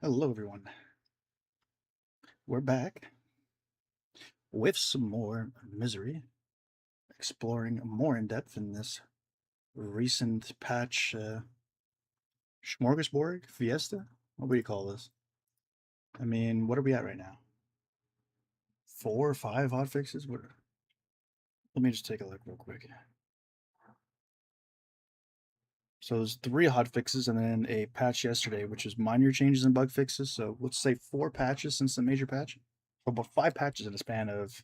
Hello, everyone. We're back with some more misery, exploring more in depth in this recent patch smorgasbord fiesta. What do you call this? I mean, what are we at right now? 4 or 5 hotfixes? Let me just take a look real quick. So there's 3 hotfixes and then a patch yesterday, which is minor changes and bug fixes. So let's say 4 patches since the major patch. So about 5 patches in a span of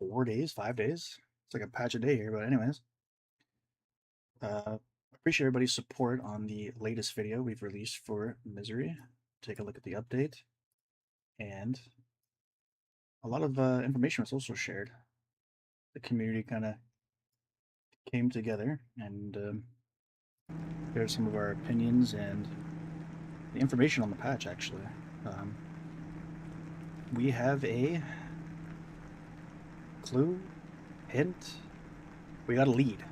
4 days, 5 days. It's like a patch a day here, but anyways. Appreciate everybody's support on the latest video we've released for Misery. Take a look at the update. And a lot of information was also shared. The community kind of came together and shared some of our opinions and the information on the patch, actually. We have a clue, hint, we got a lead,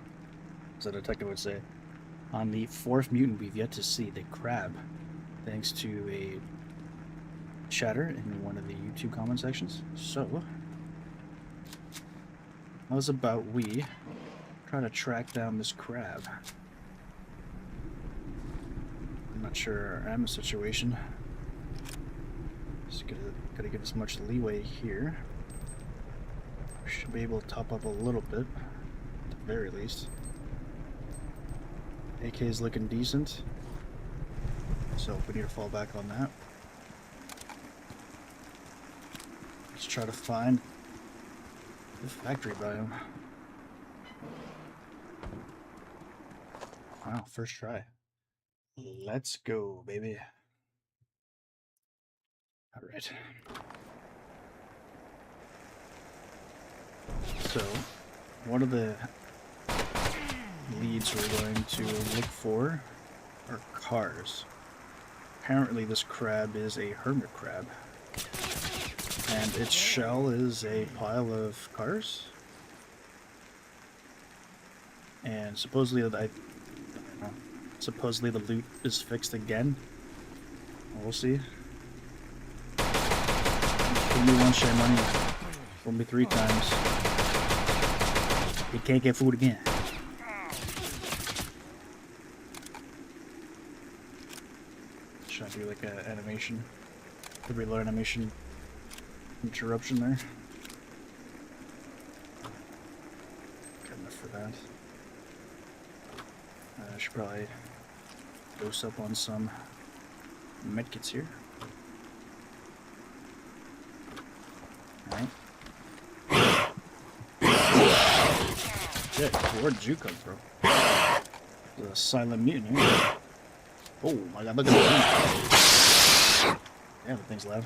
as a detective would say, on the 4th mutant we've yet to see, the Crab, thanks to a chatter in one of the YouTube comment sections. So, how's about we try to track down this crab? I'm not sure our ammo situation. Just gotta give us much leeway here. We should be able to top up a little bit, at the very least. AK is looking decent, so we need to fall back on that. Let's try to find the factory biome. Wow, first try. Let's go, baby. Alright. So, one of the leads we're going to look for are cars. Apparently this crab is a hermit crab, and its shell is a pile of cars. And supposedly, supposedly the loot is fixed again. We'll see. Give me one share money. Fool me 3 times. You can't get food again. Should I do like an animation? The reload animation interruption there. Good enough for that. I should probably dose up on some medkits here. Alright. Shit, where did you come from? There's a silent mutant here. Oh my god, look at that. Yeah, the thing's loud.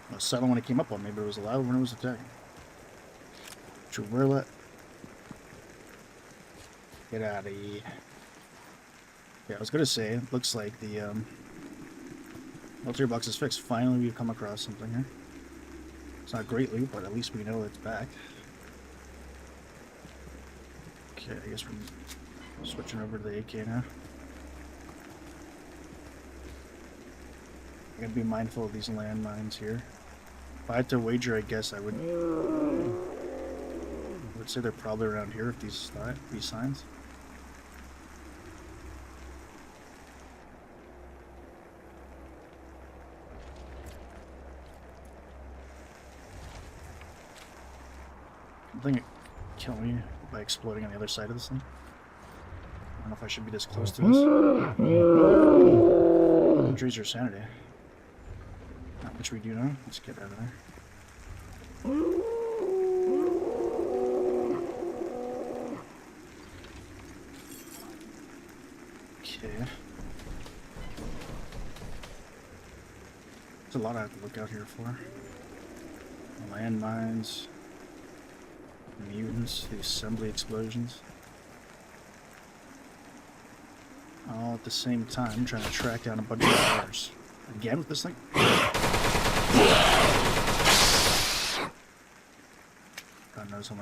It was silent when it came up on me, but it was loud when it was attacking. Chuverla. Get out of here. Yeah, I was gonna say, it looks like the military box is fixed. Finally, we've come across something here. It's not great loot, but at least we know it's back. Okay, I guess we're switching over to the AK now. I gotta be mindful of these landmines here. If I had to wager, I guess I would say they're probably around here with these signs. I think it killed me by exploding on the other side of this thing. I don't know if I should be this close to this. Increase your sanity. Which we do now. Let's get out of there. Okay. There's a lot I have to look out here for. Landmines. Mutants, the assembly explosions. All at the same time, trying to track down a bunch of cars. Again with this thing? God knows how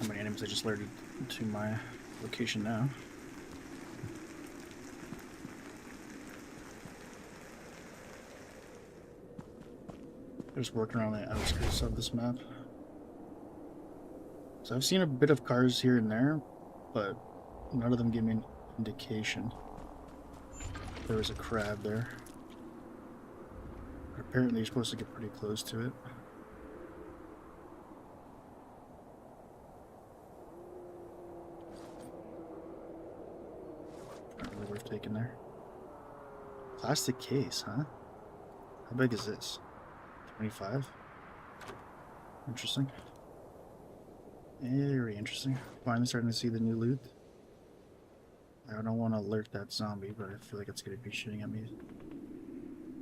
many enemies I just alerted to my location now. Just working around the outskirts of this map. So I've seen a bit of cars here and there, but none of them give me an indication there was a crab there. But apparently you're supposed to get pretty close to it. Not really worth taking there. Plastic case, huh? How big is this? 25? Interesting. Very interesting. Finally starting to see the new loot. I don't want to alert that zombie, but I feel like it's going to be shooting at me.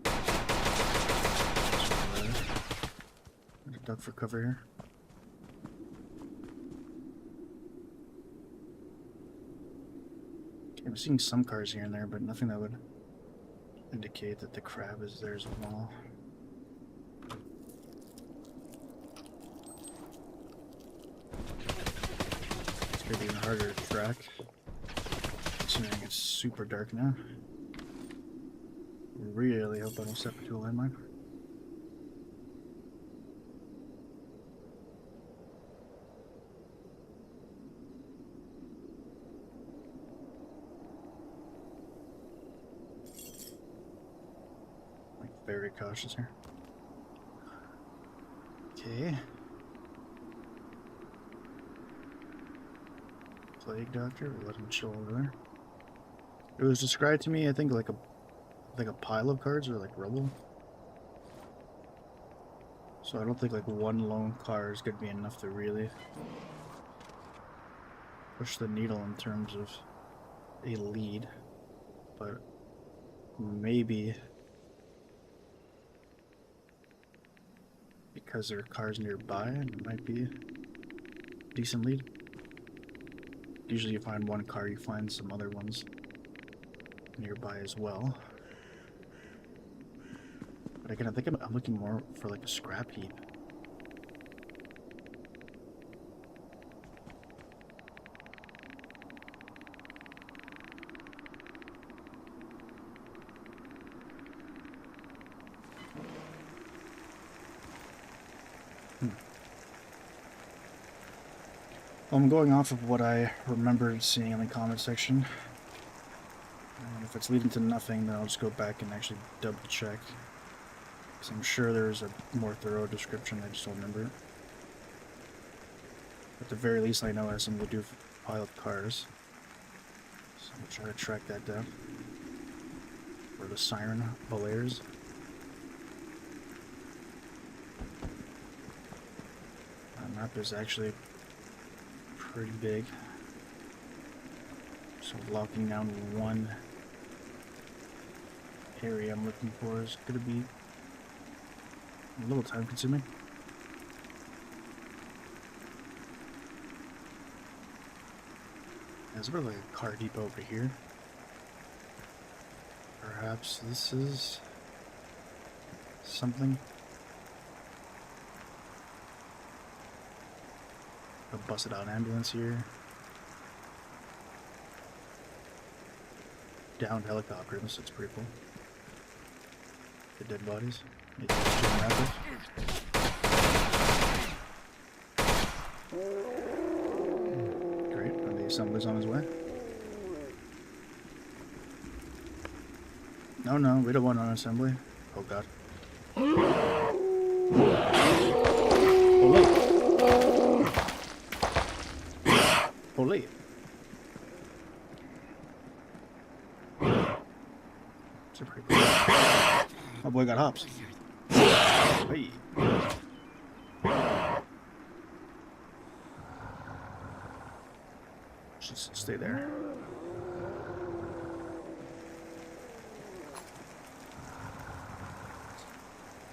I'm gonna duck for cover here. Okay, I'm seeing some cars here and there, but nothing that would indicate that the crab is there as well. It's gonna be even harder to track, considering it's super dark now. Really hope I don't step into a landmine. Very cautious here. Okay. Plague doctor, we'll let him chill over there. It was described to me, I think, like a pile of cards or like rubble. So I don't think like one lone car is gonna be enough to really push the needle in terms of a lead. But maybe because there are cars nearby, it might be a decent lead. Usually you find one car, you find some other ones nearby as well. But again, I think I'm looking more for like a scrap heap. Well, I'm going off of what I remembered seeing in the comment section. And if it's leading to nothing, then I'll just go back and actually double check. Because I'm sure there's a more thorough description, I just don't remember it. At the very least, I know it has something to do with a pile of cars. So I'm going to try to track that down. Where the siren blares. That map is actually pretty big. So locking down one area I'm looking for is going to be a little time consuming. There's a bit of like a car depot over here. Perhaps this is something. A busted out ambulance here. Downed helicopter, this looks pretty cool. The dead bodies. Maybe rapid. Great, and the assembly's on his way. No, we don't want an assembly. Oh god. Holy. That's pretty cool. My boy got hops. Hey. Just stay there.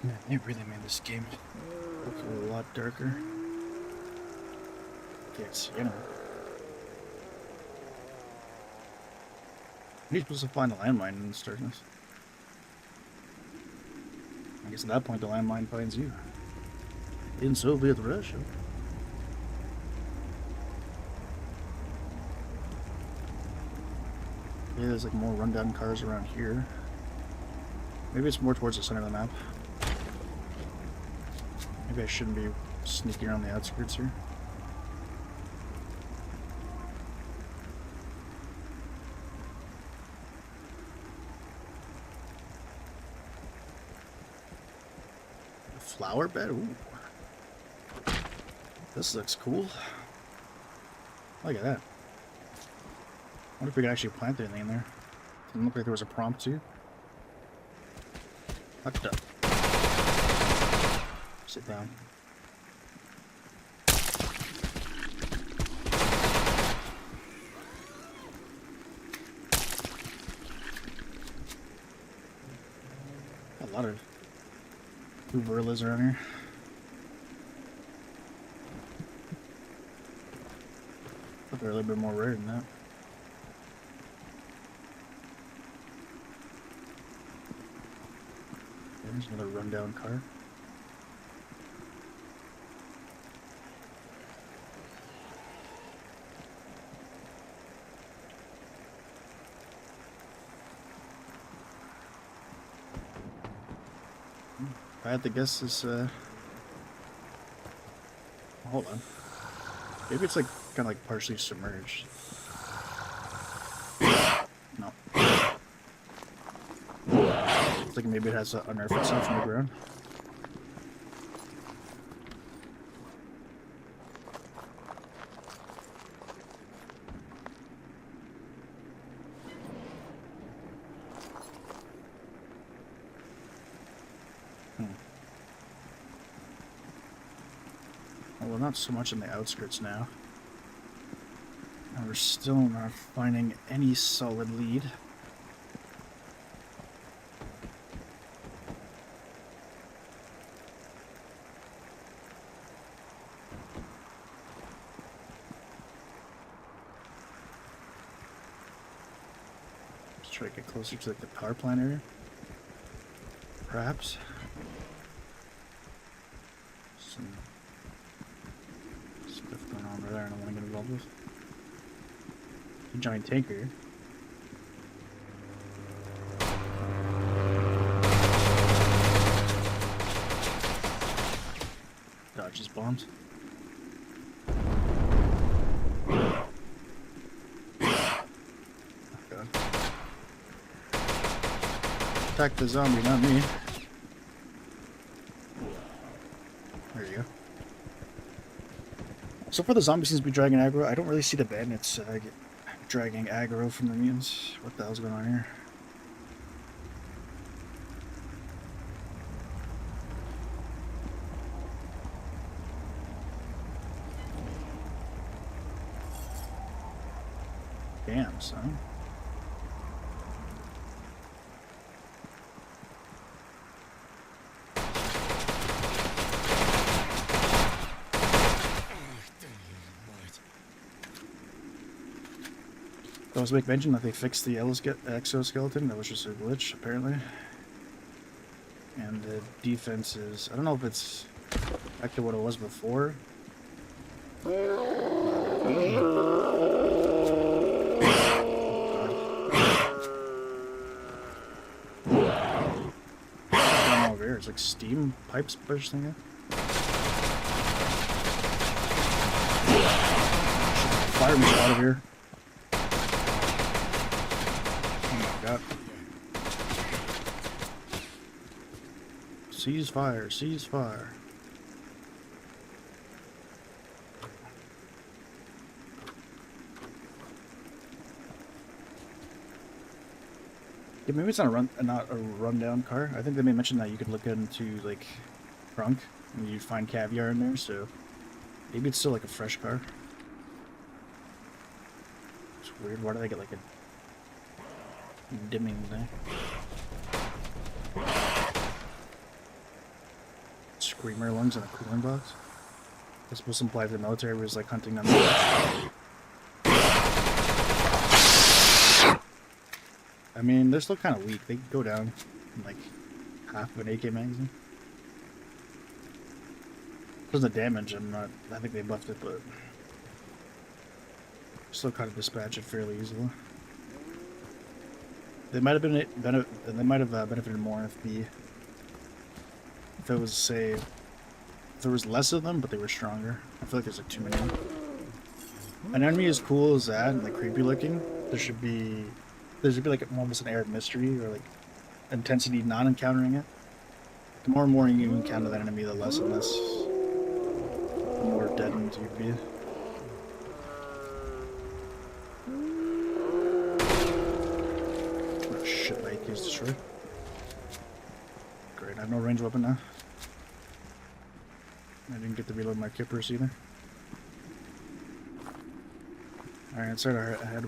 Man, they really made this game look a lot darker. Can't see anyone. You're supposed to find the landmine in this darkness. I guess at that point the landmine finds you. In Soviet Russia. Yeah, there's like more rundown cars around here. Maybe it's more towards the center of the map. Maybe I shouldn't be sneaking around the outskirts here. A flower bed? Ooh. This looks cool. Look at that. I wonder if we could actually plant anything in there. Didn't look like there was a prompt to. Fucked up. Sit down. A lot of gorillas around here. But they're a little bit more rare than that. There's another rundown car. If I had to guess this, hold on. Maybe it's like kind of like partially submerged. No. It's like maybe it has to unearth itself from the ground. Well, not so much in the outskirts now. And we're still not finding any solid lead. Let's try to get closer to like the power plant area. Perhaps. Some stuff going on over there I don't want to get involved with. A giant tanker. Dodges bombs. Oh God. Attack the zombie, not me. There you go. So far the zombie seems to be dragging aggro. I don't really see the bandits dragging aggro from the mutants. What the hell's going on here? Damn, son. I was make mention that they fixed the exoskeleton. That was just a glitch, apparently. And the defense is... I don't know if it's back to what it was before. Over here, it's like steam pipes bursting in. Fire me out of here. Cease fire, cease fire. Yeah, maybe it's not a rundown car. I think they may mention that you could look into like trunk and you find caviar in there, so maybe it's still like a fresh car. It's weird. Why do they get like a dimming thing? Screamer lungs in a cooling box. That's supposed to imply the military was like hunting them. I mean, they're still kind of weak. They can go down in like half of an AK magazine. Because the damage, I think they buffed it, but still kind of dispatch it fairly easily. They might have benefited more if it was, say, there was less of them, but they were stronger. I feel like there's like too many of them. An enemy as cool as that and like creepy looking, there should be like almost an air of mystery or like intensity not encountering it. The more and more you encounter that enemy, the less and less, the more deadened you'd be. Oh shit, my AK is destroyed. Great, I have no range weapon now. I didn't get to reload my kippers either. Alright, let's start our head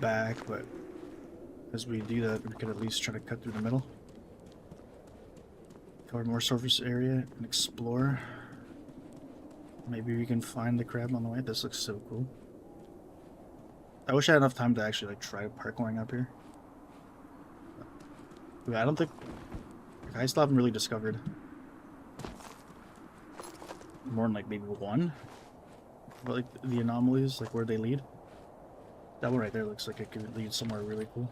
back, but as we do that, we could at least try to cut through the middle. Cover more surface area and explore. Maybe we can find the crab on the way. This looks so cool. I wish I had enough time to actually like try parkouring up here. But I don't think I still haven't really discovered more than like maybe one. But like the anomalies, like where they lead. That one right there looks like it could lead somewhere really cool.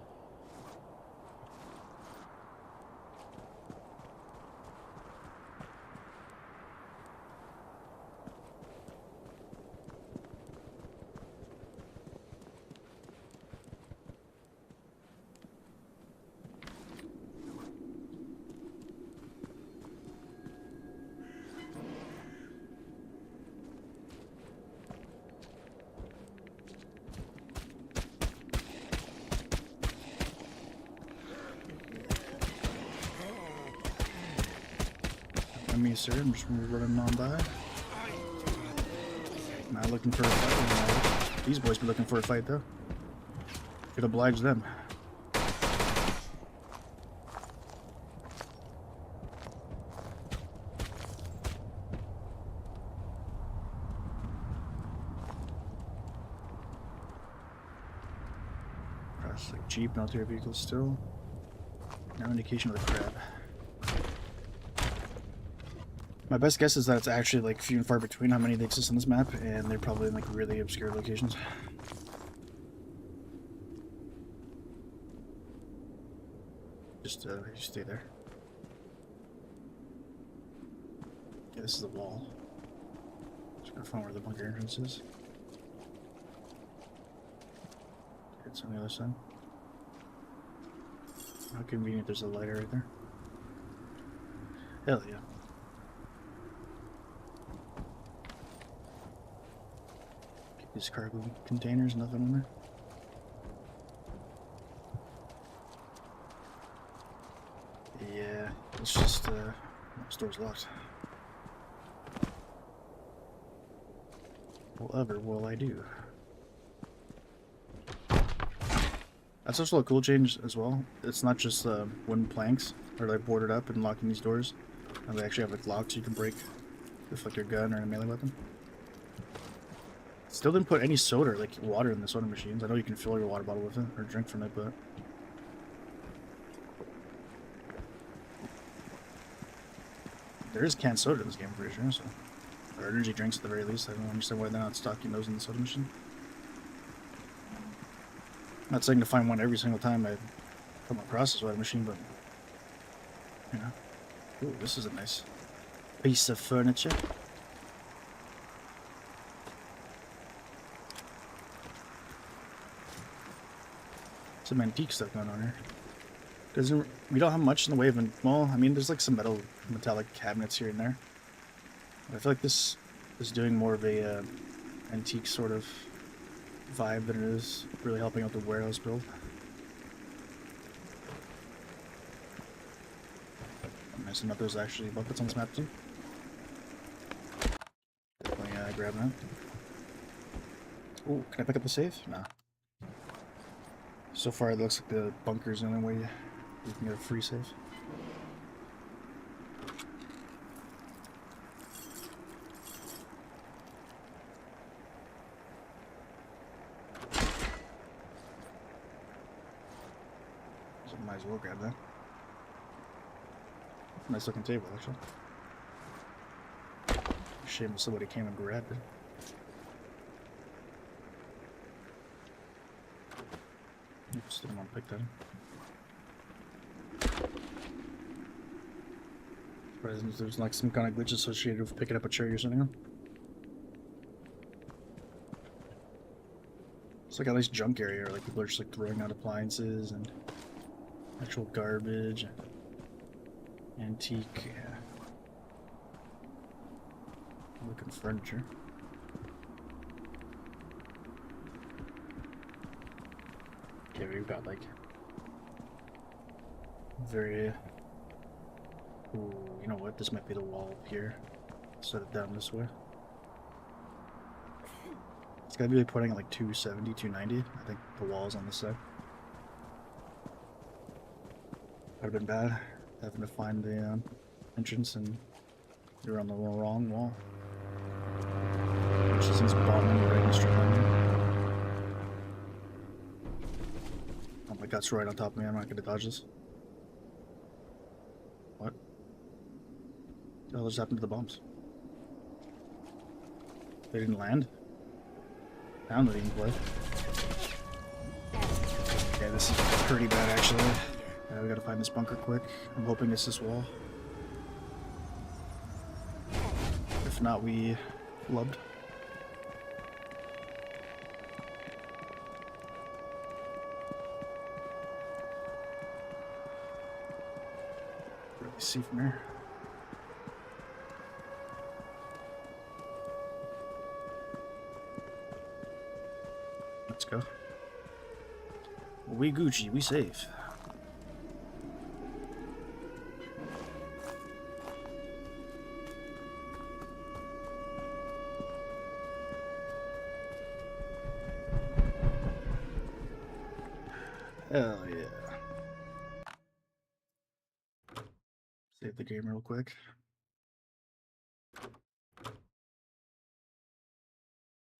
Me, sir. I'm just running on by. Not looking for a fight. These boys be looking for a fight, though. Could oblige them. Cross like Jeep, military vehicles still. No indication of the crab. My best guess is that it's actually like few and far between how many they exist on this map, and they're probably in like really obscure locations. Just stay there. Yeah, this is the wall. Just gotta find where the bunker entrance is. It's on the other side. How convenient, there's a lighter right there. Hell yeah. These cargo containers, nothing in there. Yeah, it's just the store's locked. Whatever will I do? That's also a cool change as well. It's not just wooden planks or like boarded up and locking these doors. And they actually have like locks you can break with like your gun or a melee weapon. Still didn't put any soda or like water in the soda machines. I know you can fill your water bottle with it or drink from it, but there is canned soda in this game, I'm pretty sure. So, or energy drinks at the very least. I don't understand why they're not stocking those in the soda machine. I'm not saying to find one every single time I come across a soda machine, but you know. Ooh, this is a nice piece of furniture. Some antique stuff going on here. We don't have much in the way of, well, I mean, there's like some metallic cabinets here and there. But I feel like this is doing more of a antique sort of vibe than it is really helping out the warehouse build. I'm nice enough there's actually buckets on this map too. Definitely grab that. Oh, can I pick up the safe? Nah. So far, it looks like the bunker's the only way you can get a free save. So might as well grab that. Nice looking table, actually. Shame if somebody came and grabbed it. Still want to pick that up. There's like some kind of glitch associated with picking up a chair you're sitting on. It's like a nice junk area, like people are just like throwing out appliances and actual garbage and antique, yeah. Looking furniture. Okay, we've got like very. Ooh, you know what? This might be the wall here. Set it down this way. It's gotta be like putting at like 270, 290. I think the wall's on this side. Would have been bad having to find the entrance and you're on the wrong wall. Which is bombing right in the straight line here. Oh my god, it's right on top of me. I'm not gonna dodge this. What? What the hell just happened to the bombs? They didn't land? Now they didn't play. Yeah, this is pretty bad actually. Yeah, we gotta find this bunker quick. I'm hoping it's this wall. If not, we flubbed. Really see from here. Let's go. We Gucci, we safe. Hell yeah. Save the game real quick.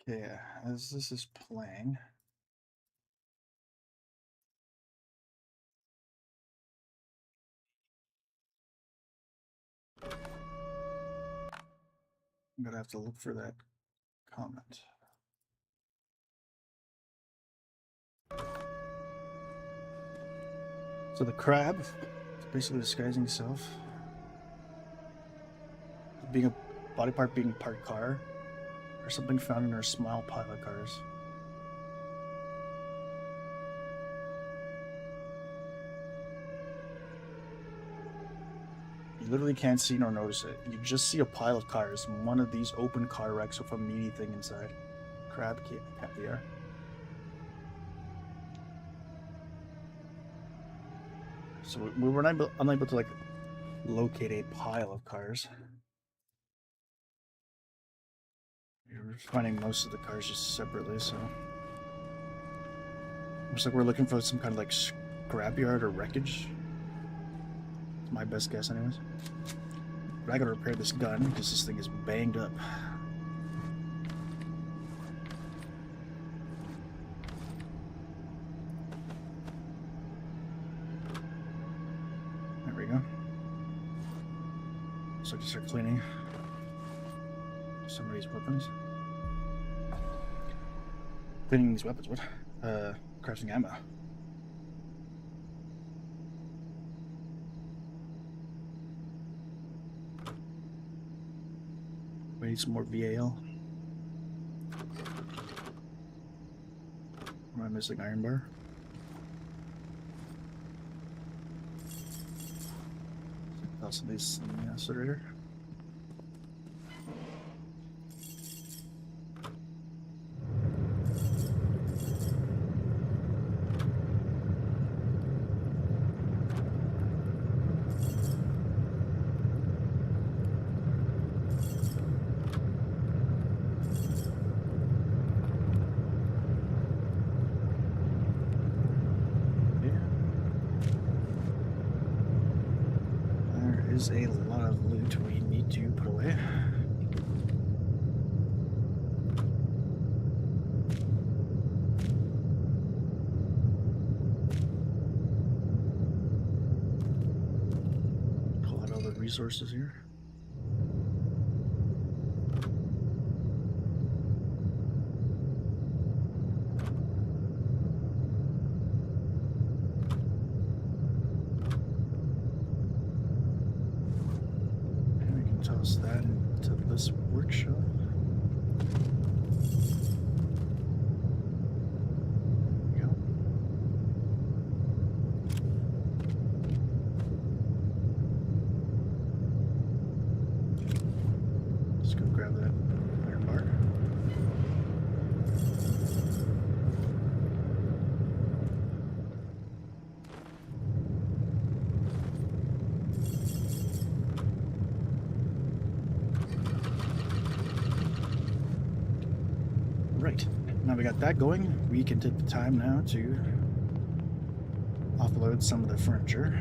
Okay, as this is playing. I'm gonna have to look for that comment. So the crab is basically disguising itself. Being a body part being part car. Or something found in our small pile of cars. You literally can't see nor notice it. You just see a pile of cars. One of these open car wrecks with a meaty thing inside. Crab can't be there. So we were unable to like locate a pile of cars. We were finding most of the cars just separately, so looks like we're looking for some kind of like scrapyard or wreckage. It's my best guess, anyways. But I gotta repair this gun because this thing is banged up. There we go. So I can start cleaning some of these weapons. Cleaning these weapons, what? Crafting ammo. We need some more VAL. Am I missing iron bar? Toss these in the accelerator. Is a lot of loot we need to put away. Pull out all the resources here. toss that into this workshop. There we go. Let's go grab that iron bar. Right, now we got that going, we can take the time now to offload some of the furniture.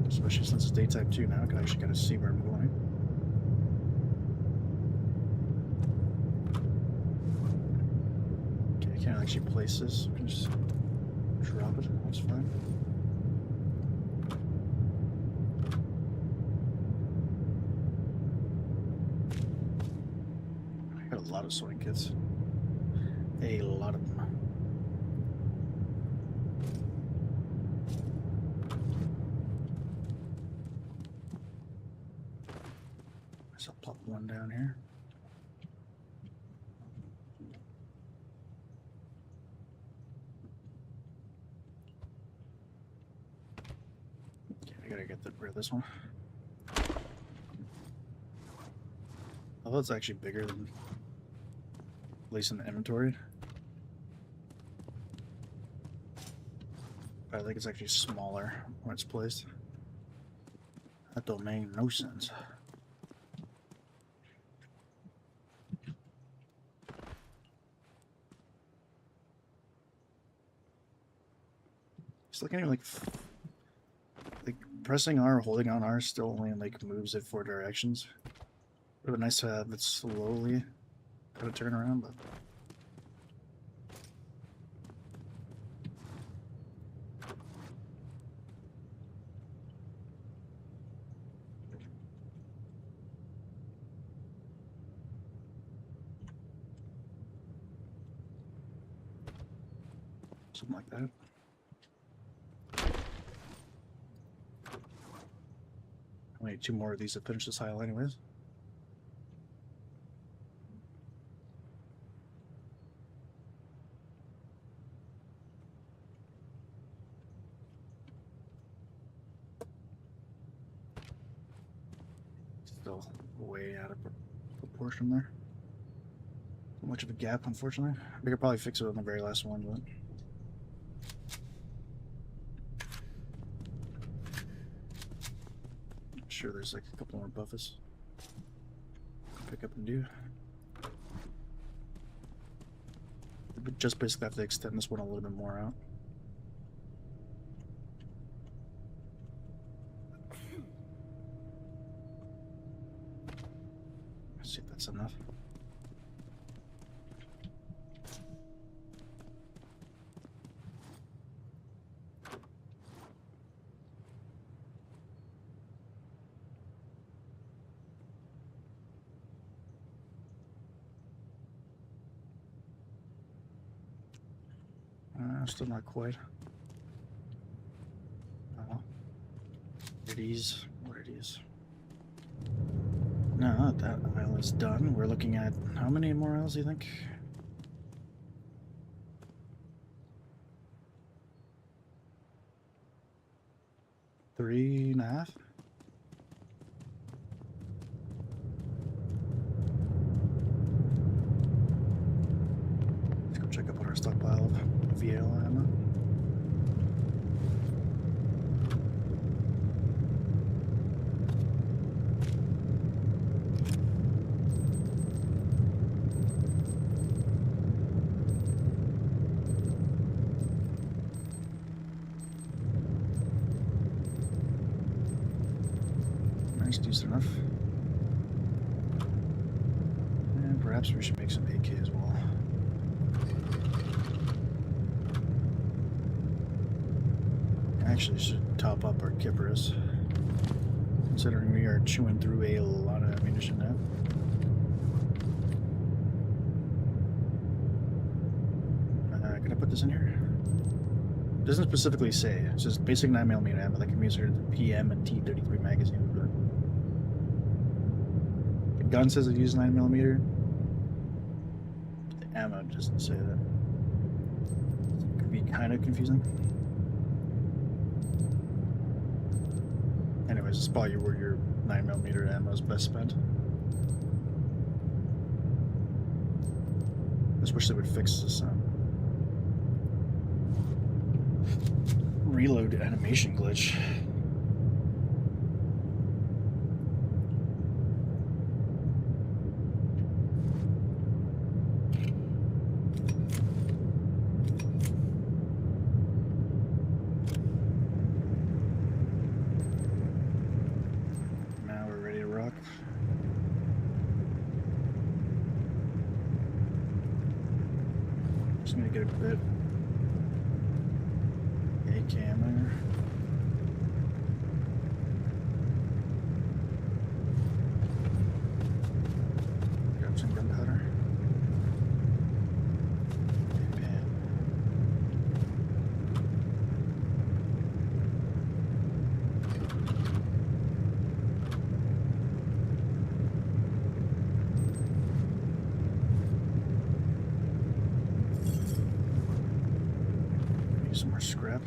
Especially since it's daytime too now, I can actually kind of see where I'm going. Okay, I can't actually place this, I can just drop it, that's fine. Got a lot of sewing kits. A lot of them. So I'll plop one down here. Okay, I gotta get rid of this one. Although it's actually bigger than at least in the inventory. But I think it's actually smaller when it's placed. That don't make no sense. It's looking at like pressing R or holding on R still only like moves it 4 directions. It would be nice to have it slowly kind of turn around, but something like that. I need 2 more of these to finish this tile anyways. Still way out of proportion there. Too much of a gap, unfortunately. We could probably fix it on the very last one, but I'm sure there's like a couple more buffers to pick up and do. We just basically have to extend this one a little bit more out. Let's see if that's enough. Still not quite. Oh, it is what it is. Now that aisle is done, we're looking at how many more aisles do you think? Three and a half? Let's go check up on our stockpile of VL ammo. Nice, decent enough. And perhaps we should make some AK as well. Actually should top up our kippers, considering we are chewing through a lot of ammunition now. Can I put this in here? It doesn't specifically say. It's just basic 9mm ammo that can be inserted in the PM and T33 magazine. gun says it uses 9mm. The ammo doesn't say that. Could be kind of confusing. Anyways, it's probably where your 9mm ammo is best spent. I just wish they would fix this reload animation glitch. Now we're ready to rock. Just need to get a bit cam there. Grab some gunpowder. Use some more scrap.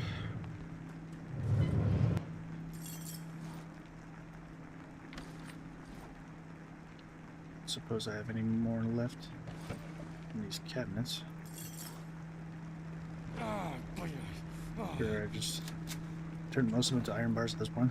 Suppose I have any more left in these cabinets. Here, I just turned most of them into iron bars at this point.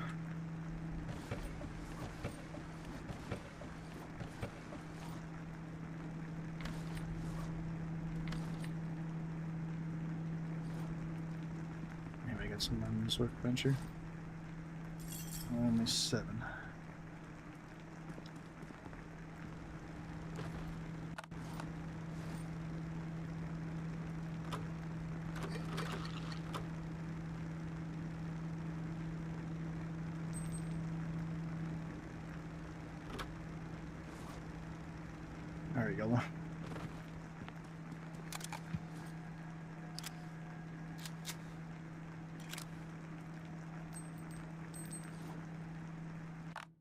Maybe I got some on this workbench here. Only 7. There we go.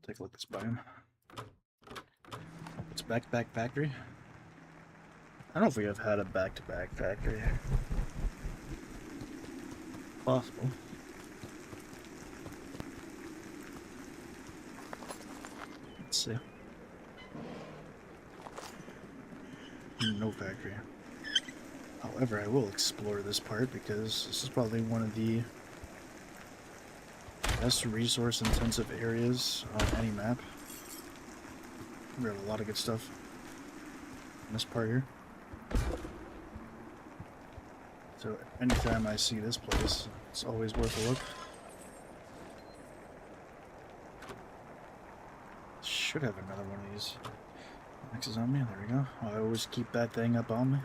Take a look at this biome. It's back-to-back factory. I don't know if we have had a back-to-back factory. Possible. Let's see. No factory. However, I will explore this part because this is probably one of the best resource-intensive areas on any map. We have a lot of good stuff in this part here. So anytime I see this place, it's always worth a look. Should have another one of these. Next is on me. There we go. I always keep that thing up on me.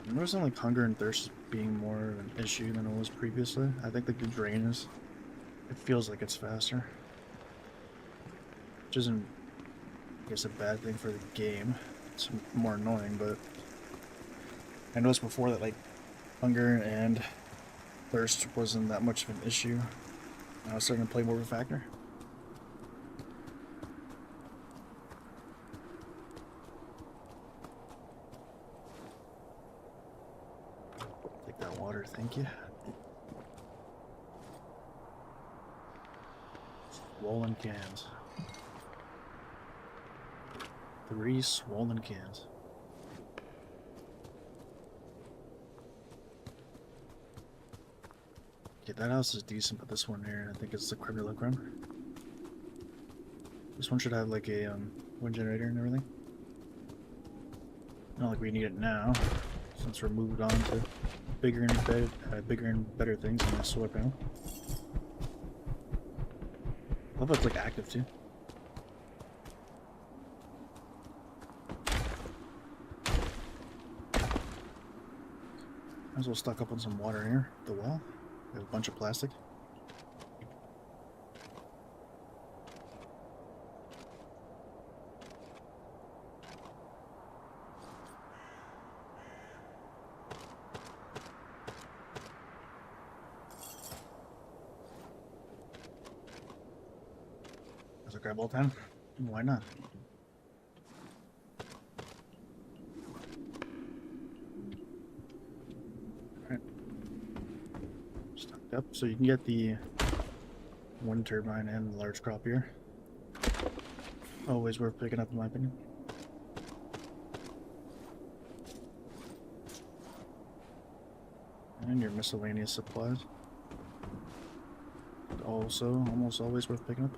I'm noticing like hunger and thirst being more of an issue than it was previously. I think the drain is. It feels like it's faster, which isn't, I guess, a bad thing for the game. It's more annoying, but I noticed before that like hunger and thirst wasn't that much of an issue. Now it's starting to play more of a factor. Take that water, thank you. Swollen cans. 3 swollen cans. Okay, that house is decent, but this one here, I think it's the creme de la creme. This one should have like a wind generator and everything. Not like we need it now, since we're moved on to bigger and better things in the solar panel. I love how it's like active too. Might as well stock up on some water here at the wall. We have a bunch of plastic. There's a crab all the time. Why not? Alright. Stocked up, so you can get the wind turbine and the large crop here. Always worth picking up, in my opinion. And your miscellaneous supplies. Also, almost always worth picking up.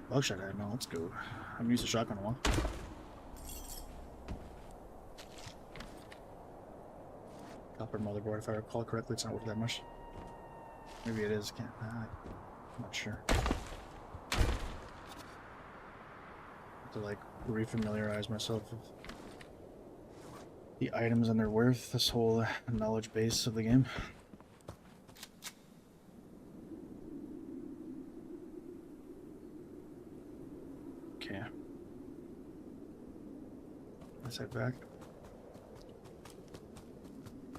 Buckshot ammo, let's go. I haven't used a shotgun in a while. Copper motherboard, if I recall correctly, it's not worth that much. Maybe it is, I'm not sure. To like refamiliarize myself with the items and their worth, this whole knowledge base of the game. Okay. Let's head back.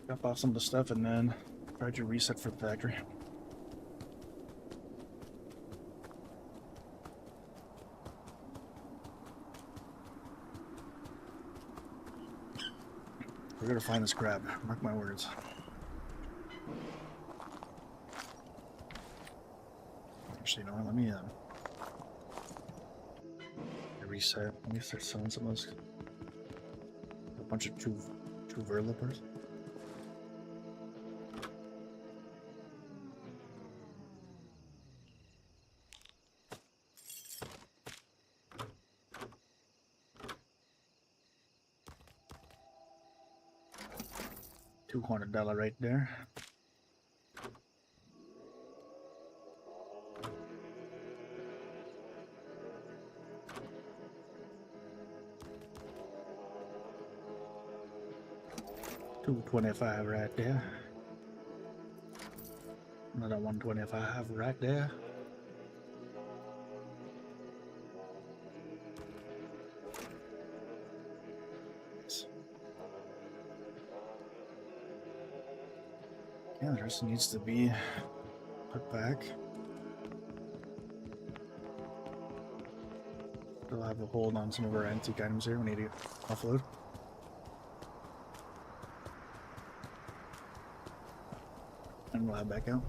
Drop off some of the stuff and then try to reset for the factory. We're gonna find this crab, mark my words. Actually, you know what, let me reset. Let me start selling some of those. A bunch of two verlipers. $200 right there. $225 right there. Another $125 right there. Yeah, the rest needs to be put back. Still have a hold on some of our antique items here we need to offload. And we'll head back out.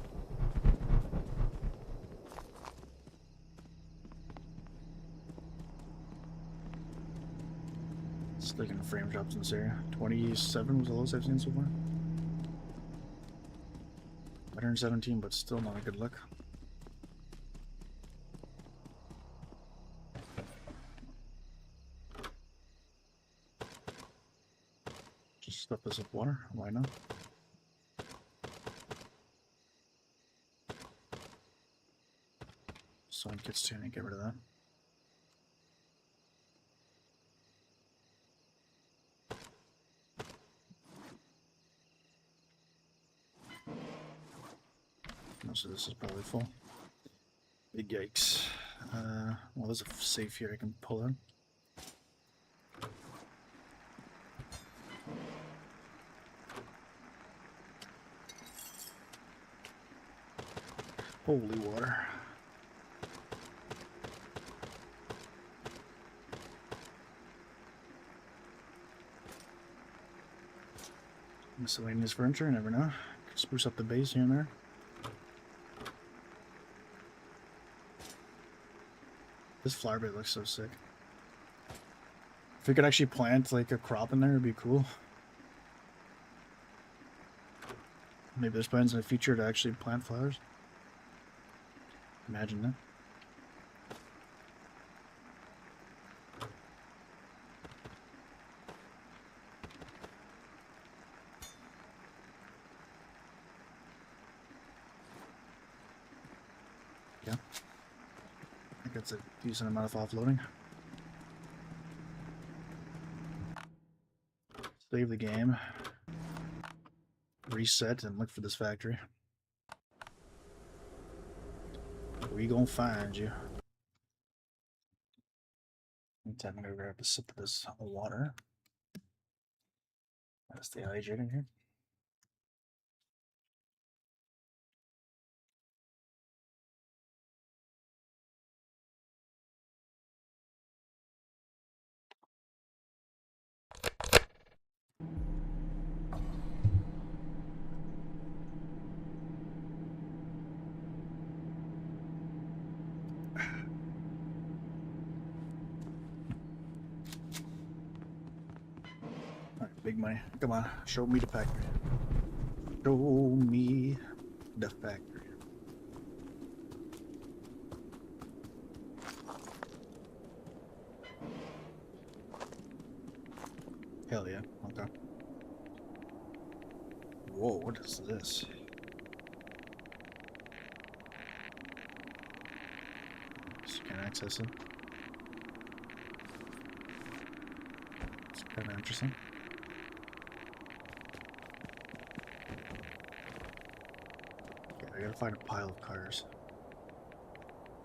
Just looking at frame drops in this area. 27 was the lowest I've seen so far. 117, but still not a good look. Just stuff this with water, why not? So it gets to get rid of that. So this is probably full. Big yikes. Well, there's a safe here I can pull in. Holy water. Miscellaneous furniture, never know. Spruce up the base here and there. This flower bed looks so sick. If we could actually plant like a crop in there, it'd be cool. Maybe there's plans in the future to actually plant flowers. Imagine that. Yeah. I think that's a decent amount of offloading. Save the game. Reset and look for this factory. We gonna find you. Meantime, I'm gonna grab a sip of this water. Gotta stay hydrated here. big money. Come on, show me the factory. Show me the factory. Hell yeah. Okay. Whoa, what is this? Just can't access it. It's kind of interesting. Okay, I gotta find a pile of cars.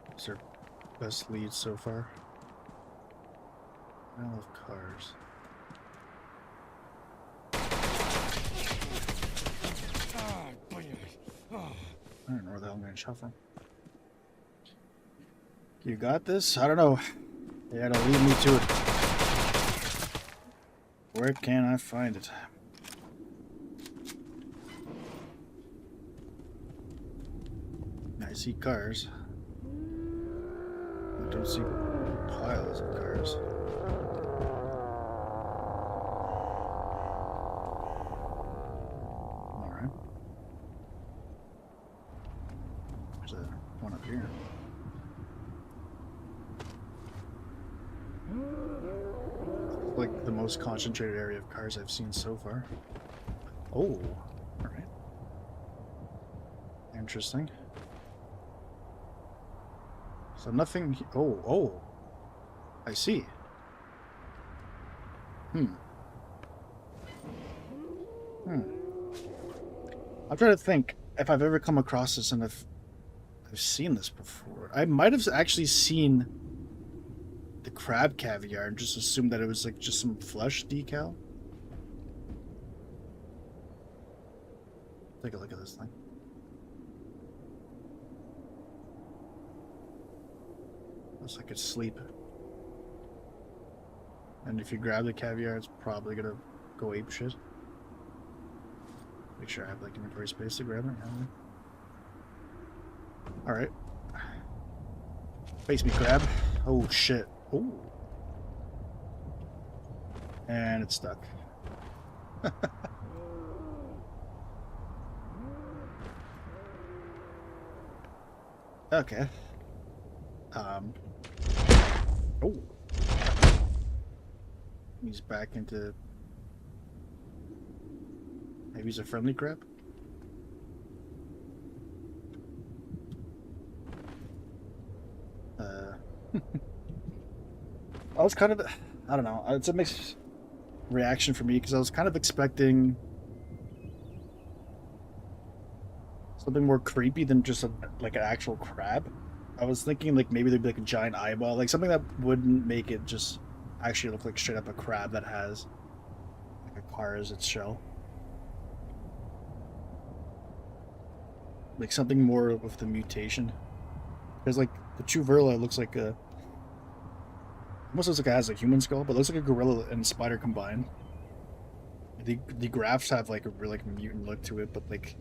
What's our best lead so far? Pile of cars. I don't know where the hell I'm getting shot from. You got this? I don't know. You gotta lead me to it. Where can I find it? I see cars. I don't see piles of cars. Alright. There's one up here. Like the most concentrated area of cars I've seen so far. Oh, alright. Interesting. So nothing. Oh. I see. I'm trying to think if I've ever come across this and if I've seen this before. I might have actually seen the crab caviar and just assumed that it was like just some flesh decal. Take a look at this thing. Looks like it's sleep. And if you grab the caviar, it's probably gonna go ape shit. Make sure I have like inventory space to grab it. Alright. Face me, crab. Oh shit. Oh. And it's stuck. Okay. Oh. He's back into... Maybe he's a friendly crab? I was kind of... I don't know. It's a mixed reaction for me because I was kind of expecting something more creepy than just like an actual crab. I was thinking like maybe there'd be like a giant eyeball, like something that wouldn't make it just actually look like straight up a crab that has like a car as its shell. Like something more with the mutation. Because like the Chuverla looks like a... Almost looks like it has a human skull, but it looks like a gorilla and spider combined. The graphs have like a really like mutant look to it, but like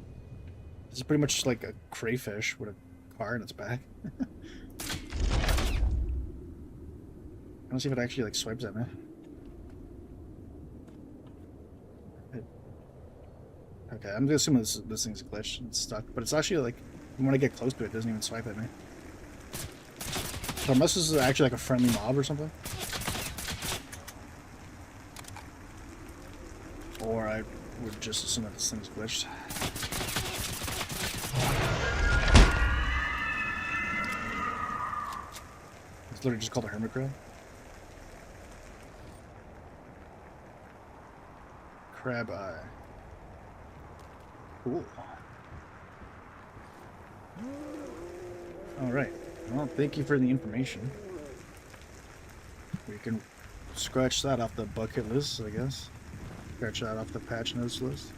this is pretty much like a crayfish with a car in its back. I don't see if it actually like swipes at me. Okay, I'm just assuming this thing's glitched and it's stuck, but it's actually like when I get close to it, it doesn't even swipe at me. So unless this is actually like a friendly mob or something. Or I would just assume that this thing's glitched. It's literally just called a hermit crab. Crab eye. Cool. Alright. Well, thank you for the information. We can scratch that off the bucket list, I guess. Scratch that off the patch notes list.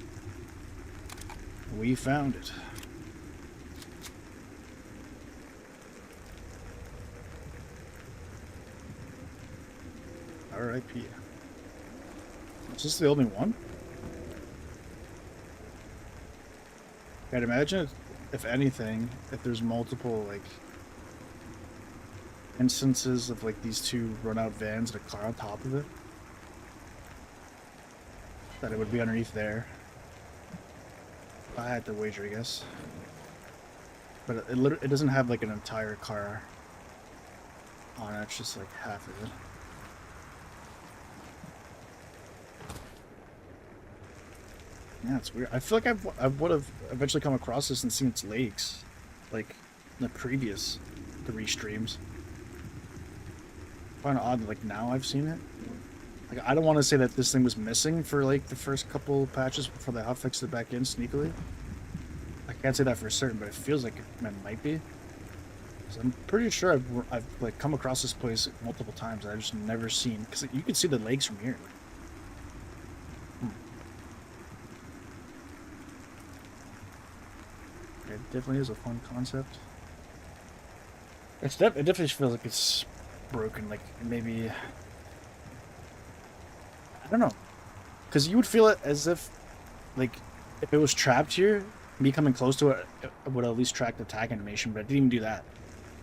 We found it. R.I.P. Is this the only one? I'd imagine, if anything, if there's multiple, like, instances of, like, these two run-out vans and a car on top of it. that it would be underneath there. I had to wager, I guess. But it doesn't have like an entire car on it, it's just like half of it. Yeah, it's weird. I feel like I would have eventually come across this and seen its legs, like in the previous 3 streams. I find it odd that like now I've seen it. Like I don't want to say that this thing was missing for like the first couple patches before they hotfixed it back in sneakily. I can't say that for certain, but it feels like it might be. I'm pretty sure I've like come across this place multiple times. I've just never seen, because you can see the legs from here. It definitely is a fun concept. It definitely feels like it's broken. Like maybe I don't know, because you would feel it as if like if it was trapped here, me coming close to it would at least track the attack animation, but it didn't even do that.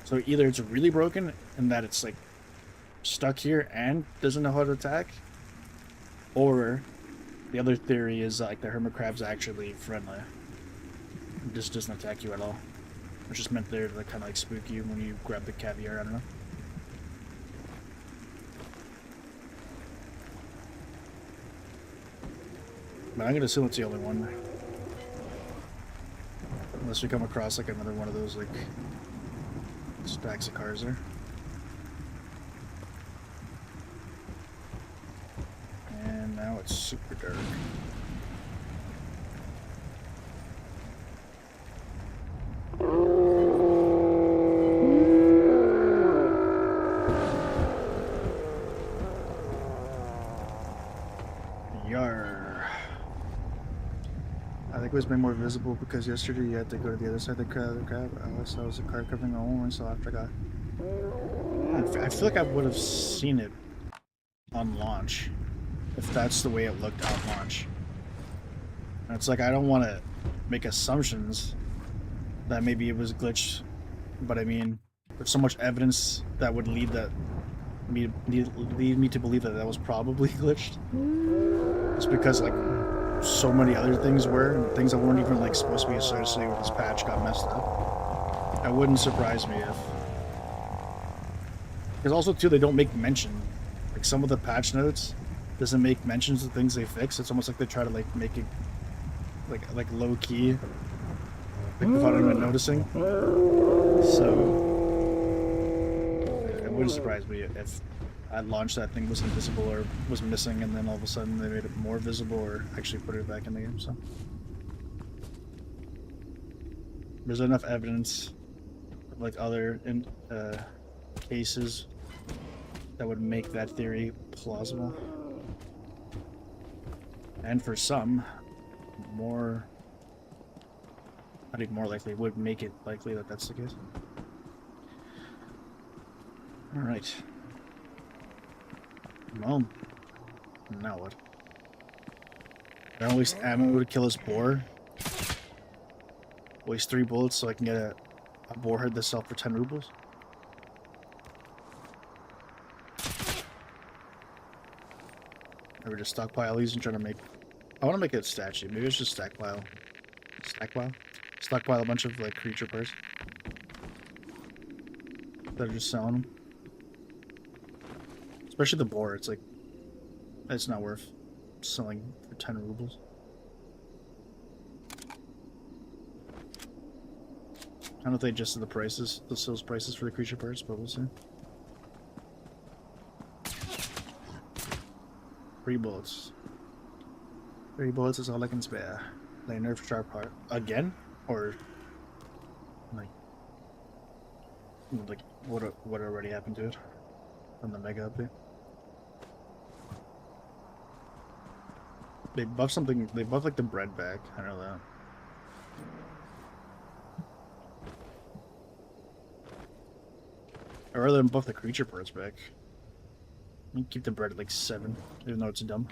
So either it's really broken and that it's like stuck here and doesn't know how to attack, or the other theory is like the hermit crab's actually friendly. It just doesn't attack you at all. It's just meant there to like, kind of like spook you when you grab the caviar. I don't know. But I'm gonna assume it's the only one. Unless we come across like another one of those like stacks of cars there. And now it's super dark. Yar. I think it was made more visible because yesterday you had to go to the other side of the crab. I saw it was a car covering the only so after I got. I feel like I would have seen it on launch, if that's the way it looked on launch. And it's like I don't want to make assumptions that maybe it was glitched, but I mean, there's so much evidence that would lead me to believe that that was probably glitched. It's because like so many other things were, and things that weren't even like supposed to be associated with this patch got messed up. It wouldn't surprise me if. Because also too, they don't make mention. Like some of the patch notes doesn't make mentions of things they fix. It's almost like they try to like make it like low key, like without anyone noticing. So it wouldn't surprise me if at launch that thing was invisible or was missing, and then all of a sudden they made it more visible or actually put it back in the game. So there's enough evidence, like other cases, that would make that theory plausible. And for some, I think more likely would make it likely that that's the case. All right. Well, now what? Can I waste ammo to kill this boar? Waste 3 bullets so I can get a boar head to sell for 10 rubles? Or just stockpile these and try to make... I want to make a statue. Maybe it's just stockpile a bunch of like creature parts that are just selling them. Especially the boar. It's like it's not worth selling for 10 rubles. I don't know if they adjusted the sales prices for the creature parts, but we'll see. 3 bullets. 3 bullets is all I can spare. They nerfed sharp heart again, or like what already happened to it from the mega update? They buffed something. They buffed like the bread back. I know that. Or rather than buff the creature parts back. Let me keep the bread at like 7, even though it's dumb.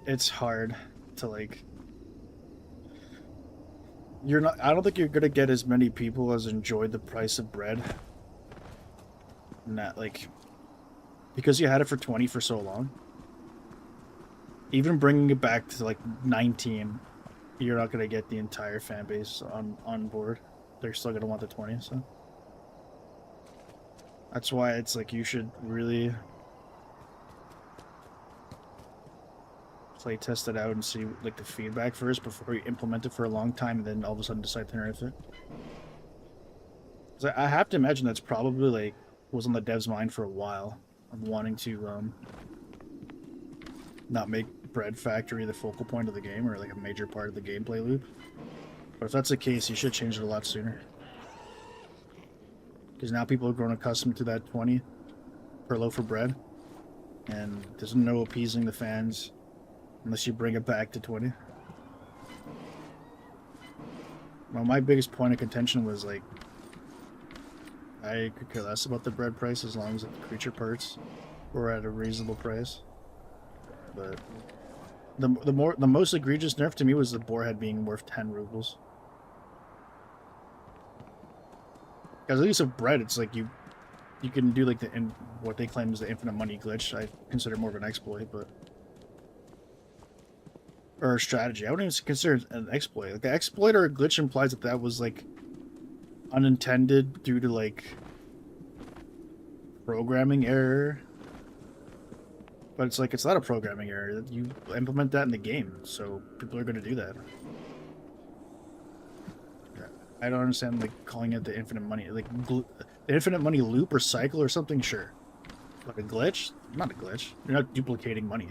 It's hard to like you're not. I don't think you're gonna get as many people as enjoyed the price of bread. Not like because you had it for 20 for so long. Even bringing it back to like 19, you're not gonna get the entire fan base on board. They're still gonna want the 20. So that's why it's like you should really play test it out and see like the feedback first before you implement it for a long time and then all of a sudden decide to nerf it. I have to imagine that's probably like was on the dev's mind for a while of wanting to not make Bread Factory the focal point of the game or like a major part of the gameplay loop. But if that's the case, you should change it a lot sooner. Because now people have grown accustomed to that 20 per loaf of bread, and there's no appeasing the fans unless you bring it back to 20. Well, my biggest point of contention was like I could care less about the bread price as long as the creature parts were at a reasonable price. But the most egregious nerf to me was the boarhead being worth 10 rubles. Because at least with bread, it's like you can do like what they claim is the infinite money glitch. I consider more of an exploit, but or a strategy. I wouldn't even consider it an exploit. Like an exploit or a glitch implies that was like unintended due to like programming error. But it's like it's not a programming error. You implement that in the game, so people are going to do that. I don't understand like calling it the infinite money, like the infinite money loop or cycle or something. Sure, but a glitch? Not a glitch. You're not duplicating money.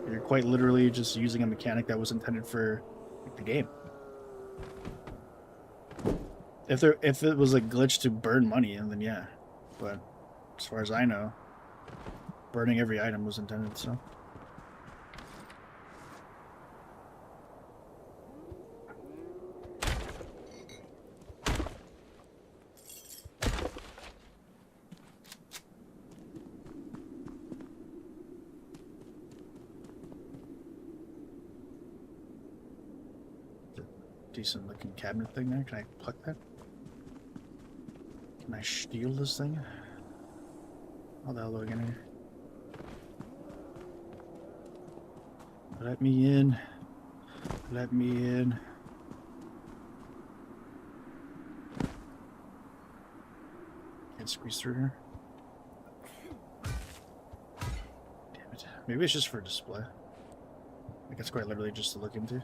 You're quite literally just using a mechanic that was intended for like, the game. If it was a glitch to burn money, and then yeah, but as far as I know, burning every item was intended. So. Decent looking cabinet thing there. Can I pluck that? Can I steal this thing? How the hell do I get in here? Let me in. Let me in. Can't squeeze through here. Damn it. Maybe it's just for display. Like it's quite literally just to look into.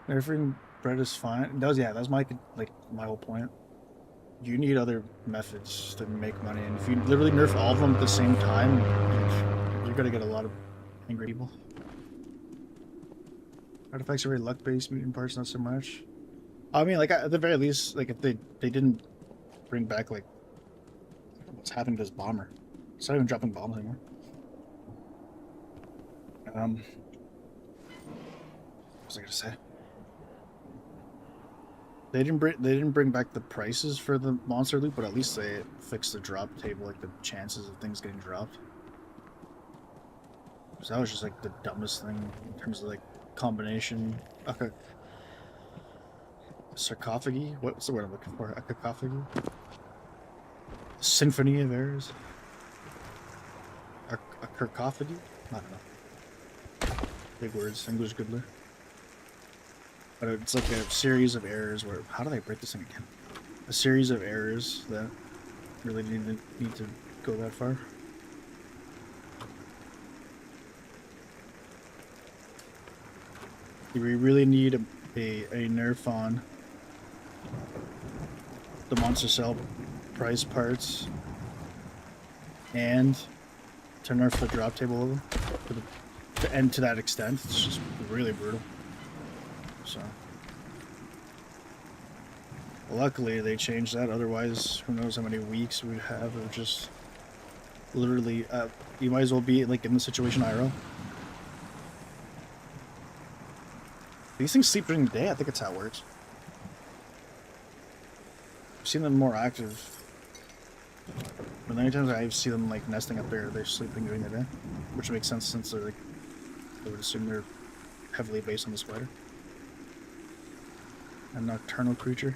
Nerfing bread is fine. It does, yeah, that's my whole point. You need other methods to make money, and if you literally nerf all of them at the same time, you're gonna get a lot of angry people. Artifacts are very luck-based, mutant parts not so much. I mean, like at the very least, like if they didn't bring back like what's happening to this bomber. It's not even dropping bombs anymore. What was I gonna say? They didn't bring back the prices for the monster loot, but at least they fixed the drop table, like the chances of things getting dropped. So that was just like the dumbest thing in terms of like combination. Okay. Sarcophagi? What's the word I'm looking for? A cacophagi? Symphony of errors? A cacophagi? I don't know. Big words. English Goodler. But it's like a series of errors where... How do they break this thing again? A series of errors that really need to go that far. We really need a nerf on the monster cell price parts and to nerf the drop table of them. And to that extent, it's just really brutal. So, luckily they changed that. Otherwise, who knows how many weeks we'd have of just literally. You might as well be like in the situation IRL. These things sleep during the day. I think it's how it works. I've seen them more active, but many times I see them like nesting up there. They're sleeping during the day, which makes sense since they're like I would assume they're heavily based on the spider. A nocturnal creature.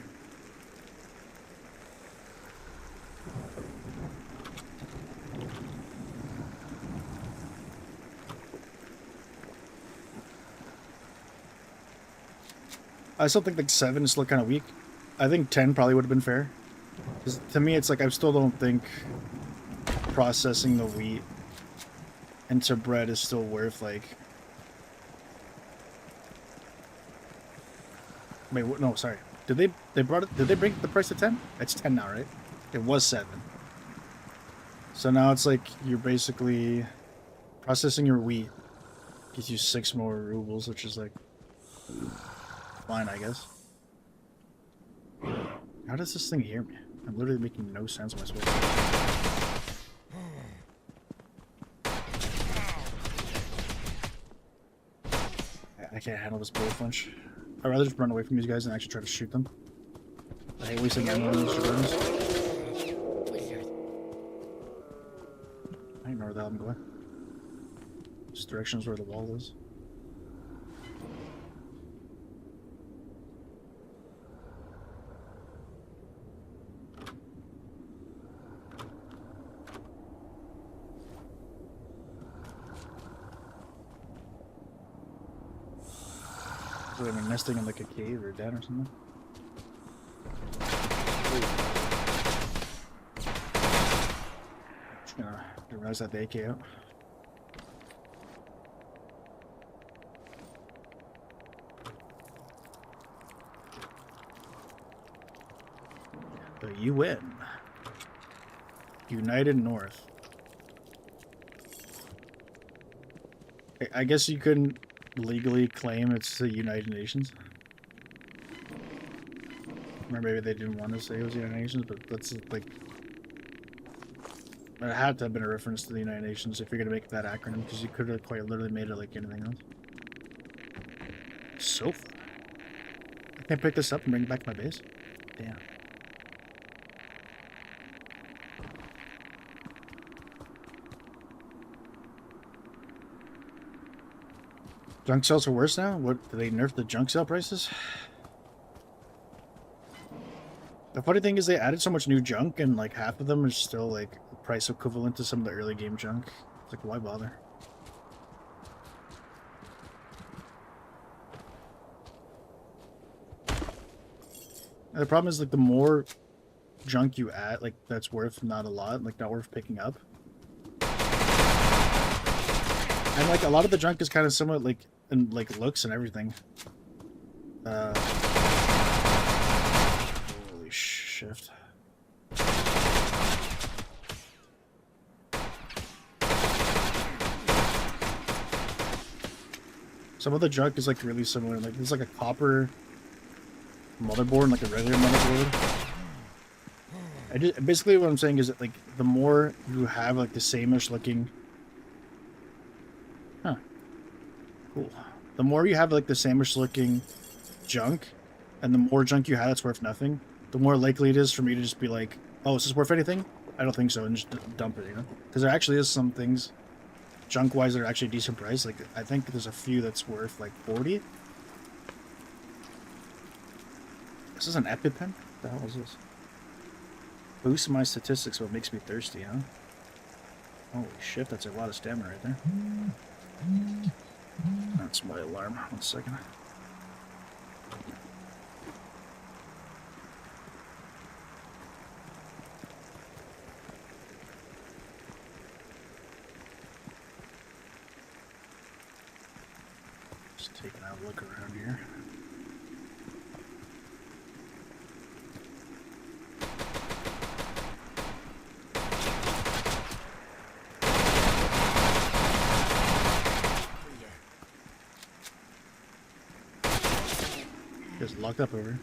I still think like 7 is still kind of weak. I think 10 probably would have been fair. Because to me, it's like I still don't think processing the wheat into bread is still worth like. Wait, no, sorry. Did they brought it? Did they bring the price to 10? It's 10 now, right? It was 7. So now it's like you're basically processing your wheat gives you 6 more rubles, which is like fine, I guess. How does this thing hear me? I'm literally making no sense with my space. I can't handle this bullet punch. I'd rather just run away from these guys and actually try to shoot them. I hate wasting ammo on these drones. I don't know where the hell I'm going. This direction is where the wall is. So they're nesting in like a cave or a den or something. Just gonna realize that the AK out. The UN. United North. I guess you couldn't legally claim it's the United Nations. Or maybe they didn't want to say it was the United Nations, but that's like... It had to have been a reference to the United Nations if you're going to make that acronym, because you could have quite literally made it like anything else. Sofa? I can't pick this up and bring it back to my base? Damn. Junk sales are worse now? What, do they nerf the junk sale prices? The funny thing is they added so much new junk and like half of them is still like price equivalent to some of the early game junk. It's like, why bother? And the problem is like the more junk you add, like that's worth not a lot, like not worth picking up. And like a lot of the junk is kind of similar like in like looks and everything. Holy shift. Some of the junk is like really similar. Like there's like a copper motherboard and like a regular motherboard. Basically what I'm saying is that like the more you have like the same-ish looking. Huh. Cool. The more you have like the same-ish looking junk, and the more junk you have that's worth nothing, the more likely it is for me to just be like, oh, is this worth anything? I don't think so, and just dump it, you know? Because there actually is some things, junk-wise, that are actually decent price. Like, I think there's a few that's worth like 40. This is an EpiPen? What the hell is this? Boost my statistics, what makes me thirsty, huh? Holy shit, that's a lot of stamina right there. That's my alarm. 1 second. Just taking a look around here. Just locked up over here.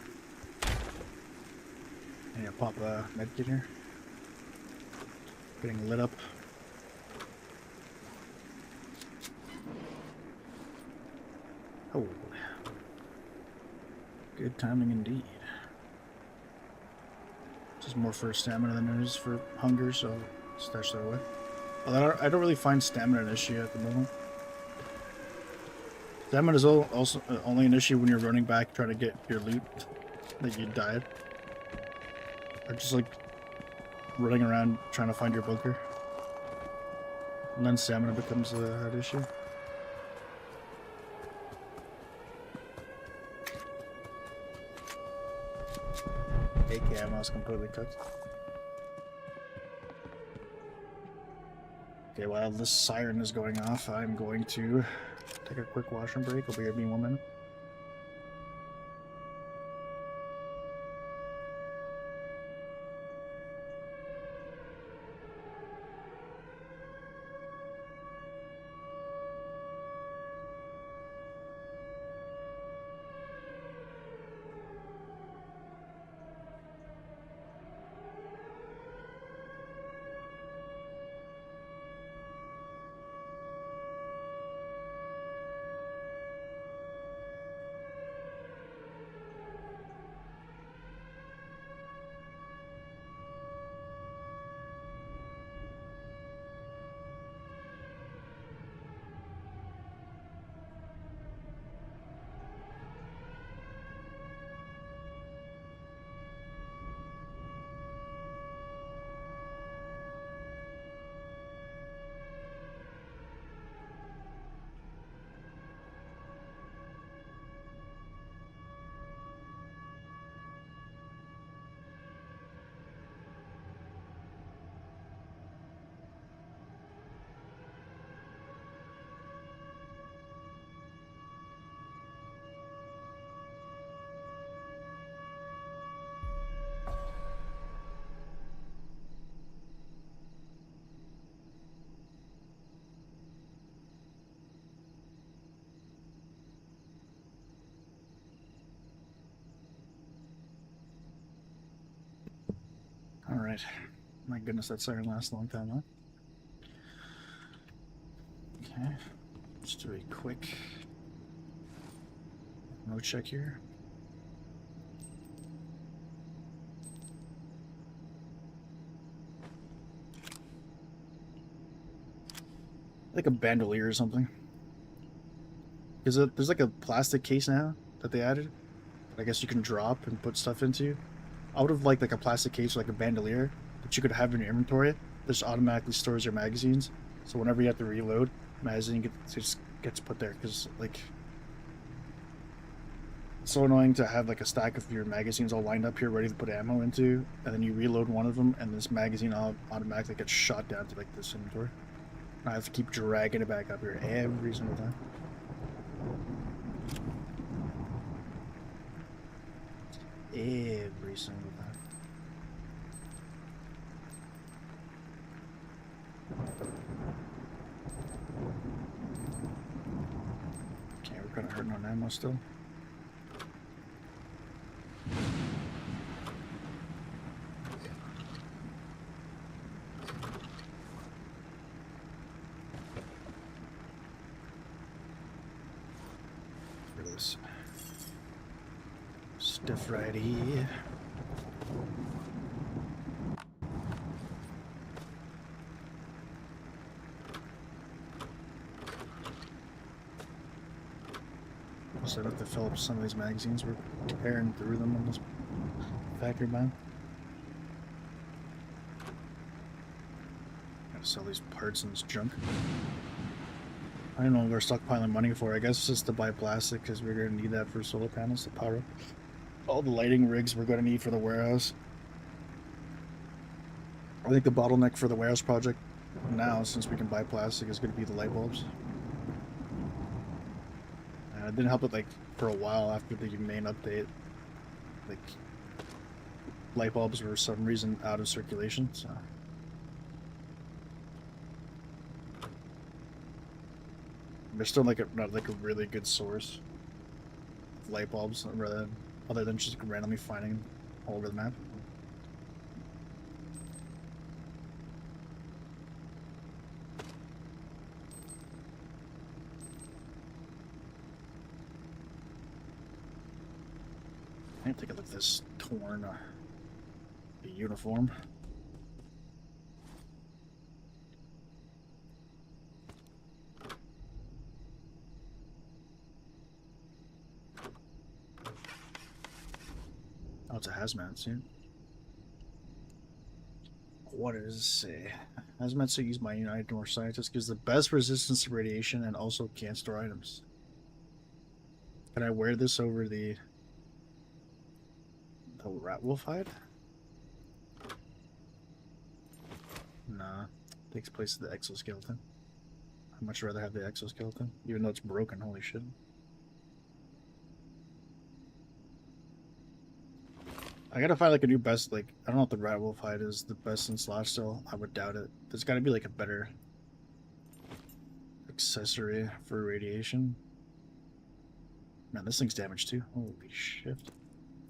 I need to pop a medkit here. Getting lit up. Oh. Good timing indeed. Just more for stamina than it is for hunger, so stash that away. Although I don't really find stamina an issue at the moment. Stamina is also only an issue when you're running back trying to get your loot that you died. Or just like running around trying to find your bunker. And then stamina becomes a hard issue. AK ammo is completely cooked. Okay, while this siren is going off, I'm going to take a quick washroom break. I'll be here in 1 minute. Alright. My goodness, that siren lasts a long time, huh? Okay. Let's do a quick mode check here. Like a bandolier or something. There's like a plastic case now that they added. I guess you can drop and put stuff into. I would have liked like a plastic case, like a bandolier, that you could have in your inventory. That just automatically stores your magazines. So whenever you have to reload, magazine just gets put there. Because like, it's so annoying to have like a stack of your magazines all lined up here, ready to put ammo into, and then you reload one of them, and this magazine automatically gets shot down to like this inventory. I have to keep dragging it back up here every single time. Every single time. Okay, we're kind of hurting on ammo still. Stiff righty. So I have to fill up some of these magazines. We're tearing through them on this factory mine. Gotta sell these parts and this junk. I don't know what we're stockpiling money for. I guess it's just to buy plastic because we're going to need that for solar panels to power up all the lighting rigs we're going to need for the warehouse. I think the bottleneck for the warehouse project now, since we can buy plastic, is going to be the light bulbs. It didn't help it like for a while after the main update. Like light bulbs were for some reason out of circulation, so. They're still like not like a really good source of light bulbs, other than just randomly finding them all over the map. I need to take a look at this torn uniform. it's a hazmat suit. What does it say? Hazmat suit used by United North scientists gives the best resistance to radiation and also can't store items. Can I wear this over the rat wolf hide? Nah. Takes place in the exoskeleton. I'd much rather have the exoskeleton, even though it's broken. Holy shit. I gotta find like a new best, like, I don't know if the rat wolf hide is the best in slash still. I would doubt it. There's gotta be like a better accessory for radiation. Man, this thing's damaged too. Holy shit.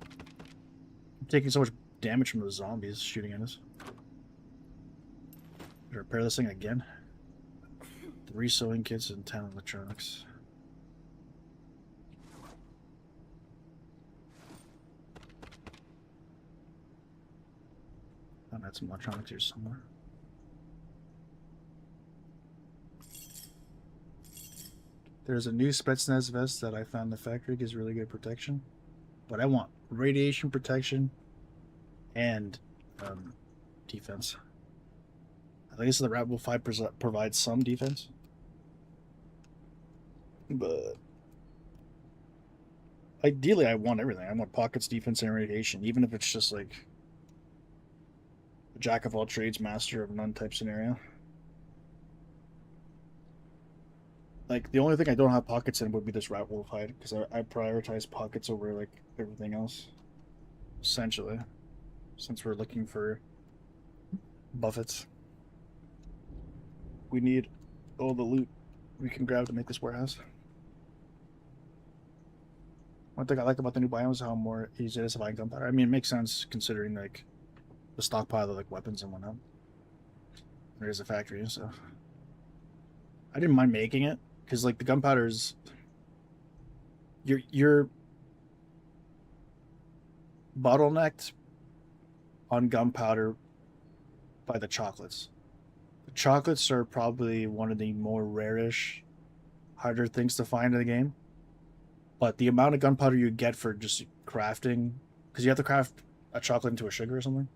I'm taking so much damage from those zombies shooting at us. Repair this thing again. 3 sewing kits and 10 electronics. I had some electronics here somewhere. There's a new Spetsnaz vest that I found in the factory, gives really good protection. But I want radiation protection and defense. I guess the Rat Wolf 5 provides some defense. But ideally I want everything. I want pockets, defense, and radiation, even if it's just like a jack of all trades, master of none type scenario. Like, the only thing I don't have pockets in would be this Rat Wolf hide, because I prioritize pockets over, like, everything else. Essentially. Since we're looking for buffets. We need all the loot we can grab to make this warehouse. One thing I like about the new biome is how more easy it is to find gunpowder. I mean, it makes sense considering, like, the stockpile of, like, weapons and whatnot. There is a factory, so... I didn't mind making it. Because, like, the gunpowder is... You're bottlenecked on gunpowder by the chocolates. The chocolates are probably one of the more rarish, harder things to find in the game. But the amount of gunpowder you get for just crafting... Because you have to craft a chocolate into a sugar or something.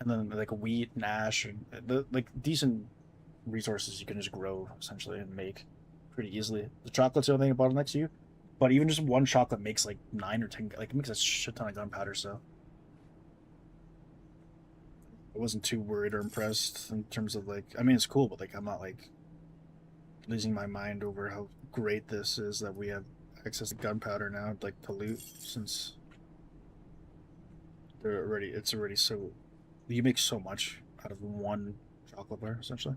And then, like, wheat and ash. And, like, decent resources you can just grow, essentially, and make pretty easily. The chocolate's the only thing that bottlenecks you, but even just one chocolate makes like 9 or 10, like it makes a shit ton of gunpowder, so I wasn't too worried or impressed in terms of, like, I mean, it's cool, but like I'm not like losing my mind over how great this is that we have access to gunpowder now, like, to loot, since it's already so, you make so much out of one chocolate bar, essentially.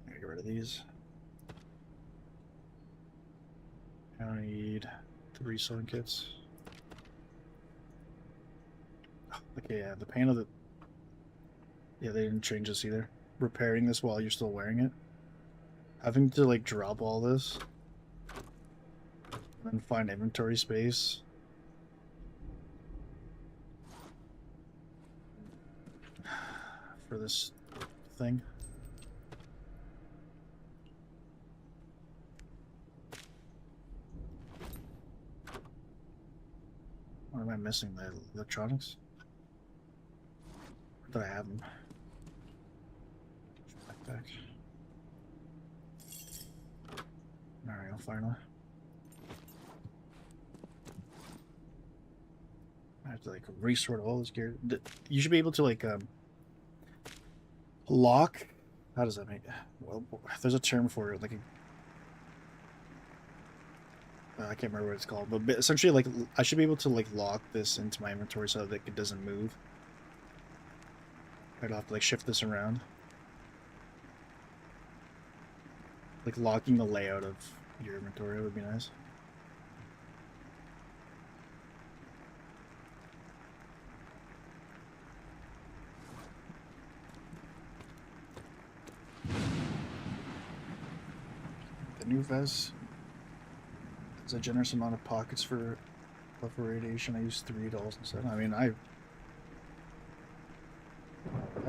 I'm gonna get rid of these. I need 3 sewing kits. Okay, yeah, the pain of the... Yeah, they didn't change this either. Repairing this while you're still wearing it. Having to, like, drop all this. And then find inventory space. For this thing. What am I missing? The electronics? Or did I have them? Back. Alright, I'll finally. I have to, like, resort all this gear. You should be able to, like, lock. How does that make? Well, there's a term for it, like I can't remember what it's called, but essentially, like, I should be able to, like, lock this into my inventory so that it doesn't move. I'd have to, like, shift this around. Like, locking the layout of your inventory would be nice. The new vest has a generous amount of pockets for buffer radiation. I use $3 instead. I mean, I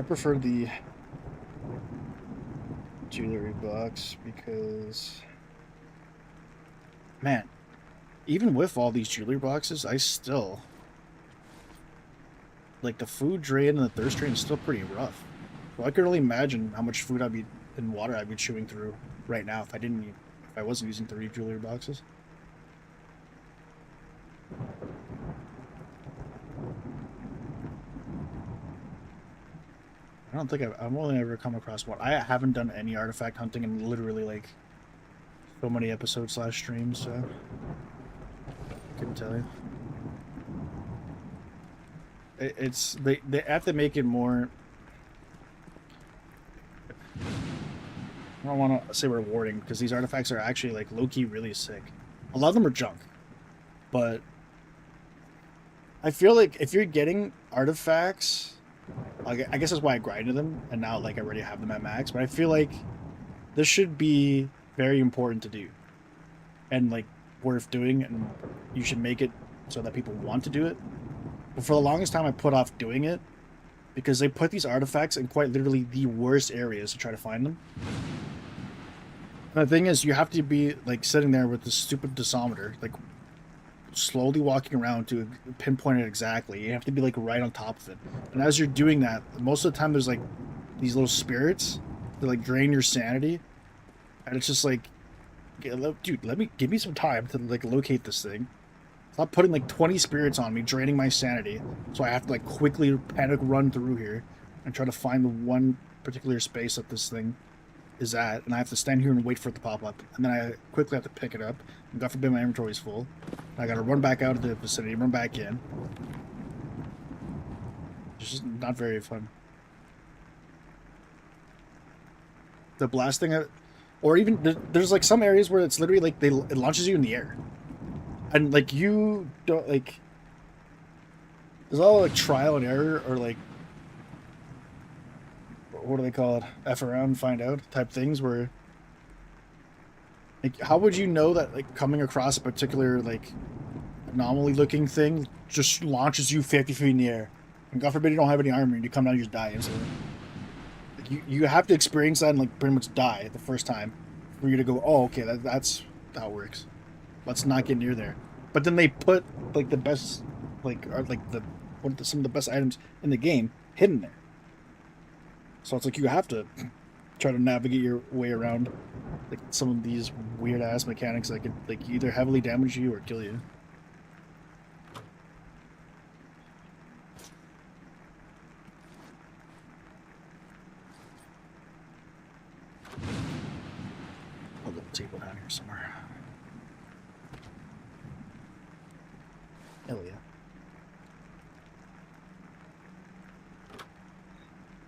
prefer the jewelry box because, man, even with all these jewelry boxes, I still like the food drain and the thirst drain is still pretty rough. So I could only imagine how much food I'd be and water I'd be chewing through right now if I wasn't using 3 jewelry boxes. I don't think I've only ever come across one. I haven't done any artifact hunting in literally like so many episodes / streams, so I couldn't tell you. They have to make it more. I don't want to say rewarding because these artifacts are actually like low-key really sick. A lot of them are junk, but I feel like if you're getting artifacts, like, I guess that's why I grinded them and now like I already have them at max. But I feel like this should be very important to do and like worth doing, and you should make it so that people want to do it. But for the longest time, I put off doing it because they put these artifacts in quite literally the worst areas to try to find them. And the thing is, you have to be like sitting there with this stupid dosimeter, like slowly walking around to pinpoint it exactly. You have to be like right on top of it. And as you're doing that, most of the time there's like these little spirits that like drain your sanity, and it's just like, dude, give me some time to like locate this thing. Stop putting like 20 spirits on me, draining my sanity, so I have to like quickly panic run through here and try to find the one particular space that this thing is at, and I have to stand here and wait for it to pop up, and then I quickly have to pick it up, and God forbid my inventory is full. I gotta run back out of the vicinity, run back in. It's just not very fun. The blasting, or even there's like some areas where it's literally like it launches you in the air, and like you don't like. There's all like trial and error, or like, what do they call it? F around, find out type things where, like, how would you know that like coming across a particular like anomaly looking thing just launches you 50 feet in the air, and God forbid you don't have any armor and you come down and you just die instantly. Like, you have to experience that and like pretty much die the first time for you to go, oh, okay, that's how it works. Let's not get near there. But then they put like the best, like, or like some of the best items in the game hidden there. So it's like you have to try to navigate your way around like some of these weird ass mechanics that could like either heavily damage you or kill you. I'll go table down here somewhere. Hell yeah.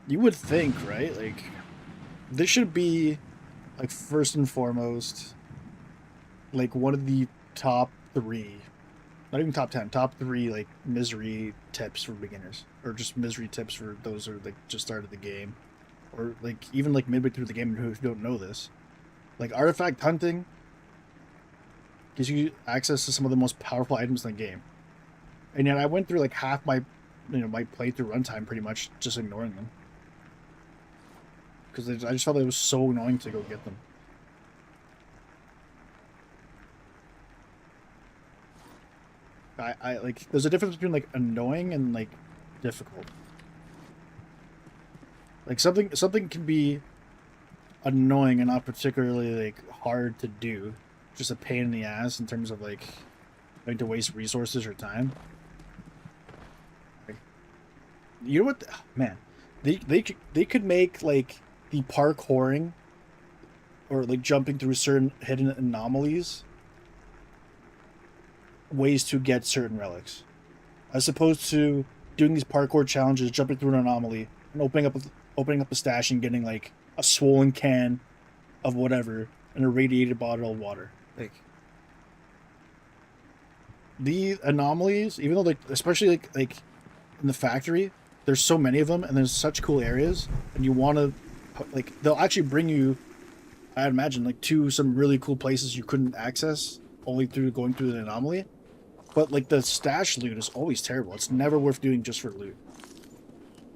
You would think, right? Like, this should be, like, first and foremost, like, one of the top 3, not even top 10, top 3, like, misery tips for beginners. Or just misery tips for those who, like, just started the game. Or, like, even, like, midway through the game who don't know this. Like, artifact hunting gives you access to some of the most powerful items in the game. And yet I went through, like, half my, my playthrough runtime pretty much just ignoring them. Because I just felt it was so annoying to go get them. I like, there's a difference between like annoying and like difficult. Like something can be annoying and not particularly like hard to do, just a pain in the ass in terms of like having to waste resources or time. Like, you know what, man, they could make like the parkouring or like jumping through certain hidden anomalies ways to get certain relics, as opposed to doing these parkour challenges, jumping through an anomaly and opening up a stash and getting like a swollen can of whatever and a radiated bottle of water. Like, the anomalies, even though like especially like in the factory, there's so many of them and there's such cool areas, and you want to like, they'll actually bring you, I'd imagine, like to some really cool places you couldn't access only through going through the anomaly. But like the stash loot is always terrible. It's never worth doing just for loot.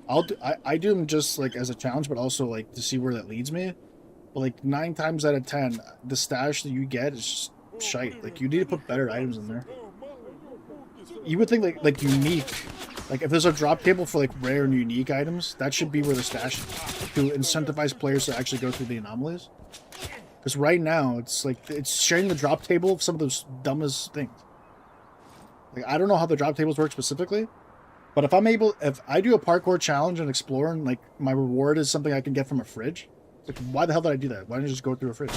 I do them just like as a challenge, but also like to see where that leads me. But like 9 times out of 10, the stash that you get is just shite. Like, you need to put better items in there. You would think like unique, like if there's a drop table for like rare and unique items, that should be where the stash is, to incentivize players to actually go through the anomalies. Because right now it's like it's sharing the drop table of some of those dumbest things. Like, I don't know how the drop tables work specifically, but if I do a parkour challenge and explore, and like my reward is something I can get from a fridge, like, why the hell did I do that? Why didn't I just go through a fridge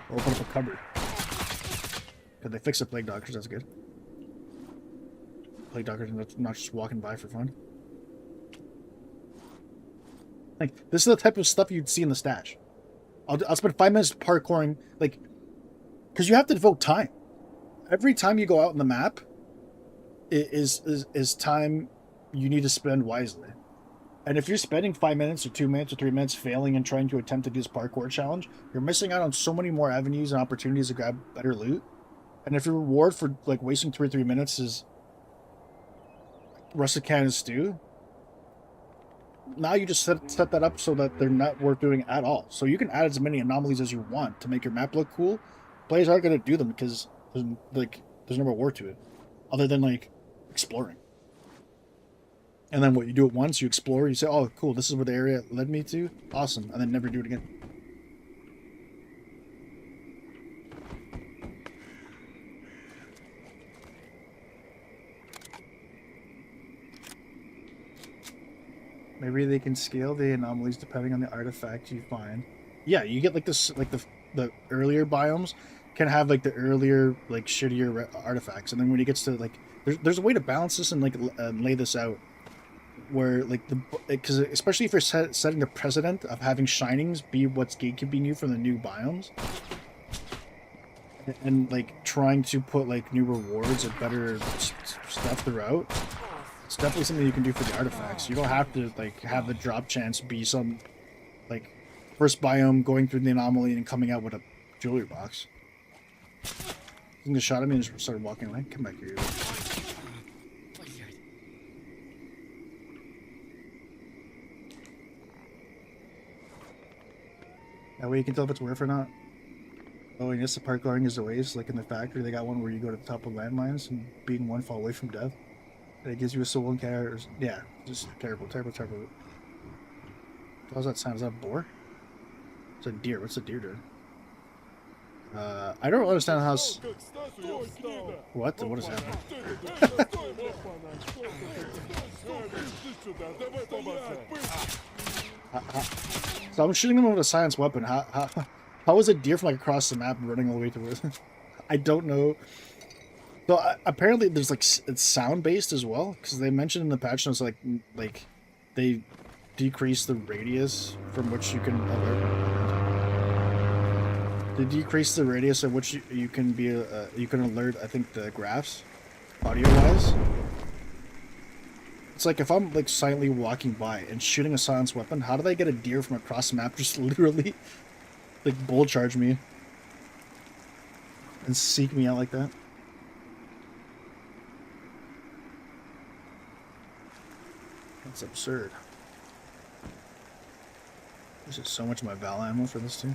or open up a cupboard? Because they fixed the plague doctors. That's good. Plague doctors not just walking by for fun. Like, this is the type of stuff you'd see in the stash. I'll spend 5 minutes parkouring, like, because you have to devote time. Every time you go out in the map, is time you need to spend wisely. And if you're spending 5 minutes or 2 minutes or 3 minutes failing and trying to attempt to do this parkour challenge, you're missing out on so many more avenues and opportunities to grab better loot. And if your reward for like wasting 2 or 3 minutes is rusted cannon stew, now you just set that up so that they're not worth doing at all. So you can add as many anomalies as you want to make your map look cool. Players aren't going to do them because there's no reward to it, other than like exploring. And then what, you do it once, you explore, you say, oh cool, this is where the area led me to, awesome, and then never do it again. Maybe they can scale the anomalies depending on the artifact you find. Yeah, you get like this, like the earlier biomes can have like the earlier like shittier artifacts, and then when it gets to like, there's a way to balance this and like lay this out, where like because especially if you're setting the precedent of having shinings be what's gatekeeping you from the new biomes, and like trying to put like new rewards or better stuff throughout. It's definitely something you can do for the artifacts. You don't have to like have the drop chance be some like first biome going through the anomaly and coming out with a jewelry box. He just shot at me and just started walking away. Come back here. That way you can tell if it's worth or not. Oh, and yes, the parkouring is a waste. Like in the factory, they got one where you go to the top of landmines and being one fall away from death. It gives you a soul and carrot. Yeah, just terrible, terrible, terrible. How's that sound? Is that a boar? It's a deer. What's a deer doing? I don't understand how. What? What is happening? So I'm shooting them with a science weapon. How is a deer from like across the map running all the way through it? I don't know. So apparently there's like it's sound based as well, because they mentioned in the patch notes like they decrease the radius from which you can alert. They decrease the radius at which you can alert. I think the graphs, audio wise. It's like if I'm like silently walking by and shooting a silence weapon, how do they get a deer from across the map just literally like bull charge me and seek me out like that? That's absurd. There's just so much of my Val ammo for this too.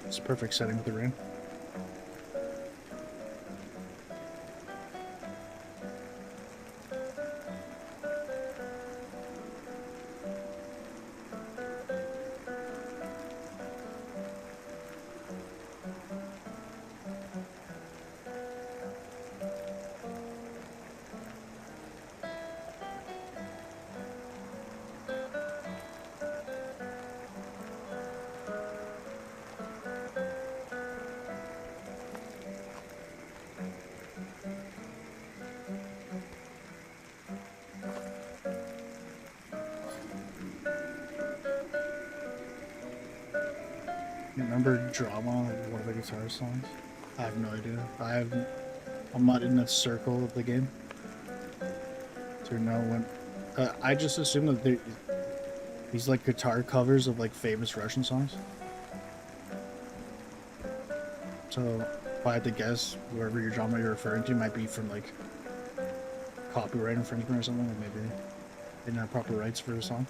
It's a perfect setting with the rain. Remember Drama, like one of the guitar songs? I have no idea. I'm not in that circle of the game to know when. I just assume that these like guitar covers of like famous Russian songs. So if I had to guess, whoever your genre you're referring to might be from like copyright infringement or something. Like maybe they didn't have proper rights for the song.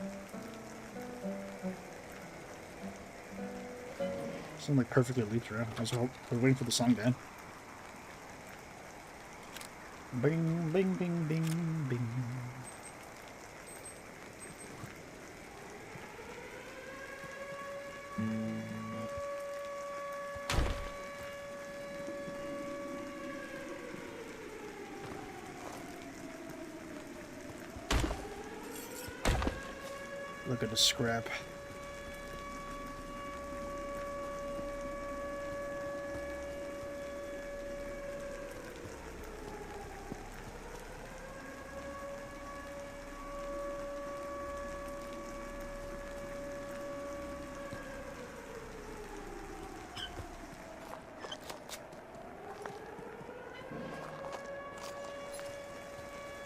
Something like perfectly leaped around. I was waiting for the song to end. Bing, bing, bing, bing, bing. Look at the scrap.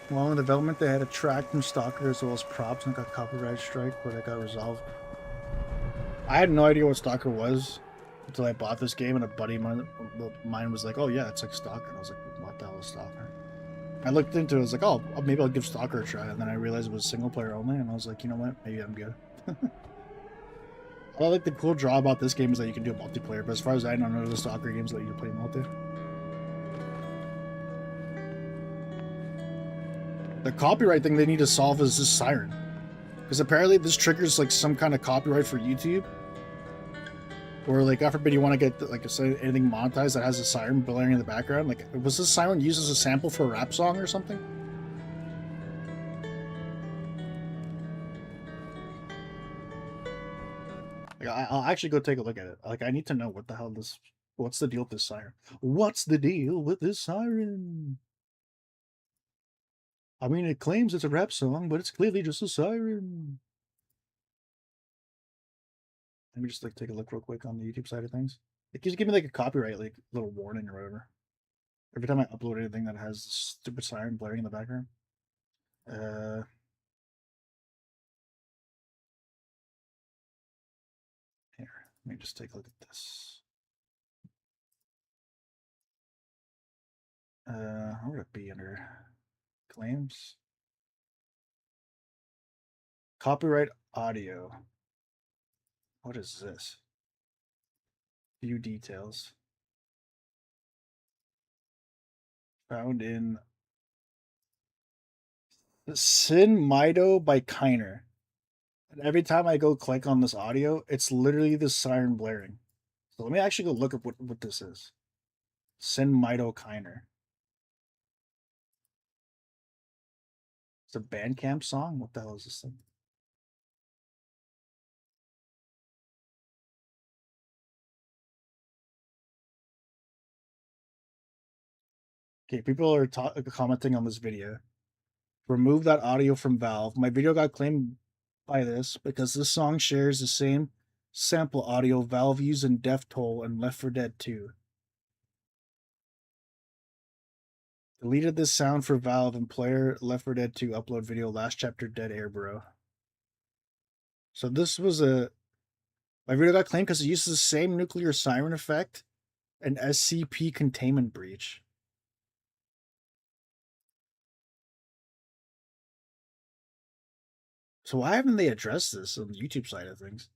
While in development, they had a track from Stalker as well as props and got copyright strike, but it got resolved. I had no idea what Stalker was until I bought this game, and a buddy of mine was like, "Oh yeah, it's like Stalker," and I was like, "What the hell is Stalker?" I looked into it. I was like, "Oh, maybe I'll give Stalker a try," and then I realized it was single player only, and I was like, "You know what? Maybe I'm good." I like the cool draw about this game is that you can do a multiplayer, but as far as I know, none of the Stalker games let you play multi. The copyright thing they need to solve is this siren. Because apparently this triggers like some kind of copyright for YouTube. Or like, God forbid you want to get like anything monetized that has a siren blaring in the background. Like, was this siren used as a sample for a rap song or something? Like, I'll actually go take a look at it. Like, I need to know what the hell this. What's the deal with this siren? What's the deal with this siren? I mean, it claims it's a rap song, but it's clearly just a siren. Let me just like take a look real quick on the YouTube side of things. It gives give me like a copyright like little warning or whatever every time I upload anything that has this stupid siren blaring in the background. Uh, Here, let me just take a look at this. How would it be under claims? Copyright audio. What is this? View details. Found in Sin Mido by Kiner. And every time I go click on this audio, it's literally the siren blaring. So let me actually go look up what this is. Sin Mido Kiner. It's a Bandcamp song? What the hell is this thing? Okay, people are commenting on this video. Remove that audio from Valve. My video got claimed by this because this song shares the same sample audio Valve used in Death Toll and Left 4 Dead 2. Deleted this sound for Valve and player Left 4 Dead 2 upload video last chapter dead air bro. So this was my video got claimed because it uses the same nuclear siren effect and SCP containment breach. So why haven't they addressed this on the YouTube side of things?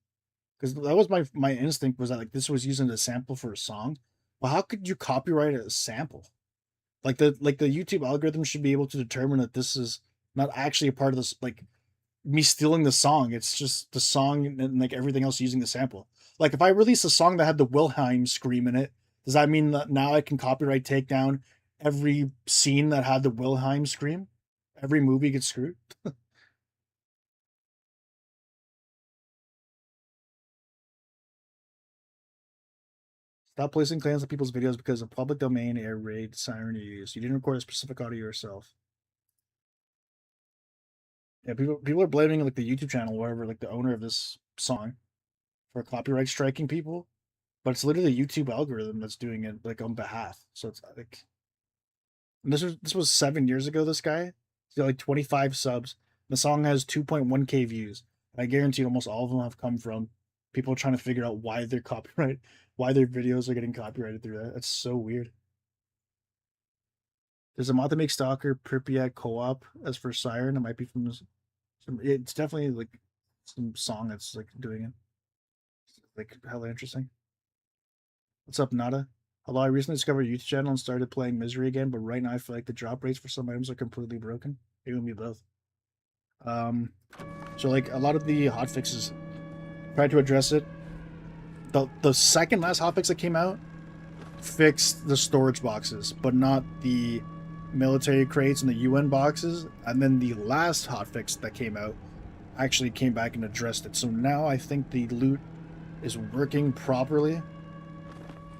Because that was my instinct was that like this was using a sample for a song. Well, how could you copyright a sample? Like the YouTube algorithm should be able to determine that this is not actually a part of this like me stealing the song. It's just the song and like everything else using the sample. Like if I release a song that had the Wilhelm scream in it, does that mean that now I can copyright take down every scene that had the Wilhelm scream? Every movie gets screwed. Stop placing claims on people's videos because of public domain air raid siren you use. You didn't record a specific audio yourself. Yeah, people are blaming like the YouTube channel, wherever like the owner of this song for copyright striking people. but it's literally the YouTube algorithm that's doing it like on behalf. So it's like, and this was 7 years ago. This guy, he's got like 25 subs. The song has 2.1K views. And I guarantee almost all of them have come from people trying to figure out why their copyright, why their videos are getting copyrighted through that. That's so weird. There's a mod that makes Stalker Pripyat co-op as for Siren. It might be from this. It's definitely like some song that's like doing it. Like hella interesting. What's up, Nada? Although I recently discovered a YouTube channel and started playing Misery again, but right now I feel like the drop rates for some items are completely broken. Maybe me both. Um, so like a lot of the hotfixes tried to address it. The second last hotfix that came out fixed the storage boxes, but not the military crates and the UN boxes. And then the last hotfix that came out actually came back and addressed it. So now I think the loot is working properly.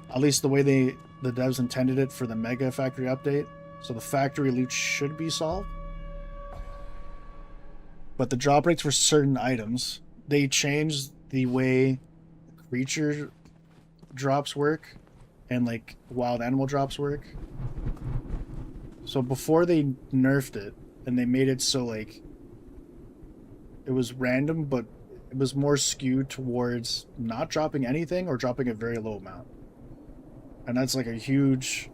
At least the way the devs intended it for the Mega Factory update. So the factory loot should be solved. But the drop rates for certain items, they changed the way creature drops work and like wild animal drops work. So before they nerfed it and they made it so like it was random, but it was more skewed towards not dropping anything or dropping a very low amount. And that's like a huge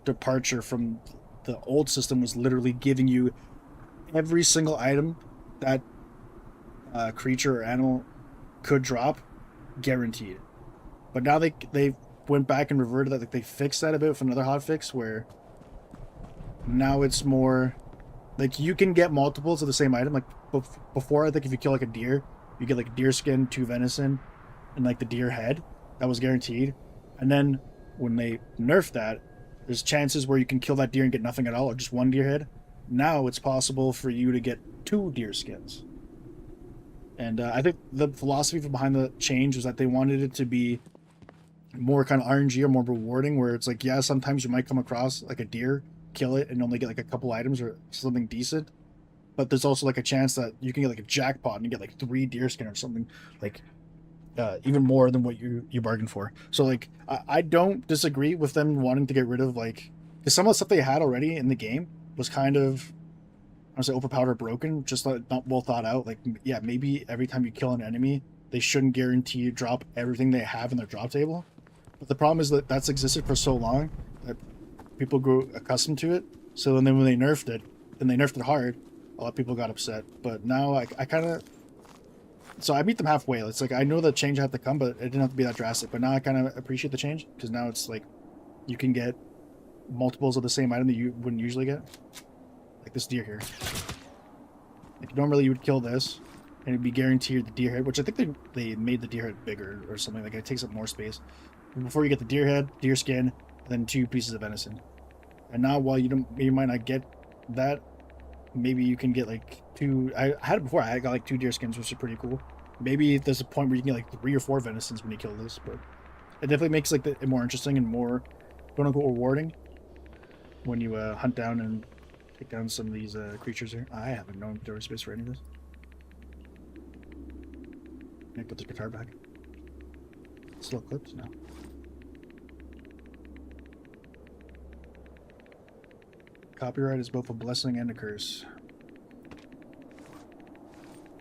departure from the old system, was literally giving you every single item that creature or animal could drop guaranteed. But now they went back and reverted that. Like they fixed that a bit with another hotfix where now it's more like you can get multiples of the same item. Like before, I think if you kill like a deer, you get like deer skin, 2 venison, and like the deer head. That was guaranteed. And then when they nerfed that, there's chances where you can kill that deer and get nothing at all, or just 1 deer head. Now it's possible for you to get 2 deer skins. And I think the philosophy behind the change was that they wanted it to be more kind of RNG or more rewarding, where it's like, yeah, sometimes you might come across like a deer, kill it, and only get like a couple items or something decent. But there's also like a chance that you can get like a jackpot and get like 3 deer skin or something like even more than what you bargained for. So like I don't disagree with them wanting to get rid of like, because some of the stuff they had already in the game was kind of, I don't say overpowered or broken, just like not well thought out. Like yeah, maybe every time you kill an enemy, they shouldn't guarantee you drop everything they have in their drop table. But the problem is that that's existed for so long that people grew accustomed to it. So then when they nerfed it, and they nerfed it hard, a lot of people got upset. But now I kind of, so I meet them halfway. It's like I know the change had to come, but it didn't have to be that drastic. But now I kind of appreciate the change because now it's like you can get multiples of the same item that you wouldn't usually get. Like this deer here. Like normally you would kill this and it'd be guaranteed the deer head, which I think they made the deer head bigger or something. Like it takes up more space. But before you get the deer head, deer skin, and then 2 pieces of venison. And now while you might not get that, maybe you can get like 2. I had it before. I got like 2 deer skins, which is pretty cool. Maybe there's a point where you can get like 3 or 4 venisons when you kill this, but it definitely makes like it more interesting and more quote unquote rewarding when you hunt down and take down some of these creatures here. I have no inventory space for any of this. Can I put this guitar back? It's still clipped now. Copyright is both a blessing and a curse.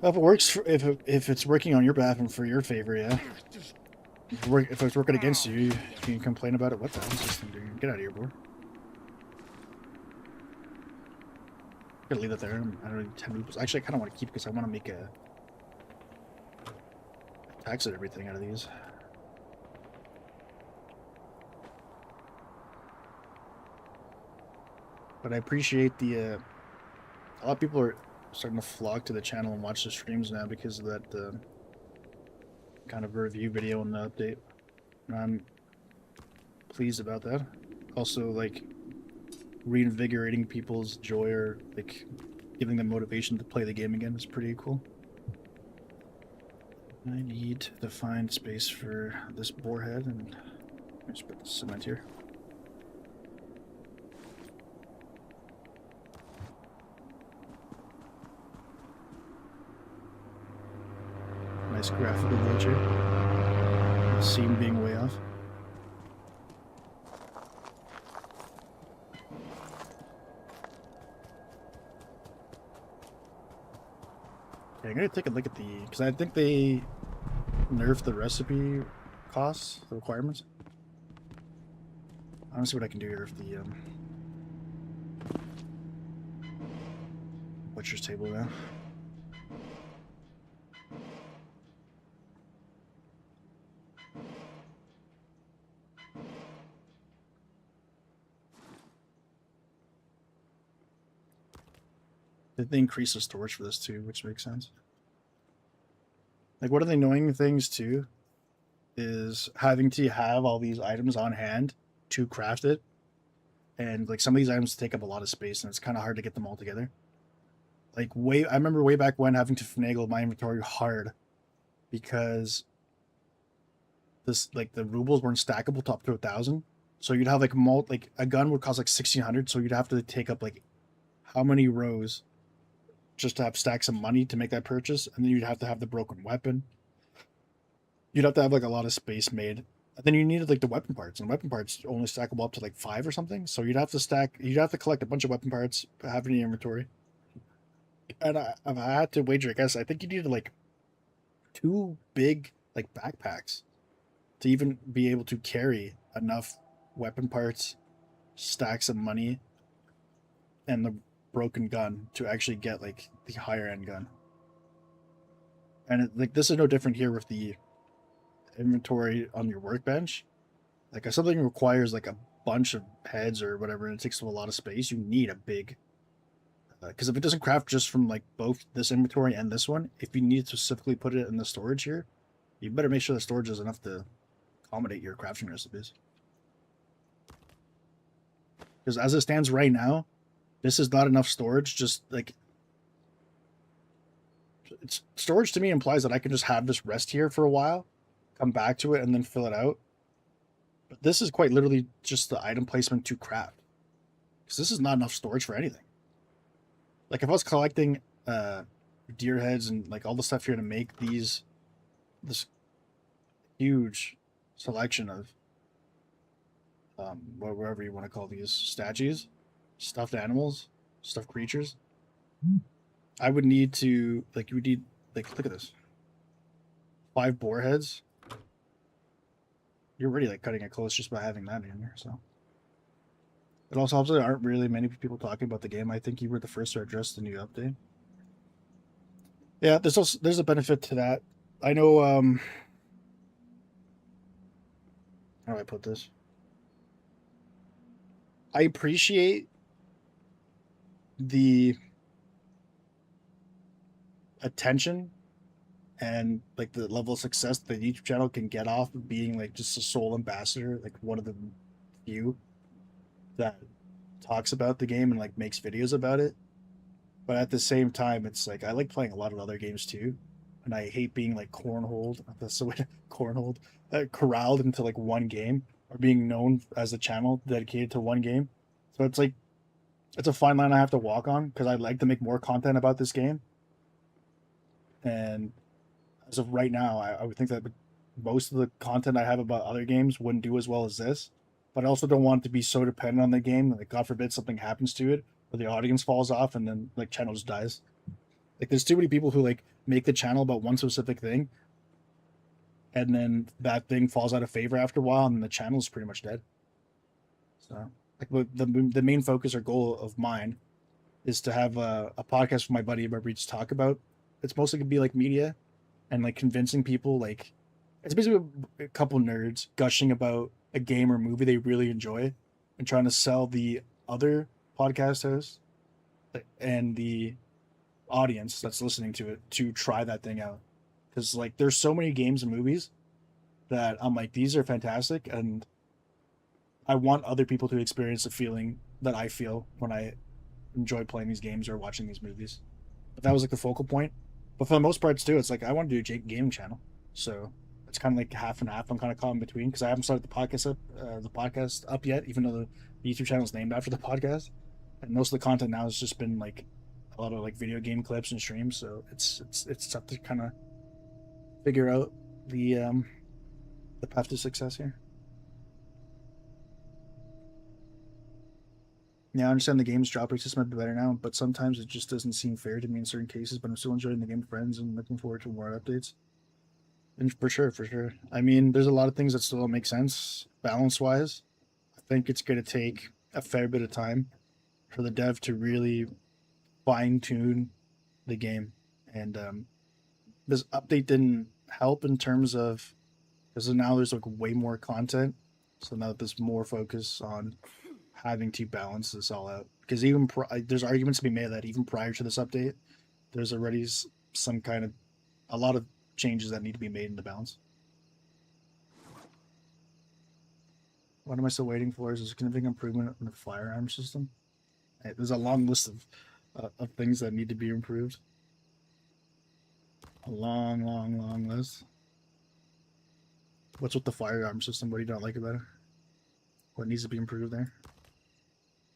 Well, if it works, if it's working on your behalf and for your favor, yeah. If it's working against you, you can complain about it. What the hell is this thing doing? Get out of here, bro. I'm gonna leave that there. I don't need 10 rupees. Actually, I kind of want to keep because I want to make a tax at everything out of these. But I appreciate the a lot of people are starting to flock to the channel and watch the streams now because of that kind of review video and the update. And I'm pleased about that. Also, like reinvigorating people's joy or like giving them motivation to play the game again is pretty cool. I need to find space for this boar head and just put the cement here. nice graphical glitch here. The scene being way off. Okay, I'm gonna take a look at the, because I think they nerfed the recipe costs, the requirements. I want to see what I can do here with the butcher's table now. Did they increase the storage for this too, which makes sense. Like, one of the annoying things too is having to have all these items on hand to craft it. And like some of these items take up a lot of space and it's kind of hard to get them all together. Like I remember way back when having to finagle my inventory hard because this, like, the rubles weren't stackable to up to 1,000. So you'd have like a gun would cost like 1,600. So you'd have to take up like how many rows just to have stacks of money to make that purchase, and then you'd have to have the broken weapon. You'd have to have like a lot of space made, and then you needed like the weapon parts, and weapon parts only stackable up to like 5 or something. So you'd have to collect a bunch of weapon parts, have in your inventory. And I had to wager, I guess, I think you needed like 2 big like backpacks to even be able to carry enough weapon parts, stacks of money, and the broken gun to actually get like the higher end gun. And like this is no different here with the inventory on your workbench. Like if something requires like a bunch of heads or whatever and it takes up a lot of space, you need a big, because if it doesn't craft just from like both this inventory and this one, if you need to specifically put it in the storage here, you better make sure the storage is enough to accommodate your crafting recipes. Because as it stands right now, this is not enough storage. Just like, storage to me implies that I can just have this rest here for a while, come back to it, and then fill it out. But this is quite literally just the item placement to craft, because this is not enough storage for anything. Like if I was collecting deer heads and like all the stuff here to make this huge selection of whatever you want to call these statues, stuffed animals, stuffed creatures, I would need to, like, you would need, like, look at this. 5 boar heads. You're already, like, cutting it close just by having that in here, so. It also helps that there aren't really many people talking about the game. I think you were the first to address the new update. Yeah, there's a benefit to that. I know, how do I put this? I appreciate the attention and like the level of success that the YouTube channel can get off of being like just a sole ambassador, like one of the few that talks about the game and like makes videos about it. But at the same time, it's like I like playing a lot of other games too, and I hate being like cornholed. That's the way cornholed, corralled into like one game, or being known as a channel dedicated to one game. So it's like it's a fine line I have to walk on because I'd like to make more content about this game. And as of right now, I would think that most of the content I have about other games wouldn't do as well as this. But I also don't want it to be so dependent on the game that, like, God forbid, something happens to it, or the audience falls off, and then like channel just dies. Like, there's too many people who like make the channel about one specific thing, and then that thing falls out of favor after a while, and the channel is pretty much dead. So, like, the main focus or goal of mine is to have a podcast with my buddy where we just talk about. It's mostly gonna be like media, and like convincing people. Like, it's basically a couple nerds gushing about a game or movie they really enjoy, and trying to sell the other podcast hosts and the audience that's listening to it to try that thing out. Because like there's so many games and movies that I'm like, these are fantastic, and I want other people to experience the feeling that I feel when I enjoy playing these games or watching these movies. But that was like the focal point. But for the most part, too, it's like I want to do a gaming channel, so it's kind of like half and half. I'm kind of caught in between because I haven't started the podcast up yet, even though the YouTube channel is named after the podcast. And most of the content now has just been like a lot of like video game clips and streams. So it's tough to kind of figure out the path to success here. Yeah, I understand the game's drop rate system might be better now, but sometimes it just doesn't seem fair to me in certain cases. But I'm still enjoying the game with friends and looking forward to more updates. And for sure, for sure. I mean, there's a lot of things that still don't make sense balance wise. I think it's going to take a fair bit of time for the dev to really fine tune the game. And this update didn't help in terms of because now there's like way more content. So now there's more focus on having to balance this all out. Because even there's arguments to be made that even prior to this update, there's already some kind of a lot of changes that need to be made in the balance. What am I still waiting for? Is a significant improvement in the firearm system? There's a long list of things that need to be improved. A long, long, long list. What's with the firearm system? What do you not like about it? What needs to be improved there?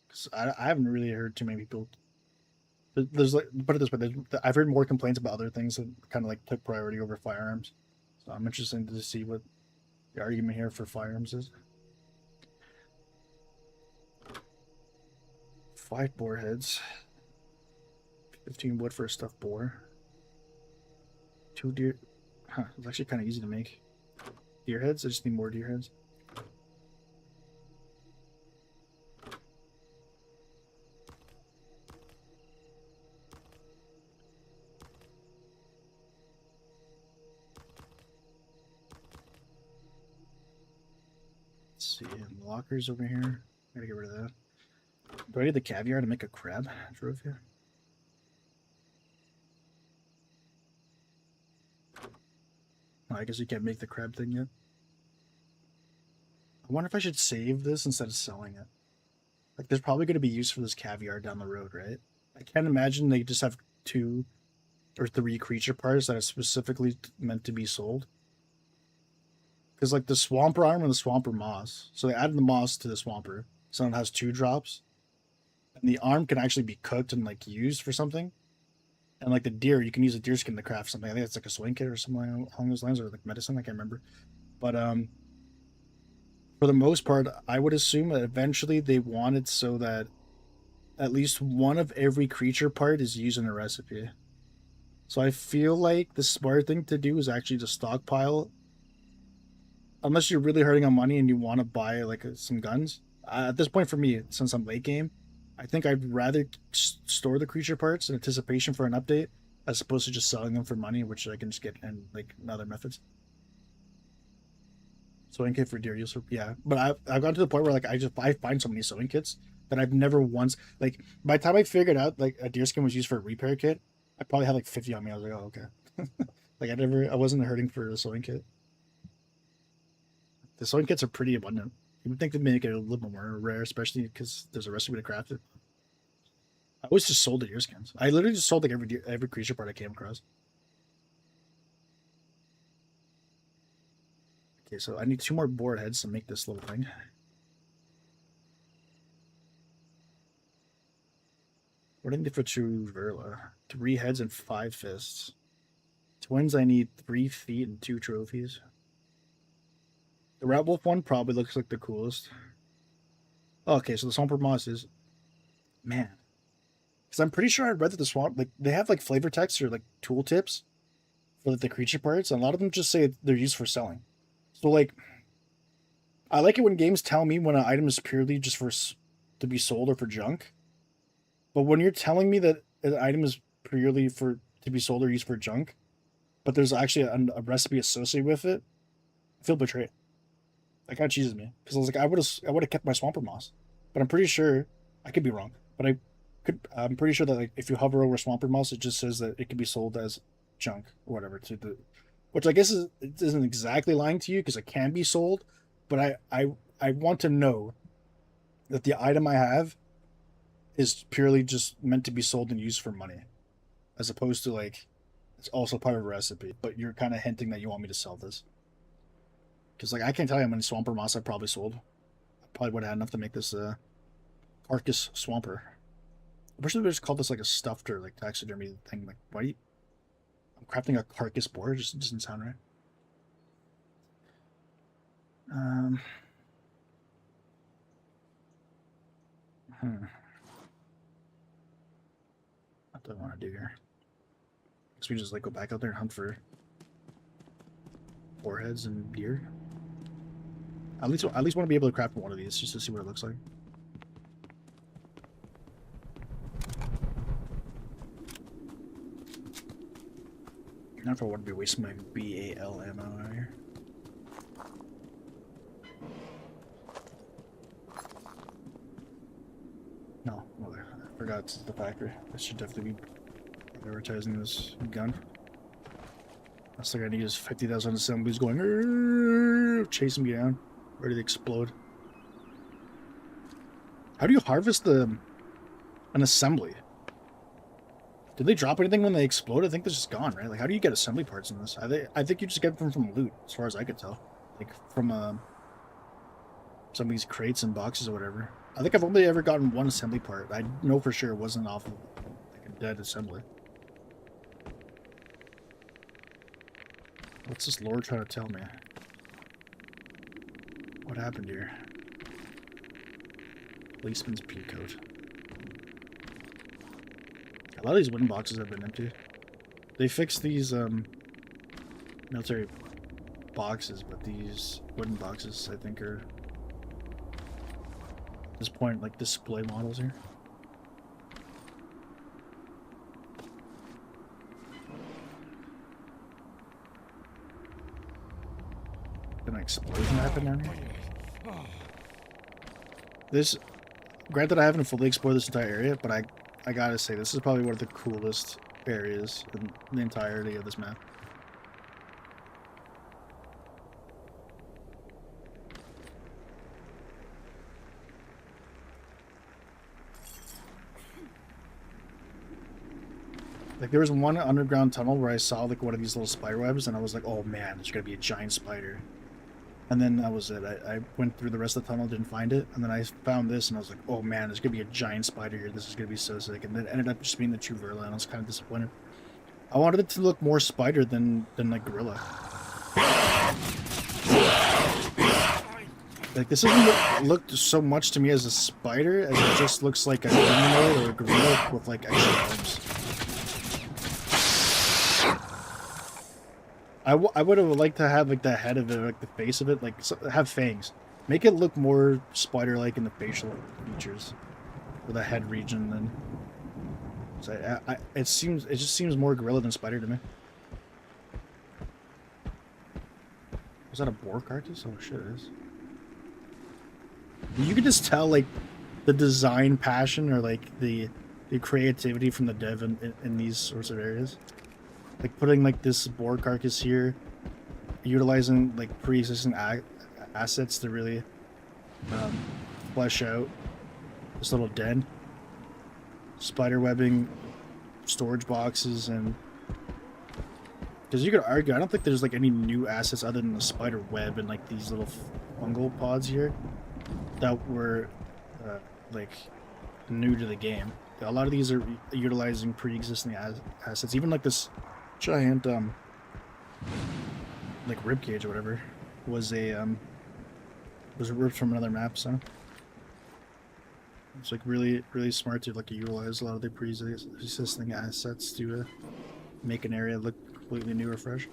Because I haven't really heard too many people. There's like put it this way, I've heard more complaints about other things that kind of like took priority over firearms. So I'm interested to see what the argument here for firearms is. 5 boar heads. 15 wood for a stuffed boar. 2 deer. Huh, it's actually kind of easy to make. Deer heads? I just need more deer heads. Let's see, lockers over here. Gotta get rid of that. Do I need the caviar to make a crab trophy? Oh, I guess you can't make the crab thing yet. I wonder if I should save this instead of selling it. Like, there's probably going to be use for this caviar down the road, right? I can't imagine they just have 2 or 3 creature parts that are specifically meant to be sold. Because, like, the Swamper arm and the Swamper moss. So they added the moss to the Swamper. So it has 2 drops. And the arm can actually be cooked and, like, used for something. And, like, the deer, you can use a deer skin to craft something. I think it's like a swing kit or something along those lines, or, like, medicine. I can't remember. But, for the most part, I would assume that eventually they want it so that at least one of every creature part is used in a recipe. So I feel like the smart thing to do is actually to stockpile, unless you're really hurting on money and you want to buy like some guns. At this point, for me, since I'm late game, I think I'd rather store the creature parts in anticipation for an update as opposed to just selling them for money, which I can just get in like other methods. Sewing kit for deer use, yeah. But I've gotten to the point where like I find so many sewing kits that I've never once like by the time I figured out like a deer skin was used for a repair kit, I probably had like 50 on me. I was like, oh okay. Like I wasn't hurting for a sewing kit. The sewing kits are pretty abundant. You would think they'd make it a little more rare, especially because there's a recipe to craft it. I always just sold the deer skins. I literally just sold like every creature part I came across. Okay, so I need 2 more board heads to make this little thing. What do I need for true Verla? 3 heads and 5 fists. Twins, I need 3 feet and 2 trophies. The Rat Wolf one probably looks like the coolest. Oh, okay, so the Swamper Moss is... Man. Because I'm pretty sure I read that the Swamp... Like, they have, like, flavor text or, like, tooltips for like, the creature parts, and a lot of them just say they're used for selling. So, like... I like it when games tell me when an item is purely just for... to be sold or for junk. But when you're telling me that an item is purely for... to be sold or used for junk, but there's actually a recipe associated with it, I feel betrayed. That kind of cheeses me because I was like, I would have kept my Swamper Moss, but I'm pretty sure I could be wrong, but I'm pretty sure that like if you hover over Swamper Moss, it just says that it can be sold as junk or whatever to the, which I guess it isn't exactly lying to you because it can be sold, but I want to know that the item I have is purely just meant to be sold and used for money, as opposed to like it's also part of a recipe, but you're kind of hinting that you want me to sell this. Because like I can't tell you how many Swamper Moss I probably sold. I probably would have had enough to make this Carcass Swamper. I wish they would just call this like a stuffed or like taxidermy thing. Like, why do you... I'm crafting a carcass board just doesn't sound right. What do I want to do here? Guess we just like go back out there and hunt for boarheads and deer. At least want to be able to craft one of these just to see what it looks like. Not if I want to be wasting my BAL ammo out here. No, well, I forgot it's the factory. I should definitely be prioritizing this gun. Last thing I need is 50,000 assemblies going, chasing me down, ready to explode. How do you harvest an assembly? Did they drop anything when they explode? I think this is gone, right? Like, how do you get assembly parts in this? I think you just get them from loot, as far as I could tell. Like, from some of these crates and boxes or whatever. I think I've only ever gotten one assembly part. I know for sure it wasn't off of like a dead assembly. What's this lore trying to tell me? What happened here? Policeman's pea coat. A lot of these wooden boxes have been empty. They fixed these military boxes, but these wooden boxes I think are at this point like display models here. An explosion happened down here. This, granted, I haven't fully explored this entire area, but I gotta say this is probably one of the coolest areas in the entirety of this map. Like, there was one underground tunnel where I saw like one of these little spider webs, and I was like, oh man, there's gonna be a giant spider. And then that was it. I went through the rest of the tunnel, didn't find it, and then I found this, and I was like, oh man, there's gonna be a giant spider here. This is gonna be so sick. And then it ended up just being the true gorilla, and I was kind of disappointed. I wanted it to look more spider than like gorilla. Like, this doesn't look so much to me as a spider as it just looks like a humanoid or a gorilla with like extra arms. I would have liked to have like the head of it, like the face of it, like have fangs. Make it look more spider-like in the facial features, or the head region. Then, so it just seems more gorilla than spider to me. Was that a boar carcass? Oh shit, it is. You can just tell like the design passion or like the creativity from the dev in these sorts of areas. Like putting like this boar carcass here, utilizing like pre-existing assets to really flesh out this little den. Spider webbing, storage boxes, and because you could argue, I don't think there's like any new assets other than the spider web and like these little fungal pods here that were like new to the game. A lot of these are utilizing pre-existing assets, even like this giant like rib cage or whatever was ripped from another map, so it's like really smart to like utilize a lot of the pre-existing assets to make an area look completely new or fresh.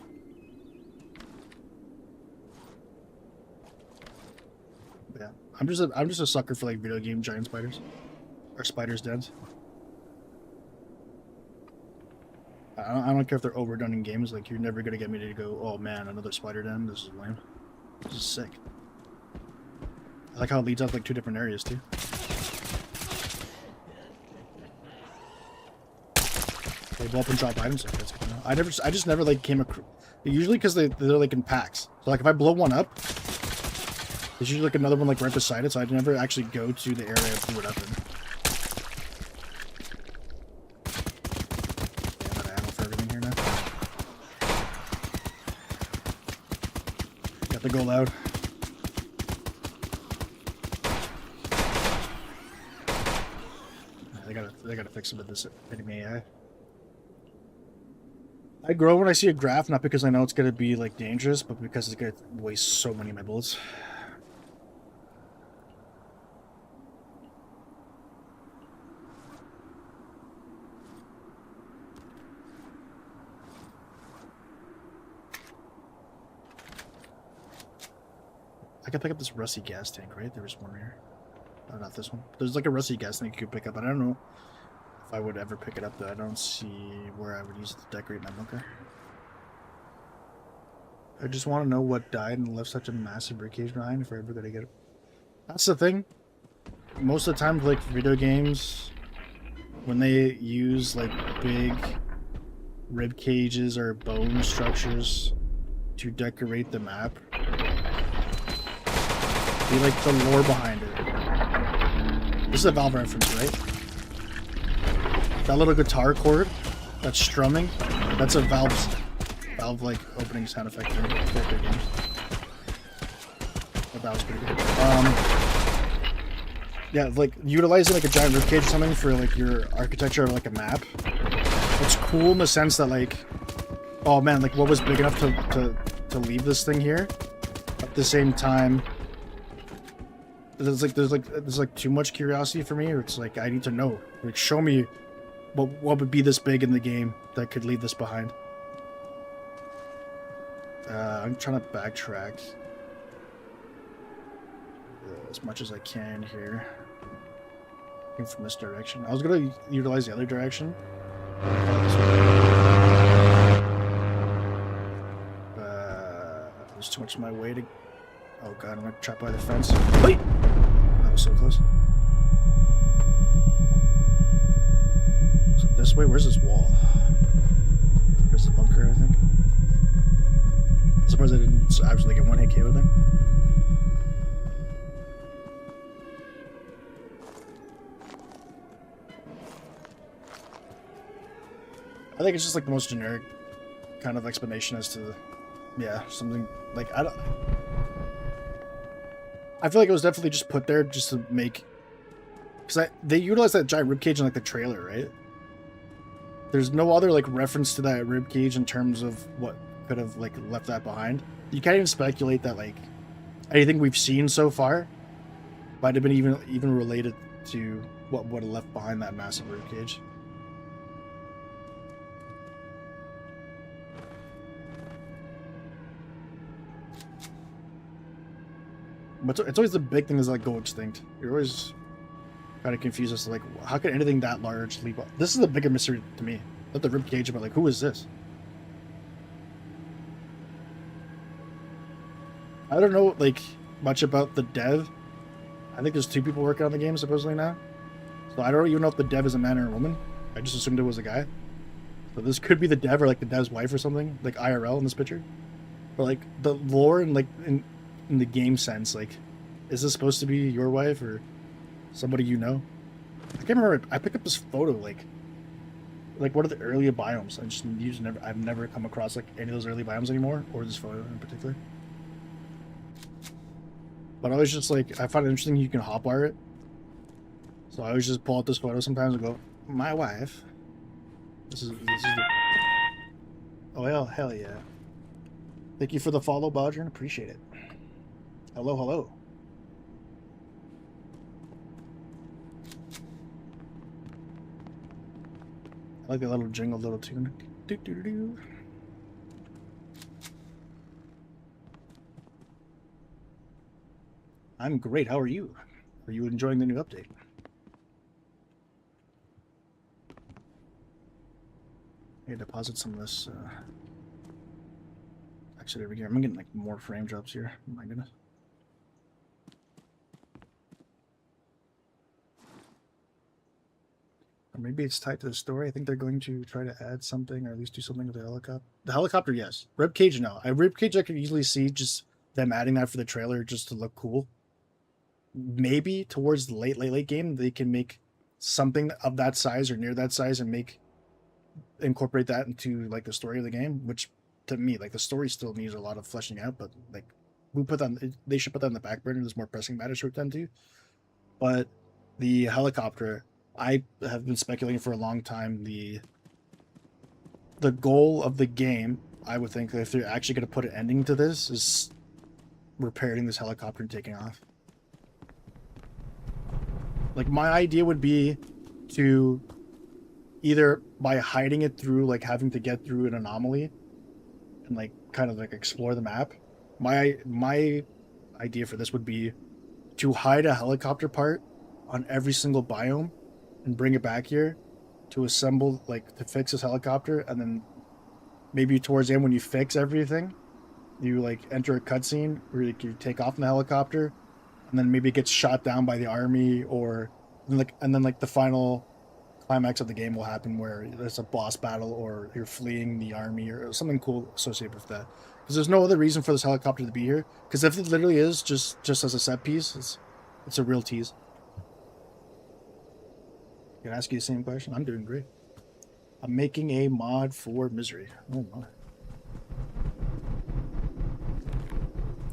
But yeah, I'm just a sucker for like video game giant spiders or spiders dens. I don't care if they're overdone in games. Like, you're never gonna get me to go, oh man, another spider den. This is lame. This is sick. I like how it leads out like two different areas too. They blow up and drop items. Like, that's good to know. I just never like came across. Usually because they're like in packs. So like if I blow one up, there's usually like another one like right beside it. So I'd never actually go to the area I blew it up in. To go loud. They gotta fix it with this enemy AI. I grow when I see a graph, not because I know it's gonna be like dangerous, but because it's gonna waste so many of my bullets. I can pick up this rusty gas tank, right? There was one here. Oh, not this one. There's like a rusty gas tank you could pick up, but I don't know if I would ever pick it up, though. I don't see where I would use it to decorate my bunker. I just want to know what died and left such a massive ribcage behind if we're ever gonna get it. That's the thing. Most of the time, like video games, when they use like big rib cages or bone structures to decorate the map, they like the lore behind it. This is a Valve reference, right? That little guitar chord that's strumming, that's a Valve like opening sound effect for character games. But that was pretty good. Yeah, like utilizing like a giant ribcage or something for like your architecture of like a map. It's cool in the sense that like, oh man, like what was big enough to leave this thing here? At the same time, there's like too much curiosity for me, or it's like I need to know. Like show me what would be this big in the game that could leave this behind. I'm trying to backtrack as much as I can here. Looking from this direction. I was gonna utilize the other direction. There's too much in my way to. Oh god, I'm gonna trap by the fence. Wait! That was so close. Is it this way? Where's this wall? There's the bunker, I think. I'm surprised I didn't actually get one hit KO there. I think it's just like the most generic kind of explanation as to, yeah, something like I feel like it was definitely just put there just to make, because they utilized that giant ribcage in like the trailer, right? There's no other like reference to that ribcage in terms of what could have like left that behind. You can't even speculate that like anything we've seen so far might have been even related to what would have left behind that massive ribcage. But it's always the big thing is like go extinct. You're always kind of confused as to like how could anything that large leave? This is the bigger mystery to me. Not the ribcage, but like who is this? I don't know like much about the dev. I think there's 2 people working on the game supposedly now. So I don't even know if the dev is a man or a woman. I just assumed it was a guy. So this could be the dev or like the dev's wife or something, like IRL in this picture. But like the lore and like in the game sense, like is this supposed to be your wife or somebody you know? I can't remember. I picked up this photo like one of the earlier biomes. I've never come across like any of those early biomes anymore, or this photo in particular. But I was just like, I find it interesting you can hotwire it. So I always just pull out this photo sometimes and go, my wife. This is the... Oh, hell yeah. Thank you for the follow, Bodrin. Appreciate it. Hello, hello. I like that little jingle, little tune. Do, do, do, do. I'm great. How are you? Are you enjoying the new update? I deposit some of this. Actually, over here, I'm getting like more frame drops here. Oh my goodness. Or maybe it's tied to the story. I think they're going to try to add something, or at least do something with the helicopter. The helicopter, yes. Ribcage, no. Ribcage, I could easily see just them adding that for the trailer just to look cool. Maybe towards the late game, they can make something of that size or near that size and incorporate that into like the story of the game, which to me, like the story still needs a lot of fleshing out, but like they should put that on the back burner. There's more pressing matters for them to. But the helicopter, I have been speculating for a long time. the goal of the game, I would think, if they're actually going to put an ending to this, is repairing this helicopter and taking off. Like, my idea would be to either by hiding it through, like, having to get through an anomaly and, like, kind of, like, explore the map. My idea for this would be to hide a helicopter part on every single biome and bring it back here to assemble, like, to fix this helicopter, and then maybe towards the end when you fix everything, you, like, enter a cutscene where you take off in the helicopter, and then maybe it gets shot down by the army, or and then the final climax of the game will happen where there's a boss battle or you're fleeing the army or something cool associated with that. Because there's no other reason for this helicopter to be here. Because if it literally is just as a set piece, it's a real tease. Can I ask you the same question? I'm doing great. I'm making a mod for Misery. Oh my.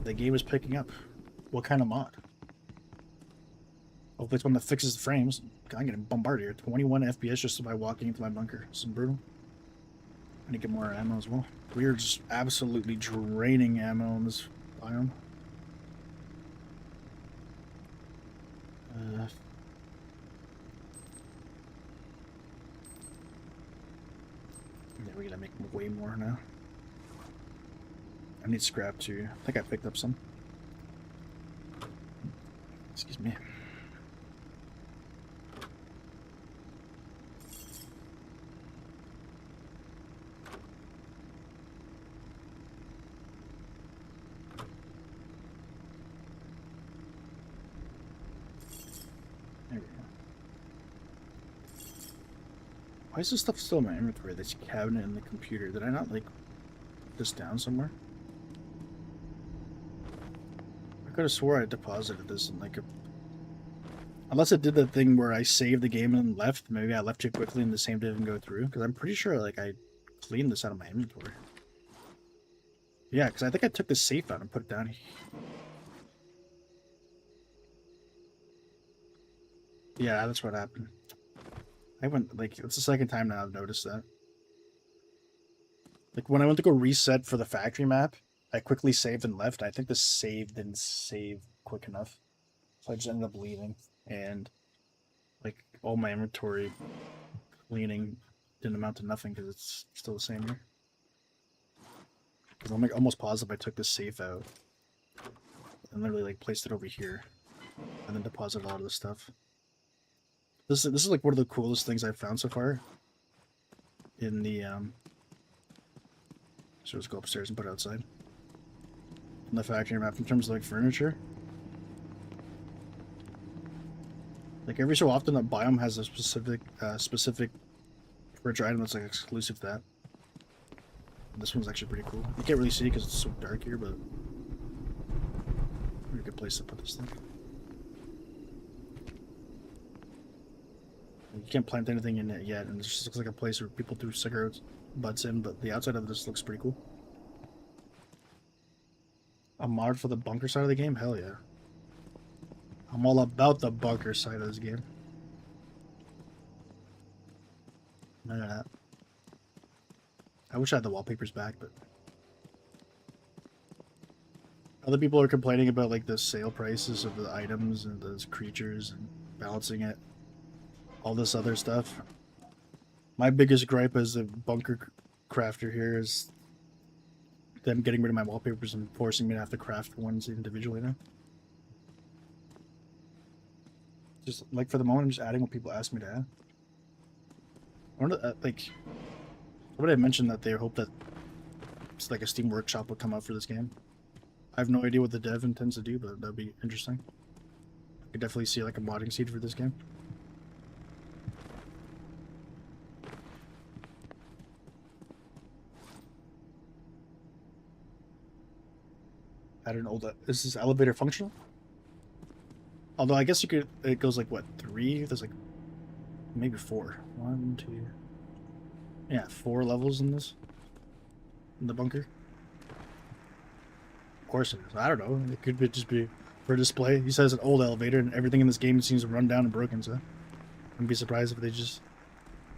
The game is picking up. What kind of mod? Hopefully it's one that fixes the frames. I'm getting bombarded here. 21 FPS just by walking into my bunker. This is brutal. I need to get more ammo as well. We are just absolutely draining ammo in this biome. Yeah, we gotta make way more now. I need scrap too. I think I picked up some. Excuse me. There we go. Why is this stuff still in my inventory? This cabinet and the computer. Did I not, like, put this down somewhere? I could have swore I deposited this in, like, a... Unless it did the thing where I saved the game and then left. Maybe I left too quickly and the same didn't go through. Because I'm pretty sure, like, I cleaned this out of my inventory. Yeah, because I think I took the safe out and put it down here. Yeah, that's what happened. I went, like, it's the second time now I've noticed that. Like, when I went to go reset for the factory map, I quickly saved and left. I think the save didn't save quick enough. So I just ended up leaving. And, like, all my inventory cleaning didn't amount to nothing because it's still the same here. Because I'm, like, almost positive I took the safe out. And literally, like, placed it over here. And then deposited a lot of the stuff. This is like one of the coolest things I've found so far. In the, so let's go upstairs and put it outside. In the factory map, in terms of, like, furniture. Like, every so often a biome has a specific furniture item that's, like, exclusive to that. This one's actually pretty cool. You can't really see because it's so dark here, but... Pretty good place to put this thing. You can't plant anything in it yet, and it just looks like a place where people threw cigarette butts in, but the outside of this looks pretty cool. A mod for the bunker side of the game? Hell yeah. I'm all about the bunker side of this game. None of that. I wish I had the wallpapers back, but... Other people are complaining about, like, the sale prices of the items and those creatures and balancing it. All this other stuff. My biggest gripe as a bunker crafter here is them getting rid of my wallpapers and forcing me to have to craft ones individually now. Just, like, for the moment, I'm just adding what people ask me to add. I wonder, like, somebody had mentioned that they hope that it's like a Steam Workshop will come out for this game. I have no idea what the dev intends to do, but that'd be interesting. I could definitely see, like, a modding seed for this game. Add an old... Is this elevator functional? Although I guess you could... It goes like, what, 3? There's like... Maybe 4. 1, 2... Yeah, 4 levels in this. In the bunker. Of course it is. I don't know. It could just be for display. He says an old elevator and everything in this game seems to run down and broken, so... I wouldn't be surprised if they just...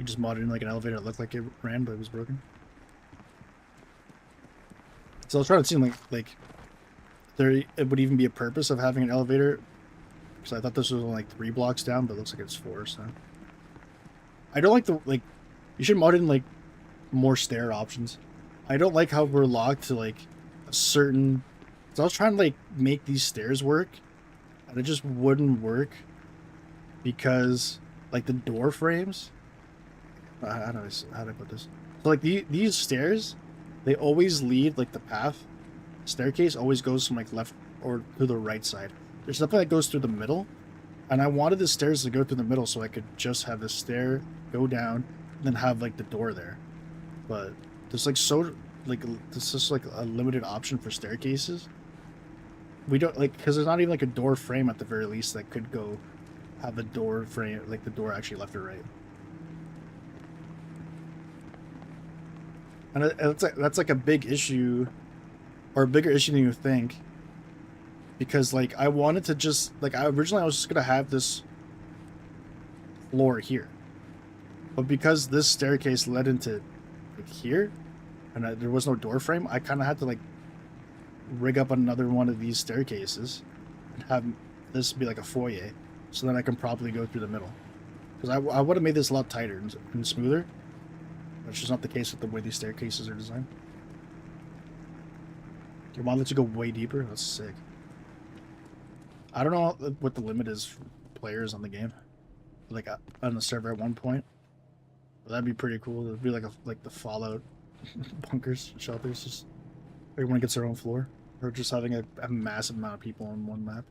You just modded in like an elevator that looked like it ran, but it was broken. So I was trying to see like there it would even be a purpose of having an elevator, because I thought this was only like 3 blocks down, but it looks like it's 4. So I don't like the you should mod in like more stair options. I don't like how we're locked to like a certain. So I was trying to like make these stairs work, and it just wouldn't work because like the door frames. How do I put this? So like these stairs, they always lead like the path. Staircase always goes from like left or to the right side. There's nothing that goes through the middle, and I wanted the stairs to go through the middle so I could just have the stair go down and then have like the door there. But there's like there's just like a limited option for staircases. We don't like because there's not even like a door frame at the very least that could go have a door frame like the door actually left or right. And that's like a big issue, or a bigger issue than you think, because like I wanted to just like I originally I was just gonna have this floor here, but because this staircase led into like here, and there was no door frame, I kind of had to like rig up another one of these staircases and have this be like a foyer, so then I can probably go through the middle. Because I would have made this a lot tighter and smoother, which is not the case with the way these staircases are designed. Your mod lets you go way deeper? That's sick. I don't know what the limit is for players on the game. Like on the server at one point. But that'd be pretty cool. It'd be like the Fallout bunkers, shelters. Just everyone gets their own floor. Or just having a massive amount of people on one map.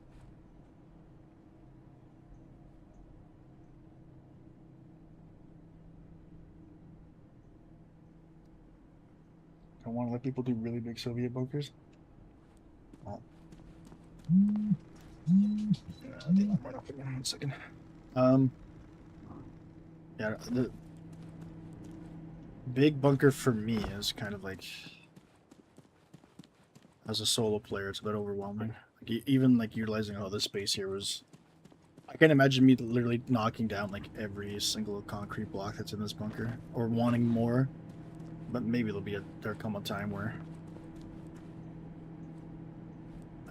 I want to let people do really big Soviet bunkers. Oh. Yeah, I think I'm right up again. 1 second. Yeah, the big bunker for me is kind of like, as a solo player, it's a bit overwhelming. Like, even like utilizing all this space here was, I can't imagine me literally knocking down like every single concrete block that's in this bunker, or wanting more. But maybe there'll come a time where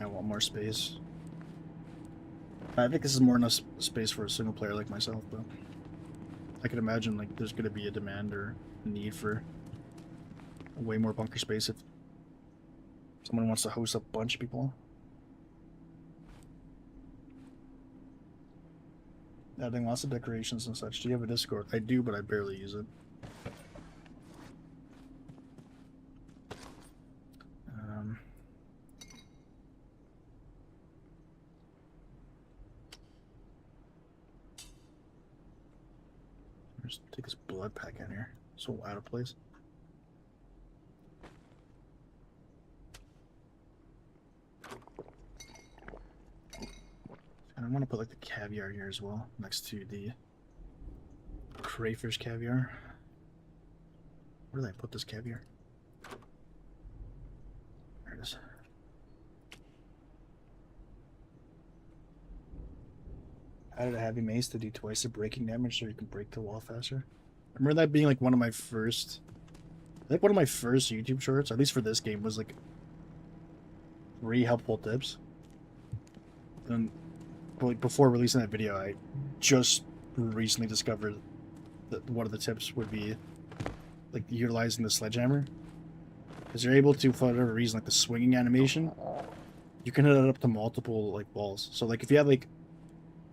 I want more space. I think this is more enough space for a single player like myself, but I can imagine like there's going to be a demand or a need for way more bunker space if someone wants to host a bunch of people. Adding lots of decorations and such. Do you have a Discord? I do, but I barely use it. Just take this blood pack in here. So out of place. And I want to put like the caviar here as well, next to the crayfish caviar. Where did I put this caviar? There it is. Added a heavy mace to do twice the breaking damage so you can break the wall faster. I remember that being like one of my first, I think one of my first YouTube shorts, at least for this game, was like 3 helpful tips. And like before releasing that video, I just recently discovered that one of the tips would be like utilizing the sledgehammer, because you're able to, for whatever reason, like the swinging animation, you can hit it up to multiple like walls. So like if you have like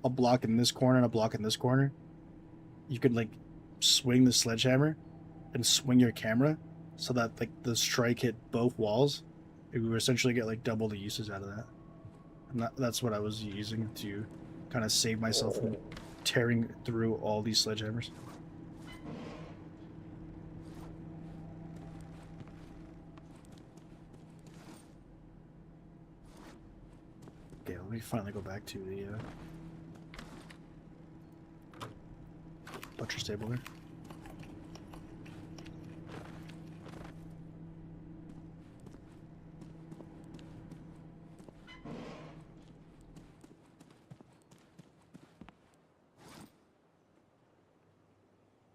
a block in this corner and a block in this corner, you could like swing the sledgehammer and swing your camera so that like the strike hit both walls. It would essentially get like double the uses out of that. And that's what I was using to kind of save myself from tearing through all these sledgehammers. Okay, let me finally go back to the butcher's table here.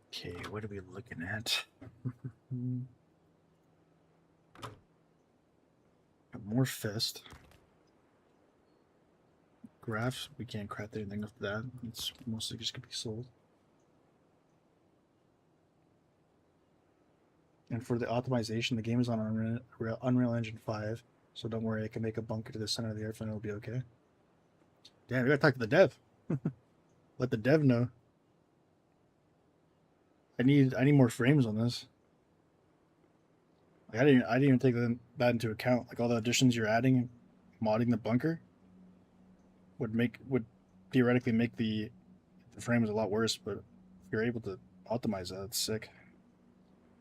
Okay, what are we looking at? more fist. Graphs, we can't craft anything with that. It's mostly just gonna be sold. And for the optimization, the game is on Unreal Engine 5, so don't worry, I can make a bunker to the center of the earth and it'll be okay. Damn, we gotta talk to the dev. Let the dev know. I need more frames on this. Like, I didn't even take that into account. Like all the additions you're adding, modding the bunker would theoretically make the frames a lot worse, but if you're able to optimize that, it's sick.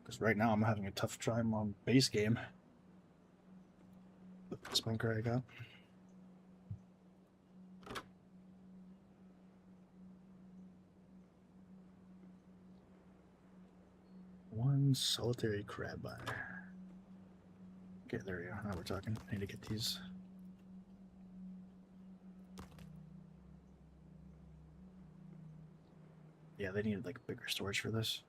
Because right now I'm having a tough time on base game with this bunker I got. One solitary crab buyer. Okay, there we go. Now we're talking. I need to get these. Yeah, they needed like bigger storage for this.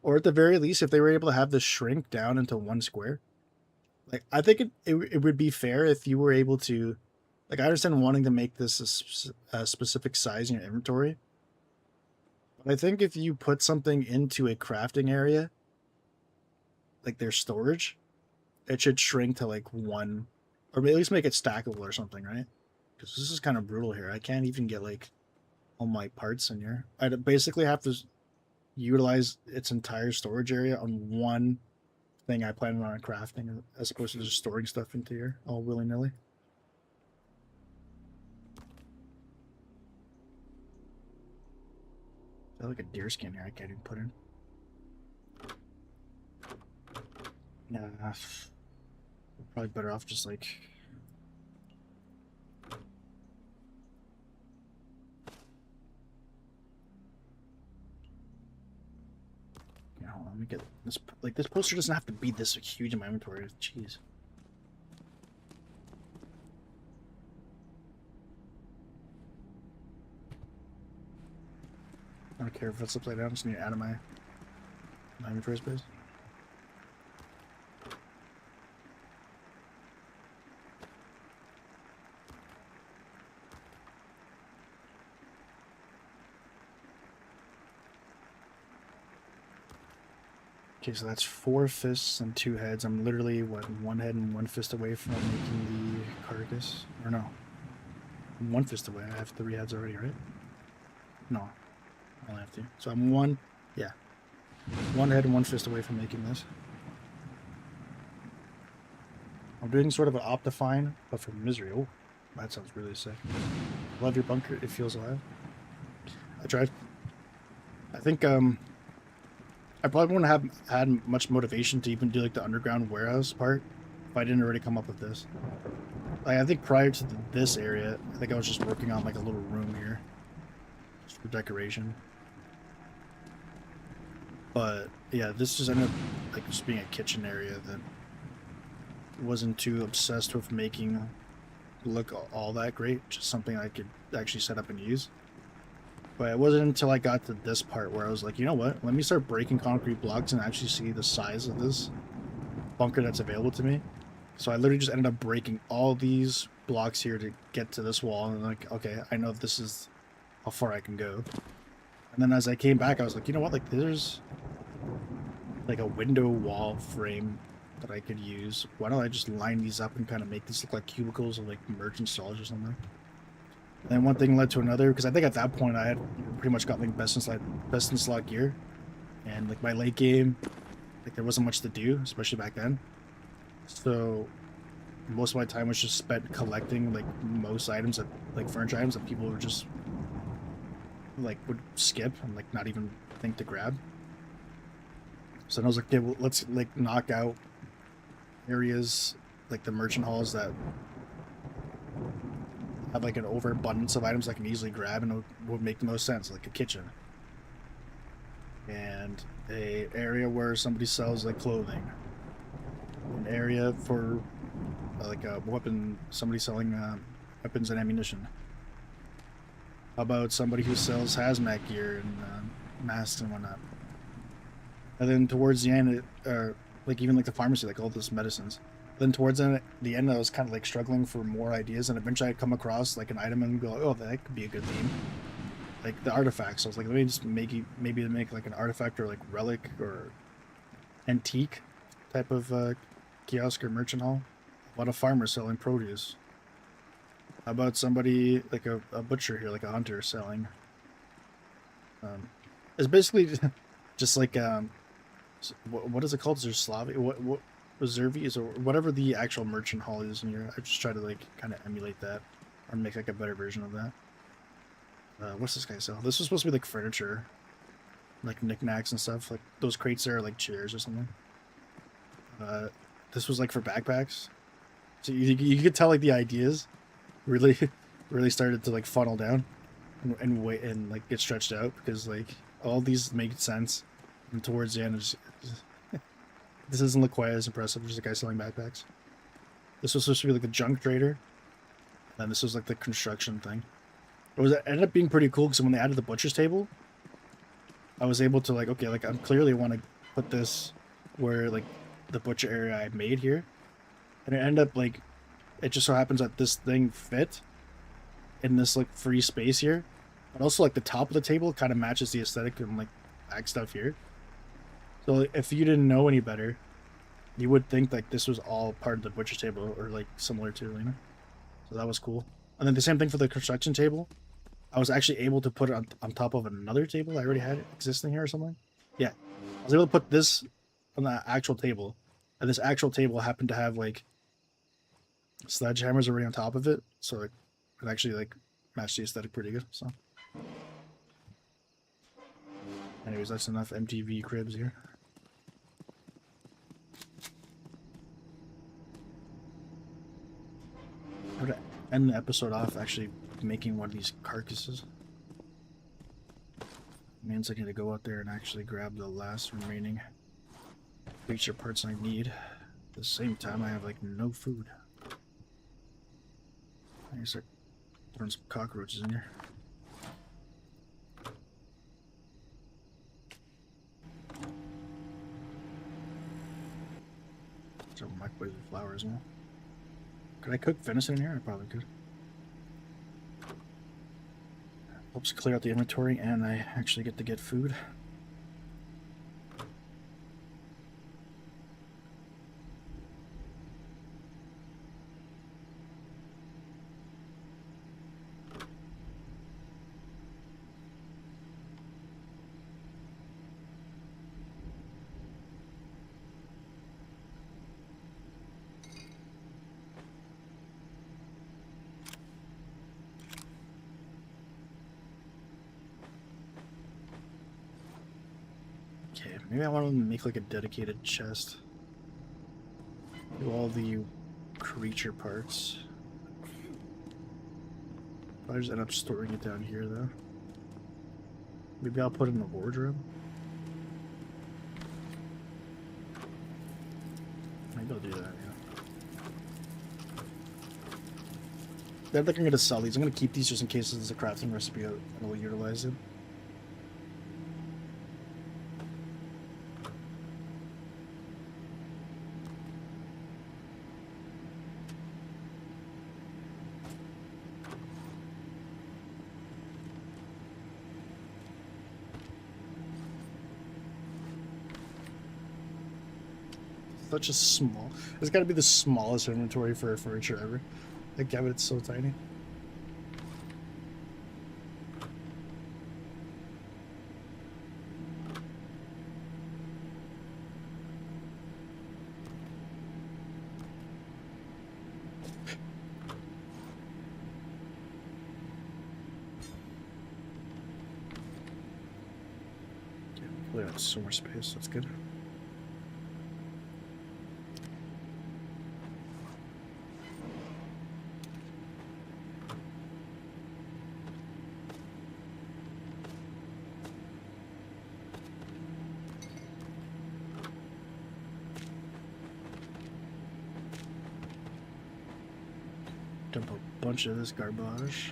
Or at the very least, if they were able to have this shrink down into one square. Like, I think it would be fair if you were able to... Like, I understand wanting to make this a specific size in your inventory. But I think if you put something into a crafting area, like their storage, it should shrink to like one... Or at least make it stackable or something, right? Because this is kind of brutal here. I can't even get like all my parts in here. I'd basically have to utilize its entire storage area on one thing I plan on crafting, as opposed to just storing stuff into here all willy-nilly. I like a deer skin here I can't even put in. Nah, probably better off just like... Hold on, let me get this. Like, this poster doesn't have to be this huge in my inventory. Jeez. I don't care if it's upside down. I just need it out of my inventory space. Okay, so that's 4 fists and 2 heads. I'm literally, what, 1 head and 1 fist away from making the carcass? Or no. I'm 1 fist away. I have 3 heads already, right? No. I only have 2. So I'm 1, yeah. 1 head and 1 fist away from making this. I'm doing sort of an Optifine, but for Misery. Oh, that sounds really sick. Love your bunker. It feels alive. I tried. I think, I probably wouldn't have had much motivation to even do like the underground warehouse part if I didn't already come up with this. Like, I think prior to this area, I think I was just working on like a little room here, just for decoration. But yeah, this just ended up like just being a kitchen area that wasn't too obsessed with making look all that great. Just something I could actually set up and use. But it wasn't until I got to this part where I was like, you know what? Let me start breaking concrete blocks and actually see the size of this bunker that's available to me. So I literally just ended up breaking all these blocks here to get to this wall. And like, okay, I know this is how far I can go. And then as I came back, I was like, you know what? Like, there's like a window wall frame that I could use. Why don't I just line these up and kind of make this look like cubicles or like merchant stalls or something? And then one thing led to another, because I think at that point I had pretty much got like best in slot gear, and like my late game, like there wasn't much to do, especially back then. So most of my time was just spent collecting like most items that, like furniture items that people would just like would skip and like not even think to grab. So then I was like, okay, well, let's like knock out areas like the merchant halls that have like an overabundance of items I can easily grab and it would make the most sense, like a kitchen. And a area where somebody sells like clothing. An area for like a weapon, somebody selling weapons and ammunition. How about somebody who sells hazmat gear and masks and whatnot. And then towards the end, like even like the pharmacy, like all those medicines. Then towards the end, I was kind of like struggling for more ideas, and eventually I'd come across like an item and go, oh, that could be a good theme. Like the artifacts. I was like, let me just maybe make like an artifact or like relic or antique type of kiosk or merchant hall. How about a farmer selling produce? How about somebody like a butcher here, like a hunter selling? It's basically just like what is it called? Is there Slavic? What Reservi is, or whatever the actual merchant hall is in here. I just try to like kind of emulate that or make like a better version of that. What's this guy sell? This was supposed to be like furniture, like knickknacks and stuff. Like those crates there are like chairs or something. This was like for backpacks. So you could tell like the ideas really really started to like funnel down and wait and like get stretched out because like all these make sense, and towards the end this doesn't look quite as impressive. There's a guy selling backpacks. This was supposed to be like the junk trader, and this was like the construction thing. It ended up being pretty cool because when they added the butcher's table, I was able to like, okay, like I clearly want to put this where like the butcher area I made here, and it ended up like it just so happens that this thing fit in this like free space here, but also like the top of the table kind of matches the aesthetic and like back stuff here. So if you didn't know any better, you would think like this was all part of the butcher's table or like similar to, you know. So that was cool. And then the same thing for the construction table. I was actually able to put it on top of another table I already had existing here or something. Yeah, I was able to put this on the actual table, and this actual table happened to have like sledgehammers already on top of it, so it actually like matched the aesthetic pretty good. So, anyways, that's enough MTV cribs here. I'm gonna end the episode off actually making one of these carcasses. Means I need to go out there and actually grab the last remaining creature parts I need. At the same time, I have like no food. I need to start throwing some cockroaches in here. So microwave the flour as well. Could I cook venison in here? I probably could. Helps clear out the inventory, and I actually get to get food. Okay, maybe I want to make like a dedicated chest. Do all the creature parts. I just end up storing it down here though. Maybe I'll put it in the wardrobe. Maybe I'll do that, yeah. I think I'm gonna sell these. I'm gonna keep these just in case there's a crafting recipe and we'll utilize it. Such a small. It's got to be the smallest inventory for furniture ever. That cabinet's so tiny. Okay, hopefully that's so much space. That's good. Dump a bunch of this garbage.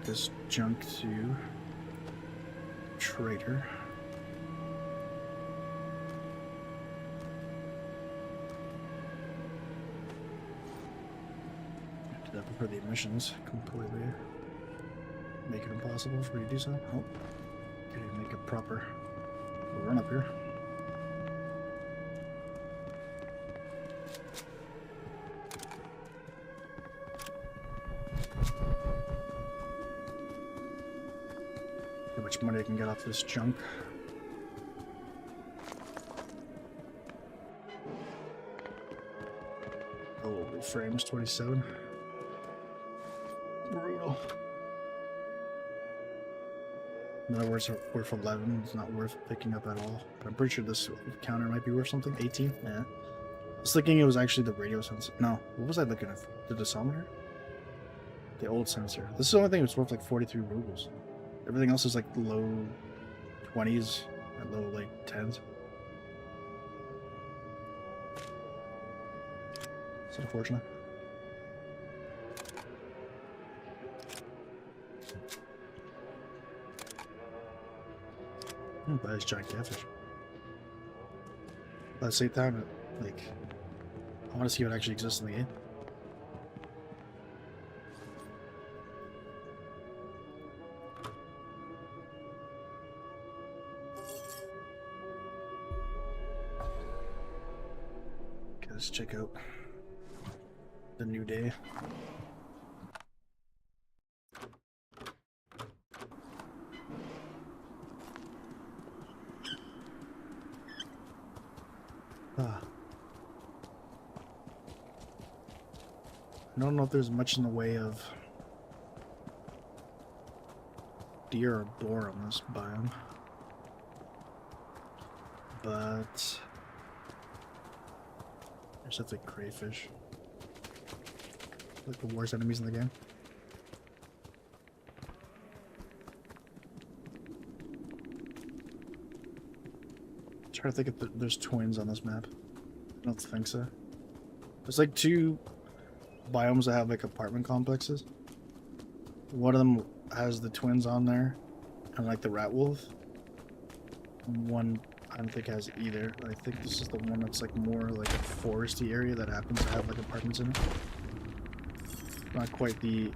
this junk to trader. Did that before the emissions completely make it impossible for me to do so. Oh, okay, make a proper run up here. How much money I can get off this junk. Oh, frames 27. Brutal. In other words, worth 11. It's not worth picking up at all. But I'm pretty sure this counter might be worth something. 18? Yeah. I was thinking it was actually the radio sensor. No, what was I looking at? The decimeter? The old sensor. This is the only thing that's worth like 43 rubles. Everything else is like low 20s and low like 10s. It's unfortunate. I'm gonna buy this giant catfish. But at the same time, like, I want to see what actually exists in the game. Okay, let's check out the new day. I don't know if there's much in the way of deer or boar on this biome, but there's something crayfish, like the worst enemies in the game. I'm trying to think if there's twins on this map. I don't think so. There's like two biomes that have like apartment complexes. One of them has the twins on there, and like the rat wolf. And one I don't think has either. I think this is the one that's like more like a foresty area that happens to have like apartments in it. Not quite the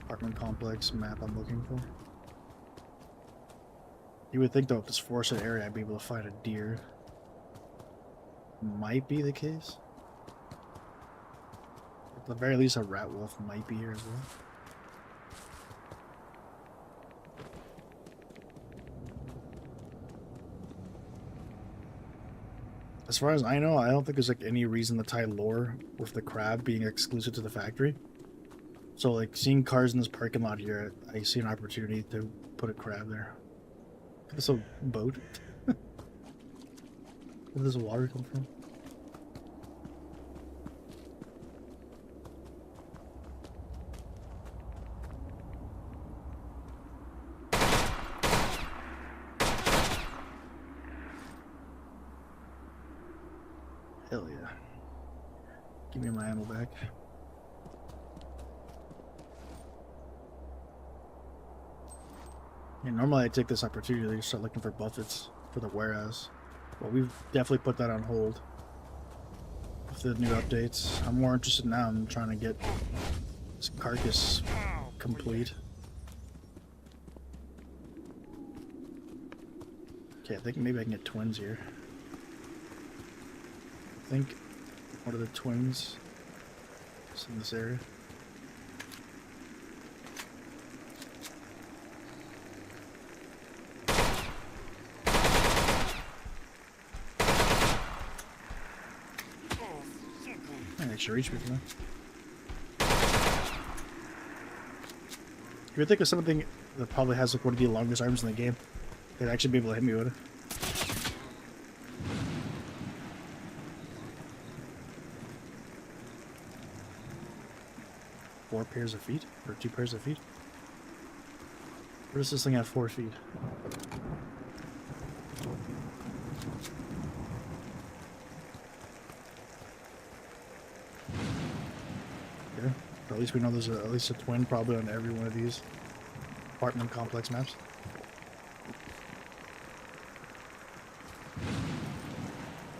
apartment complex map I'm looking for. You would think though, if this forested area I'd be able to find a deer. Might be the case. At the very least, a rat wolf might be here as well. As far as I know, I don't think there's like any reason to tie lore with the crab being exclusive to the factory. So like seeing cars in this parking lot here, I see an opportunity to put a crab there. This a boat? Where does the water come from? Hell yeah. Give me my ammo back. Yeah, normally I take this opportunity to start looking for buffets for the warehouse. But we've definitely put that on hold with the new updates. I'm more interested now in trying to get this carcass complete. Okay, I think maybe I can get twins here. I think one of the twins is in this area. They should reach me from there. You would think of something that probably has like one of the longest arms in the game. They'd actually be able to hit me with it. Four pairs of feet? Or 2 pairs of feet? Where does this thing have 4 feet? Okay. But at least we know there's at least a twin probably on every one of these. apartment complex maps.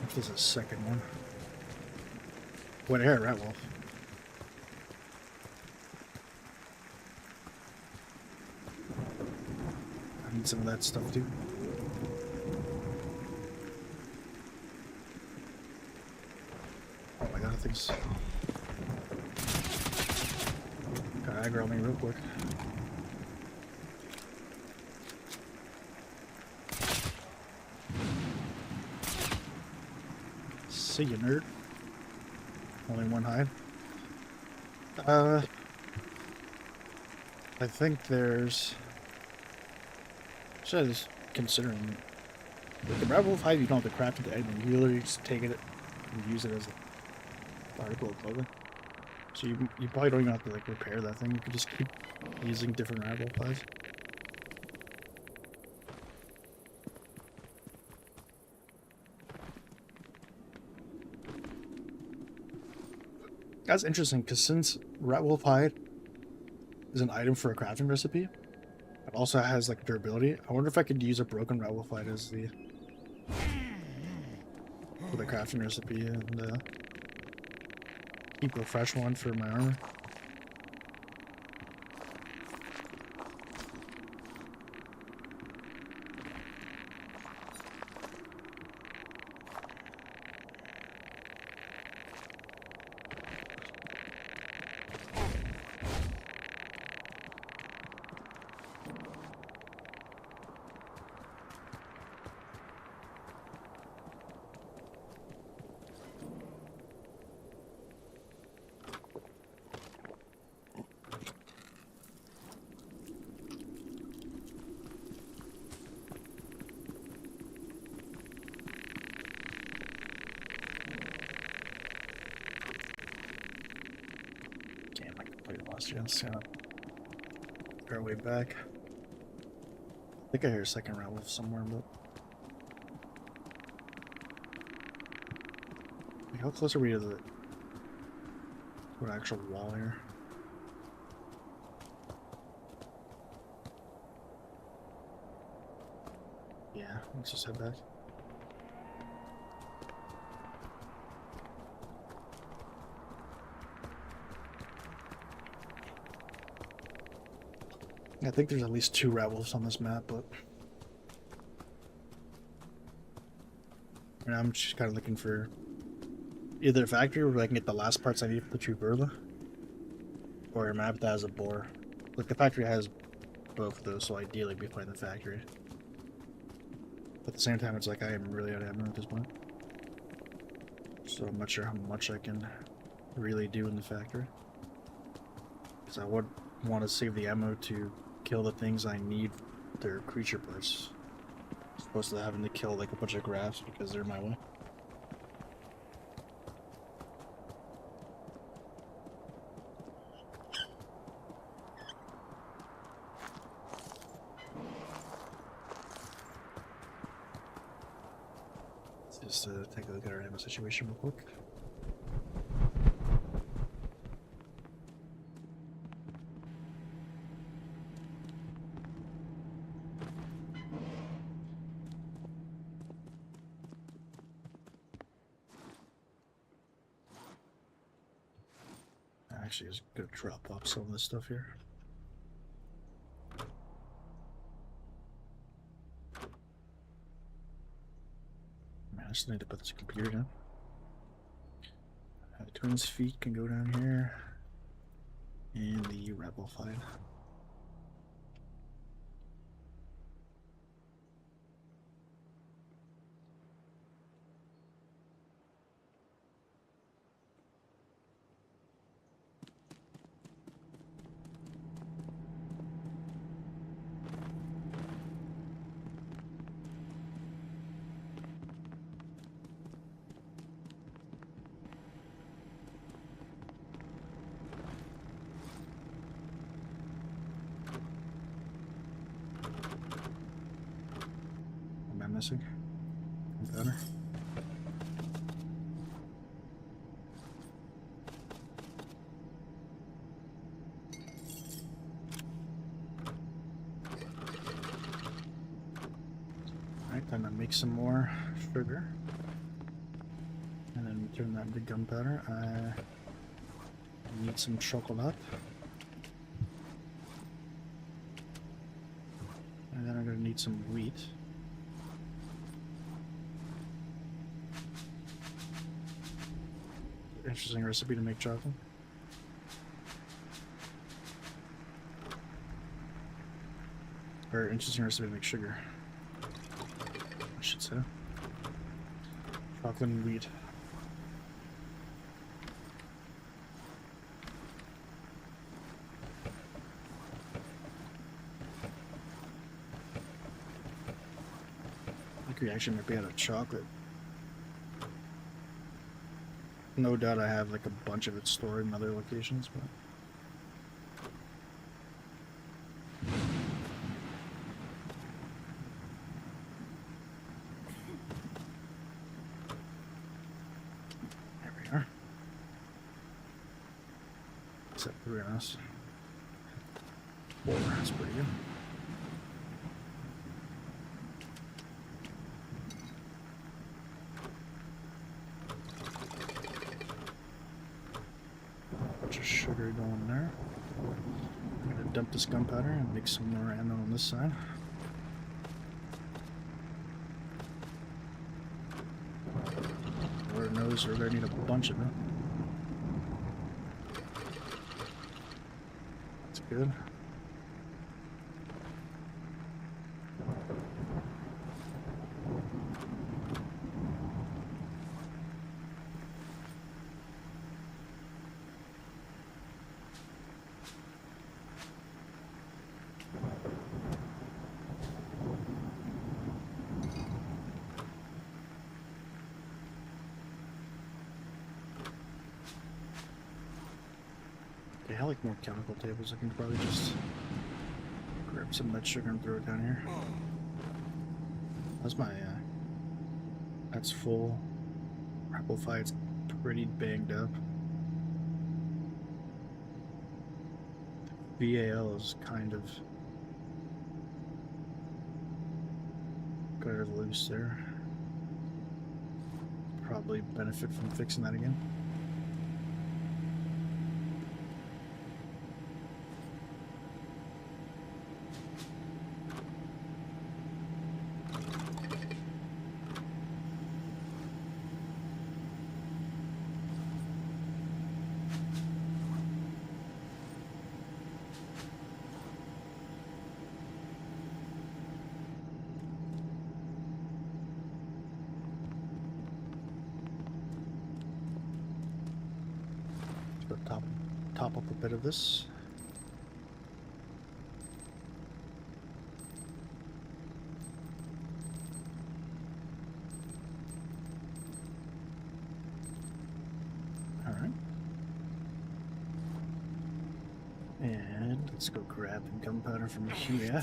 If there's a second one. What air, Rat Wolf? I need some of that stuff too. Oh my god, I think so. Gotta aggro me real quick. See you, nerd. Only one hide. I think there's... So just considering... With the Red Wolf hide, you don't have to craft it, and you literally just take it and use it as an article of clothing. So you probably don't even have to like repair that thing. You could just keep using different Red Wolf hides. That's interesting, because since Rat Wolf hide is an item for a crafting recipe, it also has like durability. I wonder if I could use a broken Rat Wolf hide as the for the crafting recipe and keep a fresh one for my armor. Chance, yeah. Our way back. I think I hear a second Rat Wolf somewhere, but like, how close are we to the actual wall here? Yeah, let's just head back. I think there's at least 2 Rat Wolves on this map, but I'm just kind of looking for either a factory where I can get the last parts I need for the True Burla, or a map that has a boar. Like, the factory has both of those, so ideally we find the factory. But at the same time, it's like I am really out of ammo at this point. So I'm not sure how much I can really do in the factory. Because I would want to save the ammo to kill the things I need their creature parts. As opposed to having to kill like a bunch of graphs because they're in my way. Just take a look at our ammo situation real quick. Actually, just gonna drop off some of this stuff here. Man, I just need to put this computer down. Twins' feet can go down here, and the rebel fight. Missing. Better. make some more sugar. And then turn that into gunpowder. I need some chocolate. And then I'm going to need some wheat. Interesting recipe to make chocolate. Or interesting recipe to make sugar, I should say. Chocolate and wheat. I think we actually might be out of chocolate. No doubt I have like a bunch of it stored in other locations, but there we are. Except 3 on us. 4, that's pretty good. Bunch of sugar going there. I'm gonna dump this gunpowder and make some more ammo on this side. Lord knows we're gonna need a bunch of it. That's good. I like more chemical tables. I can probably just grab some of that sugar and throw it down here. That's my, that's full. Amplify, it's pretty banged up. VAL is kind of got it loose there. Probably benefit from fixing that again. Top up a bit of this. All right. And let's go grab gunpowder from here.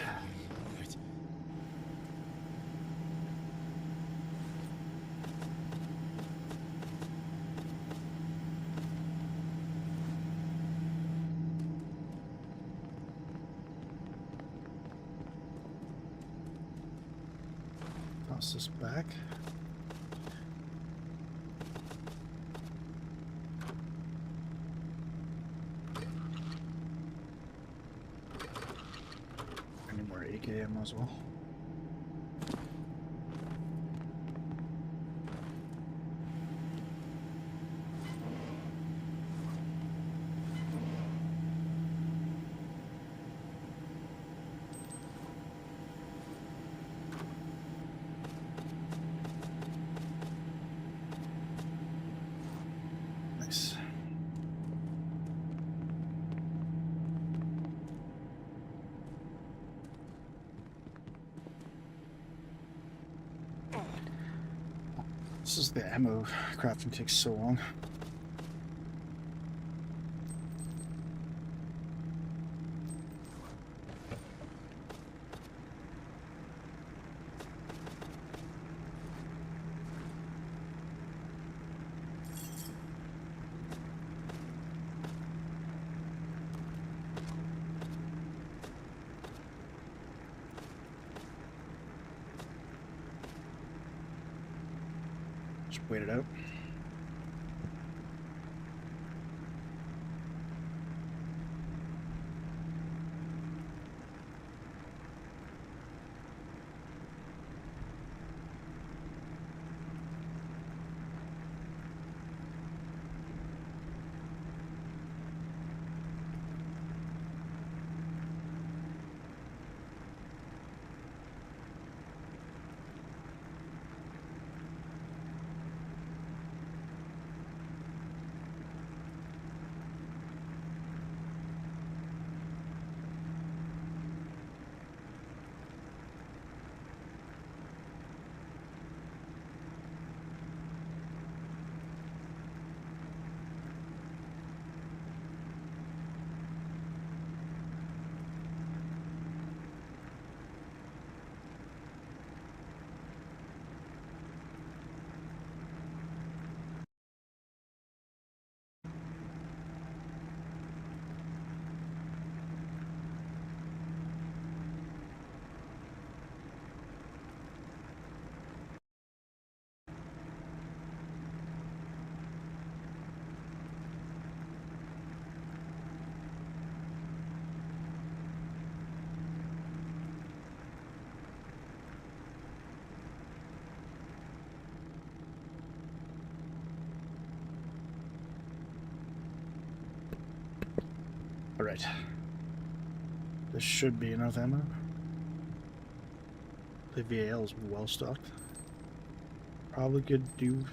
Toss this back. I need more AK ammo as well. Nice. This is the ammo crafting takes so long. Just wait it out. Alright. This should be enough ammo. The VAL is well stocked. Probably could do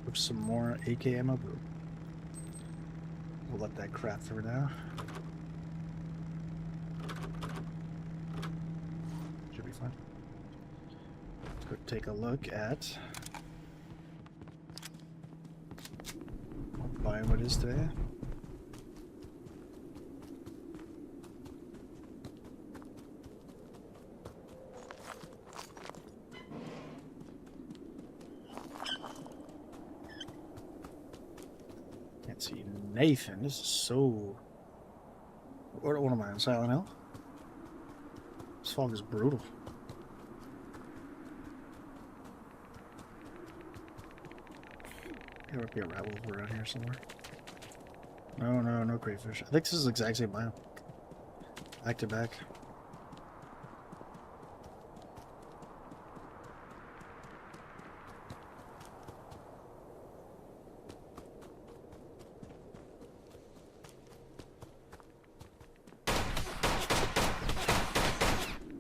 with some more AK ammo, but we'll let that craft for now. Should be fine. Let's go take a look at what biome it is today. Can't see Nathan. This is so... What am I on Silent Hill? This fog is brutal. There might be a rat wolf around here somewhere. No crayfish. I think this is the exact same biome. Back to back.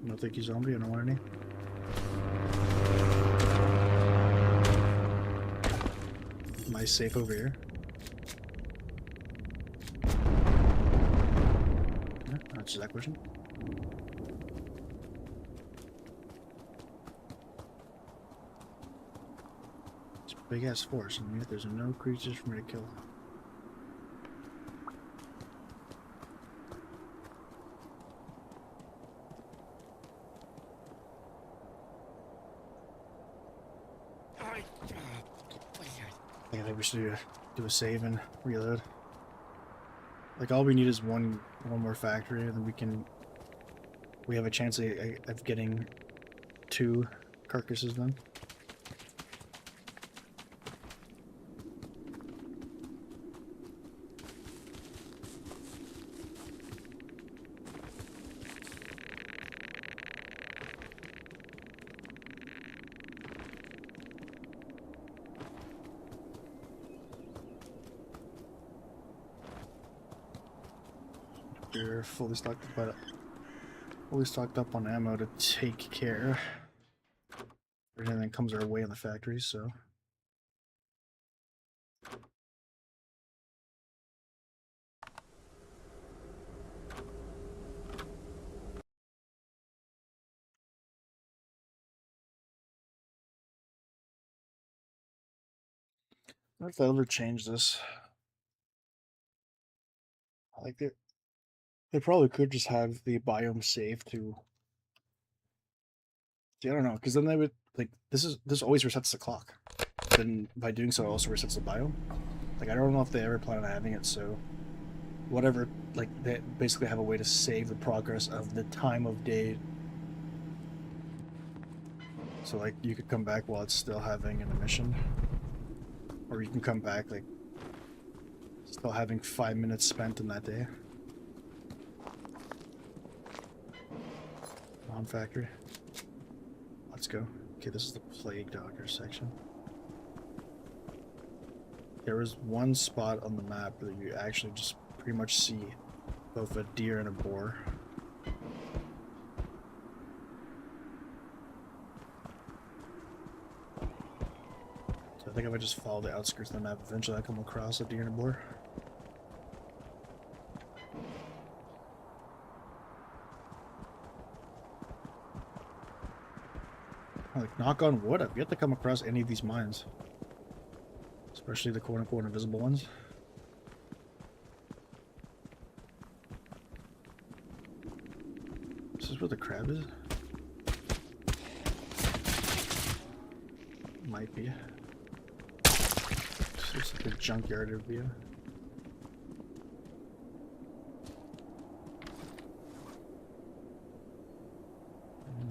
No thank you, zombie. I don't want any. Am I safe over here? Yeah, that's that question. It's a big ass forest, and yet there's no creatures for me to kill. I think we should do a save and reload. Like, all we need is one more factory, and then we have a chance of getting 2 carcasses done. We're fully stocked up on ammo to take care of anything that comes our way in the factory, so I wonder if they'll ever change this. Like they probably could just have the biome save to. I don't know, because then they would like this always resets the clock. Then by doing so, it also resets the biome. Like, I don't know if they ever plan on having it, so whatever. Like, they basically have a way to save the progress of the time of day. So like you could come back while it's still having an emission. Or you can come back like still having 5 minutes spent in that day. Non-factory. Let's go. Okay, this is the plague doctor section. There was one spot on the map where you actually just pretty much see both a deer and a boar. So I think if I just follow the outskirts of the map, eventually I come across a deer and a boar. Like, knock on wood, I've yet to come across any of these mines. Especially the quote-unquote invisible ones. This is where the crab is? Might be. This looks like a junkyard view.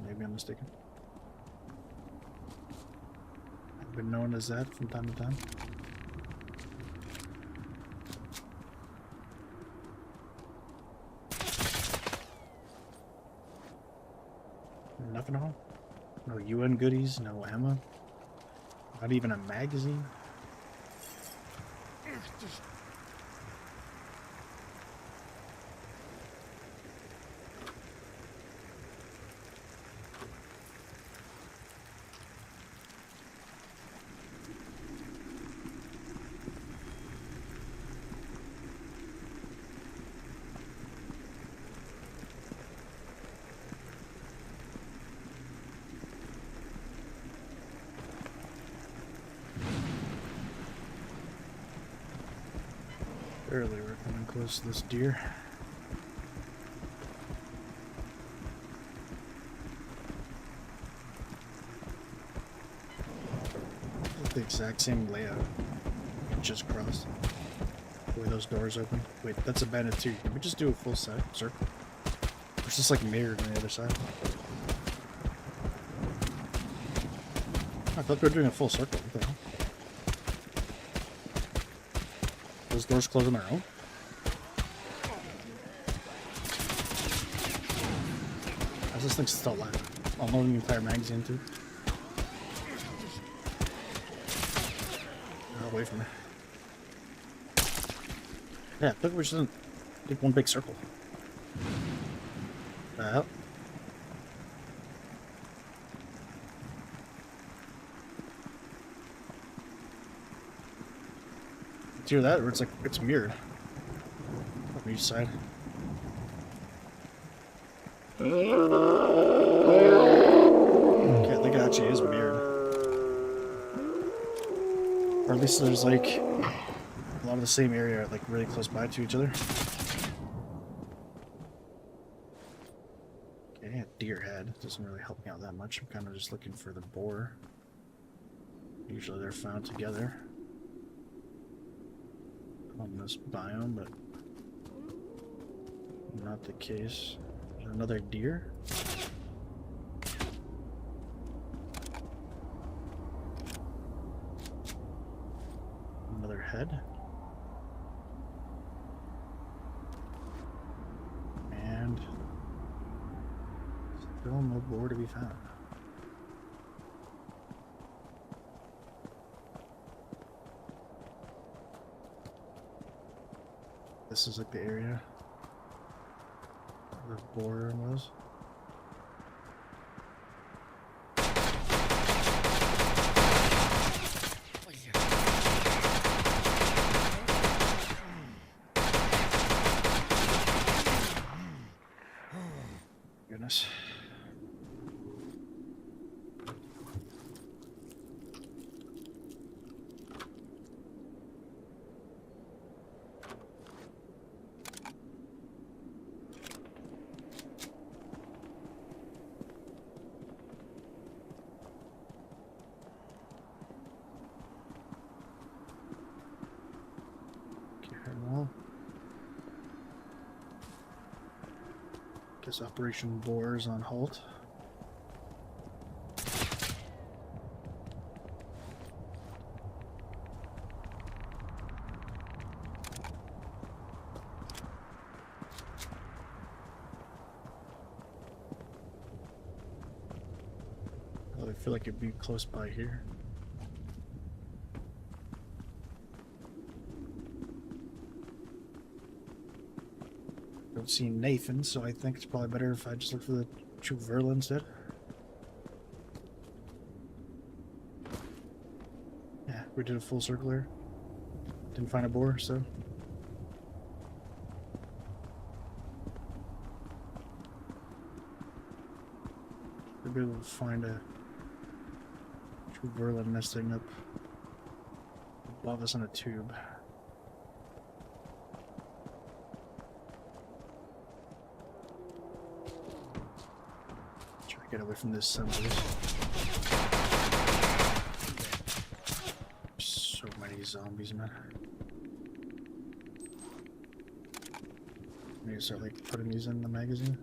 Maybe I'm mistaken. I've been known as that from time to time. Nothing at all. No UN goodies, no ammo. Not even a magazine. Earlier, we're coming close to this deer. The exact same layout we just crossed. The way those doors open. Wait, that's abandoned too. Can we just do a full circle? It's just like mirrored on the other side. I thought we were doing a full circle. What the hell? Those doors close on their own? How's this thing still alive? Unloading the entire magazine too? Oh, away from me. Yeah, I think we should take one big circle. The hell? It's either that or it's like it's mirrored on each side. Okay, I think it actually is mirrored. Or at least there's like a lot of the same area like really close by to each other. Okay, a deer head doesn't really help me out that much. I'm kind of just looking for the boar. Usually they're found together on this biome, but not the case. There's another deer. Another head. And still no boar to be found. This is like the area where the boar was. Goodness. Well, guess Operation Boar is on halt. feel like it'd be close by here. Don't see Nathan, so I think it's probably better if I just look for the Chuverla instead. Yeah, we did a full circle here. Didn't find a boar, so. We'll be able to find a Chuverla nesting up above us on a tube. Try to get away from this sunbase. So many zombies, man. Maybe start like putting these in the magazine.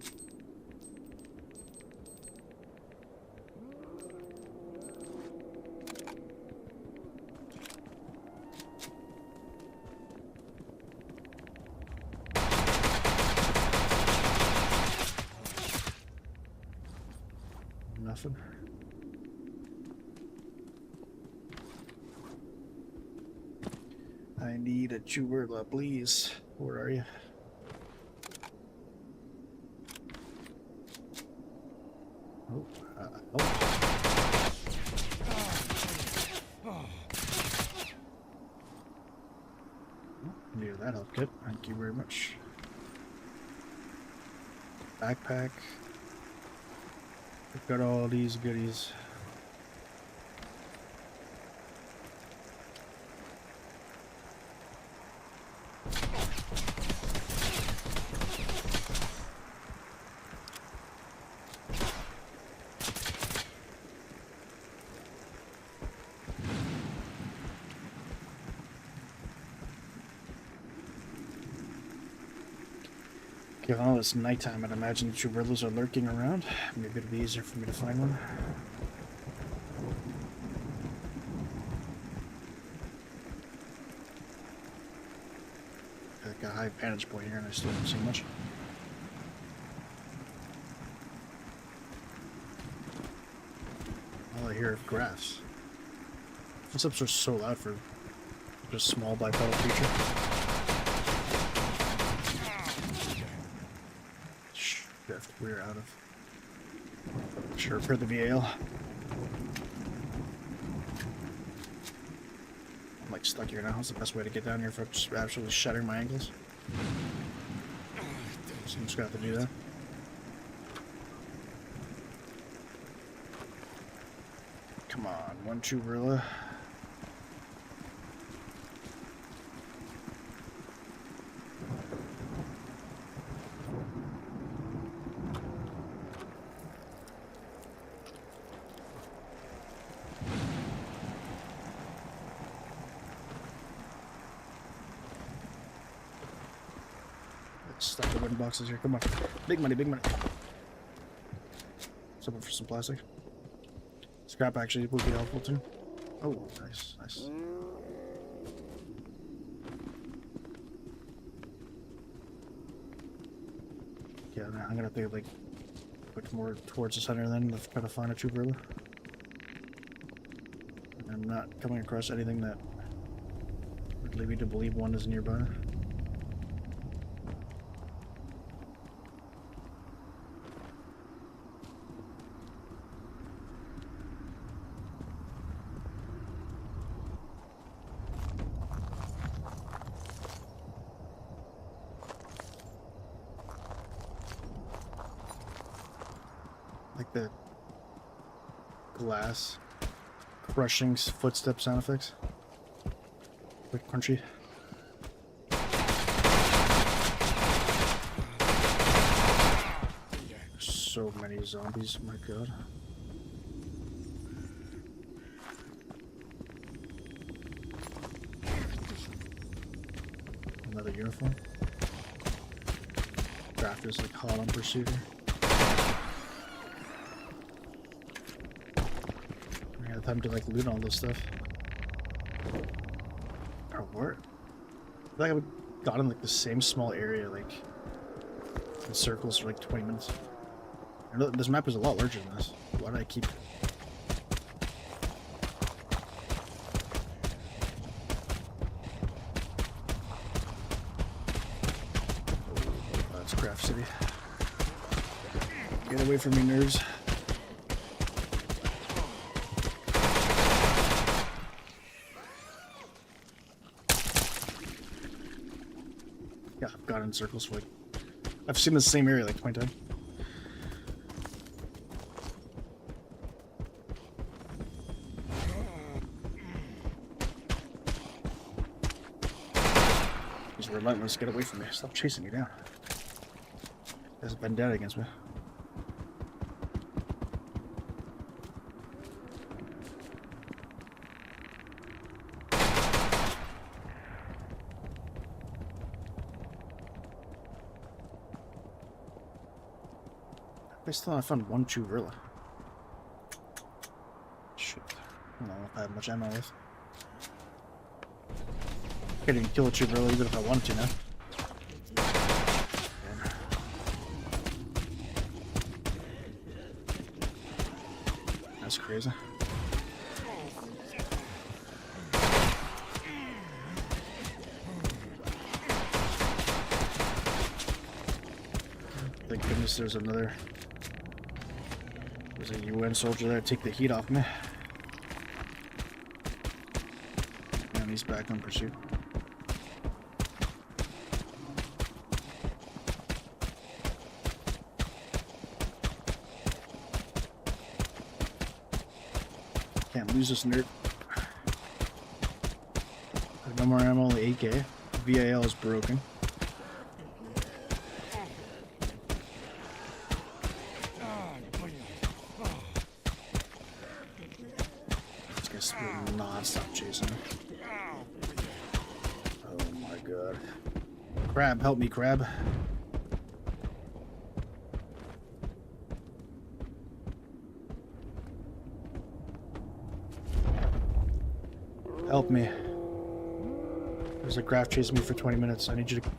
Nothing. I need a Chuverla, please. Where are you? Oh, near that health kit. Thank you very much. Backpack. We've got all these goodies. Given all this nighttime, I'd imagine the Chuverlas are lurking around. Maybe it'd be easier for me to find one. I've got a high vantage point here and I still don't see much. All I hear are grass. Footsteps are so loud for just a small bipedal creature. We're out of. Sure, for the VAL. I'm like stuck here now. What's the best way to get down here without just absolutely shattering my ankles? So I'm just gonna have to do that. Come on, one Chuverla. Stuff the wooden boxes here. Come on. Big money, big money. Something for some plastic. Scrap actually would be helpful too. Oh, nice, nice. Yeah, I'm gonna have to like put more towards the center then to try to find a Chuverla. I'm not coming across anything that would lead me to believe one is nearby. Like the glass crushing footstep sound effects. Quick crunchy. So many zombies, oh my god. Another uniform. Crafters like hot on pursuit here. Time to like loot all this stuff. Or what? I feel like I've gotten like the same small area, like in circles for like 20 minutes. I know this map is a lot larger than this. Why do I keep Craft City. Get away from me, nerds. Yeah, I've gone in circles for like... I've seen the same area like 20 times. He's relentless. Get away from me. Stop chasing me down. There's a vendetta against me. I still haven't found one Chuvrilla. Shit. I don't know if I have much ammo with. I can't even kill a Chuvrilla even if I wanted to now. That's crazy. Thank goodness there's another... There's a UN soldier there to take the heat off me. And he's back on pursuit. Can't lose this nerd. I have no more ammo, only 8k. VAL is broken. This guy will not stop chasing me. Oh my god. Crab, help me, Crab. Help me. There's a graph chasing me for 20 minutes. I need you to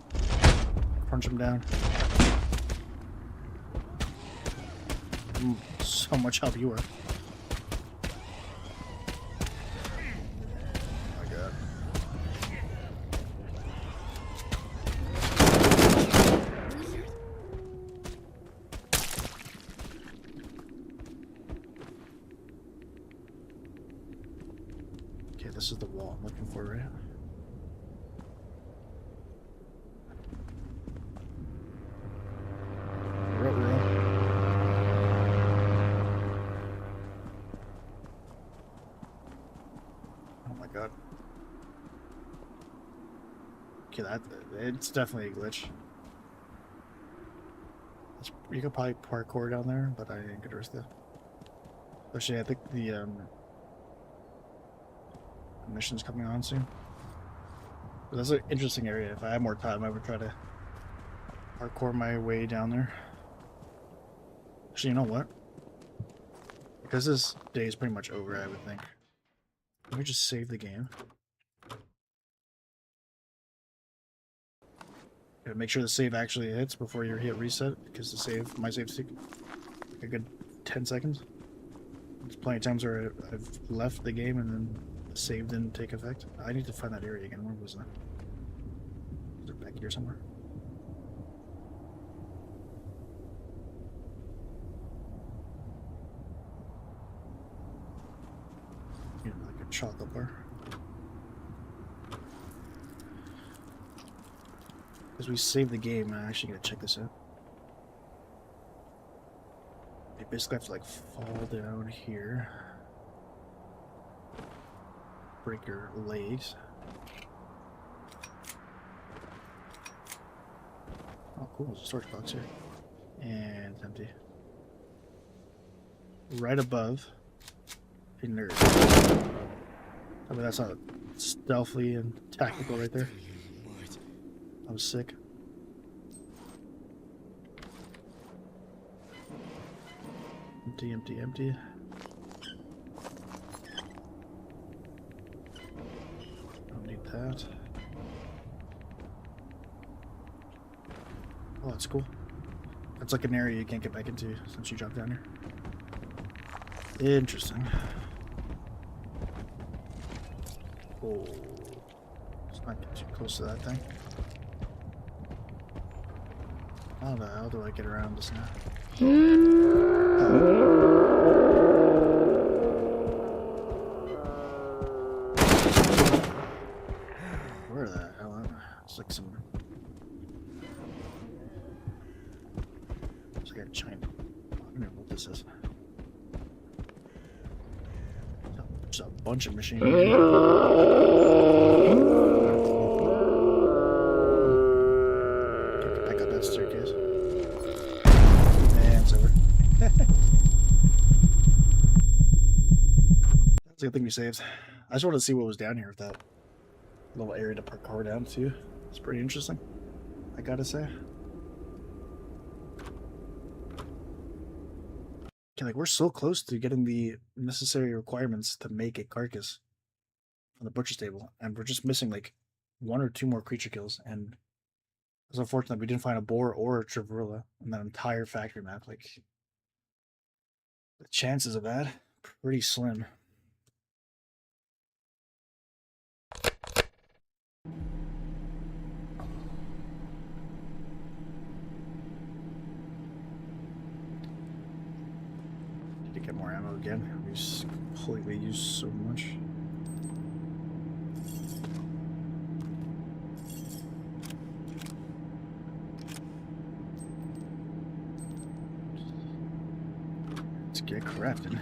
crunch him down. So much help you are. Oh my god. Okay, this is the wall I'm looking for, right? Oh my god. Okay, it's definitely a glitch. You could probably parkour down there, but I ain't gonna risk that. Especially, I think the mission's coming on soon. But that's an interesting area. If I had more time, I would try to parkour my way down there. Actually, you know what? Because this day is pretty much over, I would think. Let me just save the game. Gotta make sure the save actually hits before you hit reset, because my save takes a good 10 seconds. There's plenty of times where I've left the game and then the save didn't take effect. I need to find that area again. Where was that? Is it back here somewhere? You know, like a chocolate bar. As we save the game, I'm actually gonna check this out. You basically have to like fall down here, break your legs. Oh, cool! There's a storage box here, and it's empty. Right above, a nerd. I mean, that's not stealthy and tactical right there. I was sick. Empty, empty, empty. Don't need that. Oh, that's cool. That's like an area you can't get back into since you dropped down here. Interesting. Oh, let's not get too close to that thing. How the hell do I get around this now? Where the hell am I? It's like some... It's like a giant... I don't know what this is. There's a bunch of machines. Back up that staircase. And it's over. That's a good thing we saved. I just wanted to see what was down here with that little area to park car down too. It's pretty interesting, I gotta say. Okay, like we're so close to getting the necessary requirements to make a carcass on the butcher's table, and we're just missing like 1 or 2 more creature kills, and it's unfortunate we didn't find a boar or a traverula in that entire factory map. Like the chances of that pretty slim. Need to get more ammo again. We just completely used so much. Let's get crafting.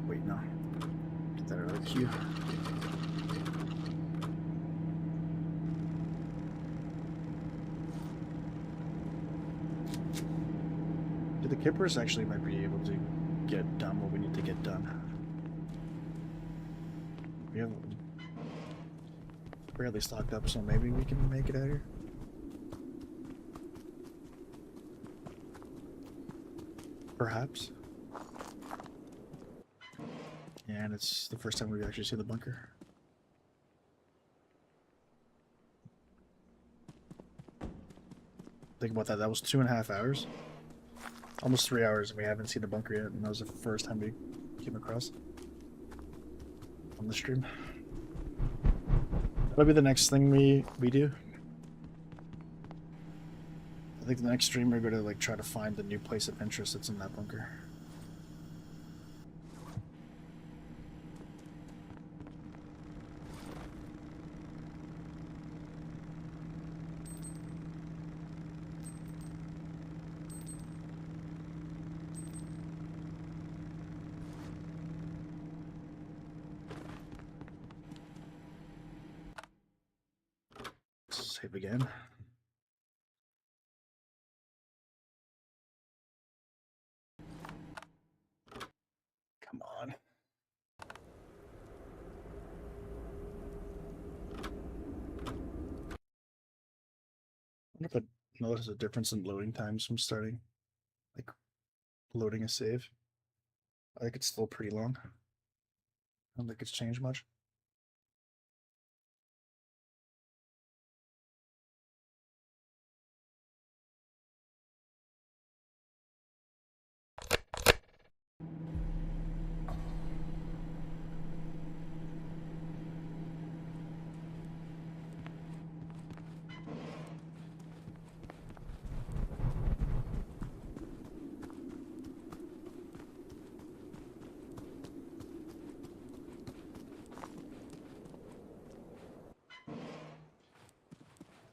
Wait, no. Get that out of the queue. The kippers actually might be able to get done what we need to get done. We have barely stocked up, so maybe we can make it out here. Perhaps. Yeah, and it's the first time we've actually seen the bunker. Think about that, that was 2.5 hours. Almost 3 hours and we haven't seen the bunker yet, and that was the first time we came across on the stream. That'll be the next thing we do. I think the next stream we're going to like try to find the new place of interest that's in that bunker. Save again. Come on. I wonder if I notice a difference in loading times from starting, like loading a save. I think it's still pretty long. I don't think it's changed much.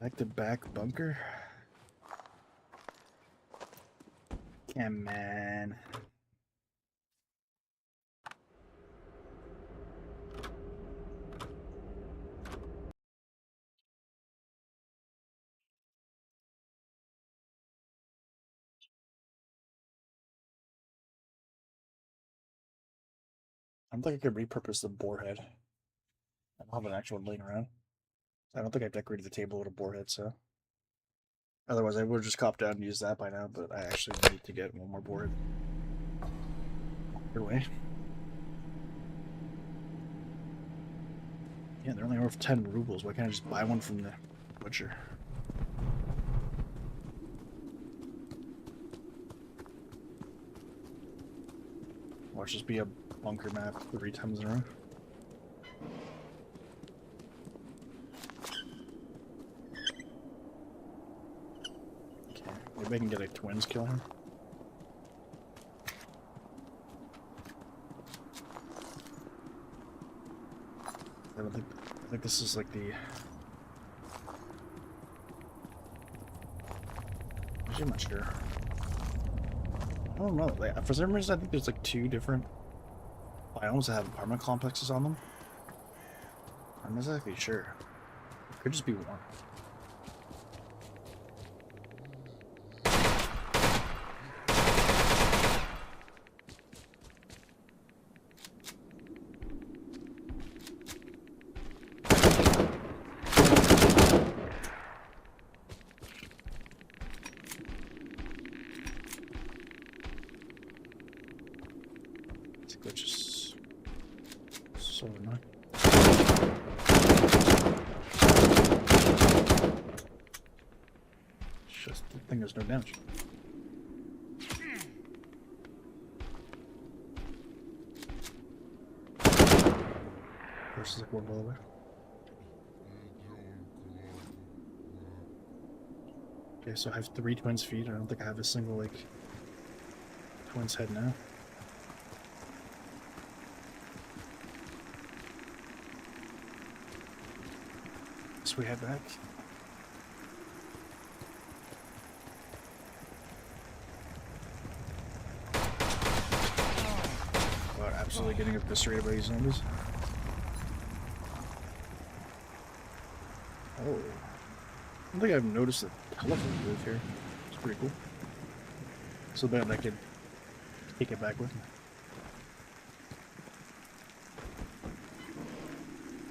Back-to-back bunker? Come on. I don't think I could repurpose the boar head. I don't have an actual one laying around. I don't think I've decorated the table with a boar head, so. Otherwise, I would have just copped out and used that by now, but I actually need to get one more boar head. Either way. Yeah, they're only worth 10 rubles. Why can't I just buy one from the butcher? Watch this be a bunker map 3 times in a row. Okay. Maybe I can get a twins kill him. I think this is like the... Actually, I'm not sure. I don't know. Like, for some reason, I think there's like 2 different biomes that have apartment complexes on them. I'm not exactly sure. It could just be one. Which is so annoying. It's just the thing does no damage. Versus like one ball away. Okay, so I have 3 twins feet. I don't think I have a single like twins head now. So we head back. We're absolutely getting eviscerated by these zombies. Oh. I don't think I've noticed the telephone booth here. It's pretty cool. So bad I could take it back with me.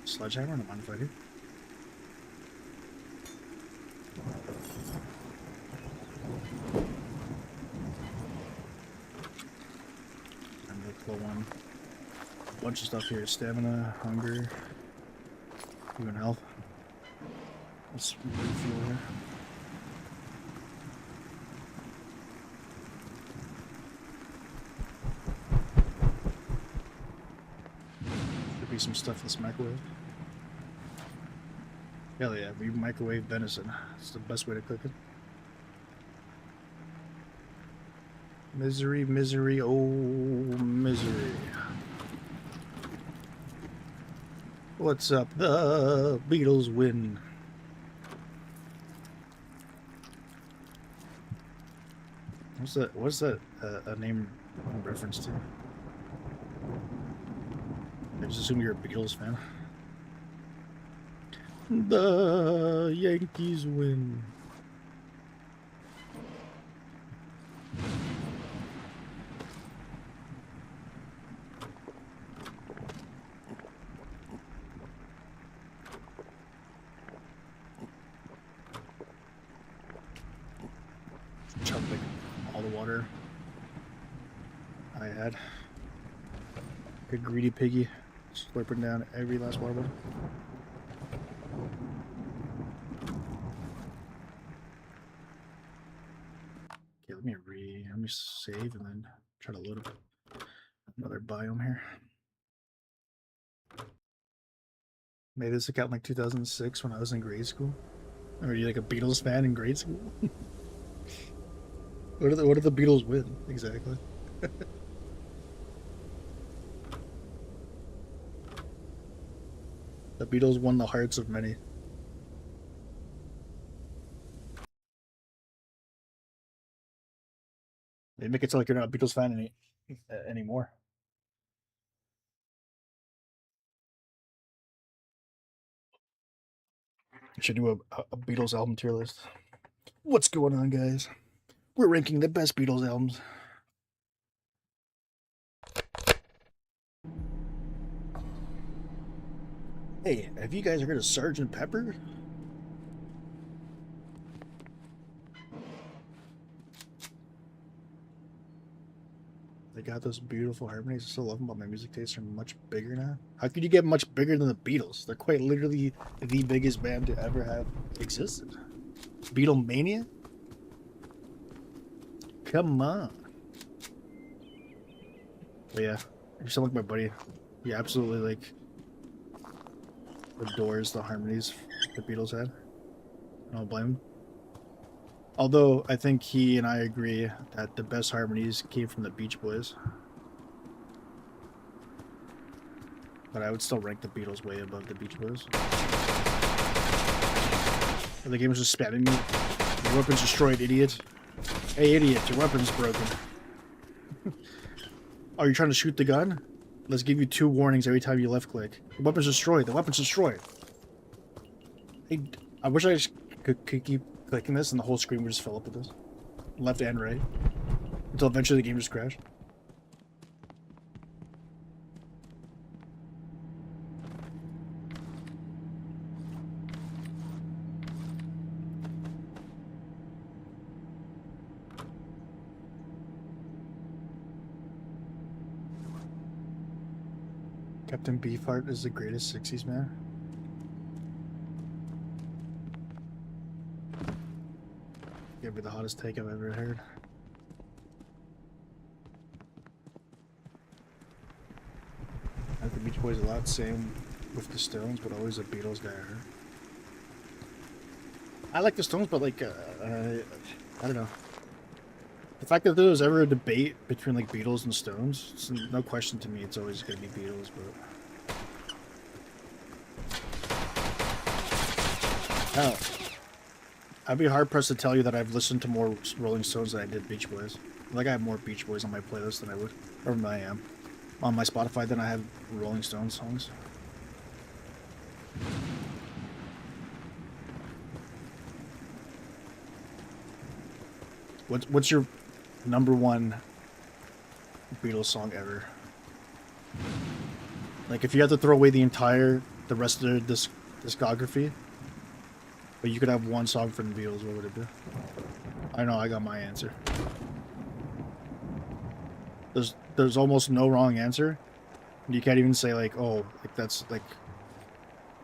Sledgehammer? I don't mind if I do. One. A bunch of stuff here: stamina, hunger, even health. Let's refuel here. Could be some stuff in this microwave. Hell yeah, we microwave venison. It's the best way to cook it. Misery, misery, oh misery. What's up? The Beatles win. What's that? What's that a name in reference to? I just assume you're a Beatles fan. The Yankees win. Chumping all the water I had. Good greedy piggy, slurping down every last water bottle. Okay, let me save and then try to load up another biome here. Made this account in like 2006 when I was in grade school. Are you like a Beatles fan in grade school? What did the Beatles win exactly? The Beatles won the hearts of many. They make it sound like you're not a Beatles fan anymore. I should do a Beatles album tier list. What's going on, guys? We're ranking the best Beatles albums. Hey, have you guys heard of Sgt. Pepper? They got those beautiful harmonies. I still love them, but my music tastes are much bigger now. How could you get much bigger than the Beatles? They're quite literally the biggest band to ever have existed. Beatlemania? Come on. But yeah, you sound like my buddy. He absolutely like adores the harmonies the Beatles had. I don't blame him. Although I think he and I agree that the best harmonies came from the Beach Boys. But I would still rank the Beatles way above the Beach Boys. The game was just spamming me. Your weapon's destroyed, idiot. Hey, idiot, your weapon's broken. Oh, you're trying to shoot the gun? Let's give you 2 warnings every time you left click. The weapon's destroyed. The weapon's destroyed. Hey, I wish I just could keep clicking this and the whole screen would just fill up with this. Left and right. Until eventually the game just crashed. Captain Beefheart is the greatest 60s man. Gonna be the hottest take I've ever heard. I like the Beach Boys a lot, same with the Stones, but always a Beatles guy. I like the Stones, but like, I don't know. The fact that there was ever a debate between like Beatles and Stones, it's no question to me it's always gonna be Beatles, but... Oh. I'd be hard-pressed to tell you that I've listened to more Rolling Stones than I did Beach Boys. Like I have more Beach Boys on my playlist than I would, or than I am, on my Spotify than I have Rolling Stones songs. What's your #1 Beatles song ever? Like if you had to throw away the rest of their discography, but you could have one song from the Beatles, what would it be? I know, I got my answer. There's almost no wrong answer. You can't even say like, oh, like that's like,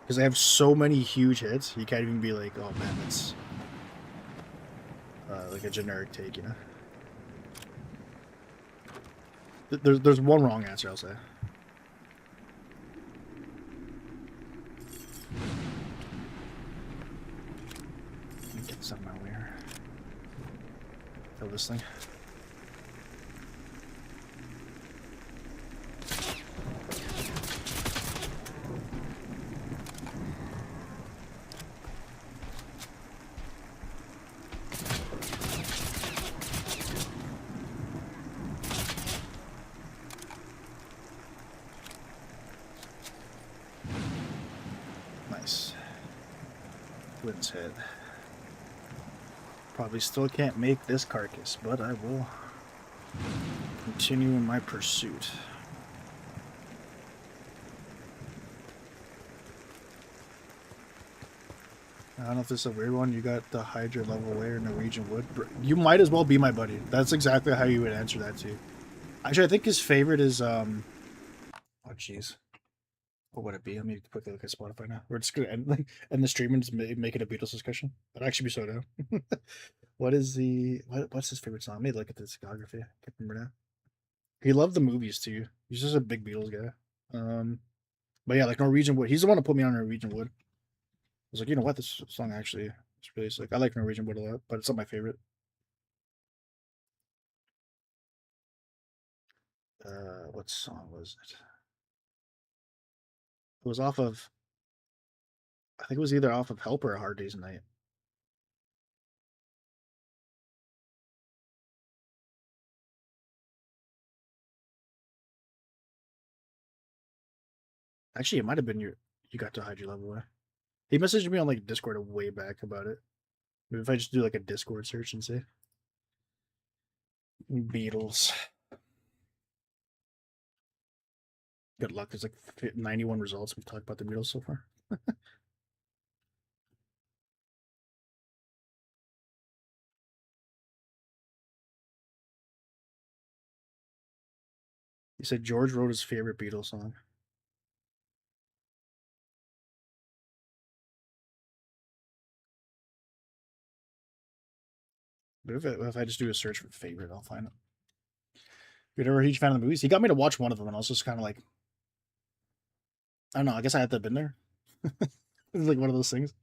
because they have so many huge hits. You can't even be like, oh man, that's like a generic take, you know. There's one wrong answer, I'll say. Let me get something out here. Kill this thing. Flint's head. Probably still can't make this carcass, but I will continue in my pursuit. I don't know if this is a weird one. You got the Hydra level layer Norwegian wood. You might as well be my buddy. That's exactly how you would answer that too. Actually, I think his favorite is oh jeez. What would it be? Let me quickly look at Spotify now. We're just gonna end the stream and just make it a Beatles discussion. That'd actually be so down. What's his favorite song? Let me look at the discography. I can't remember now. He loved the movies too. He's just a big Beatles guy. But yeah, like Norwegian Wood. He's the one who put me on Norwegian Wood. I was like, you know what? This song actually is really sick. I like Norwegian Wood a lot, but it's not my favorite. What song was it? It was off of, I think it was either off of Help or A Hard Day's Night. Actually, it might have been you got to hide your level away. He messaged me on like Discord a way back about it. Maybe if I just do like a Discord search and see. Beatles. Good luck. There's like 91 results. We've talked about the Beatles so far. He said George wrote his favorite Beatles song. But if I just do a search for favorite, I'll find it. If you're ever a huge fan of the movies, he got me to watch one of them, and I was just kind of like, I don't know. I guess I had to have been there. It's like one of those things.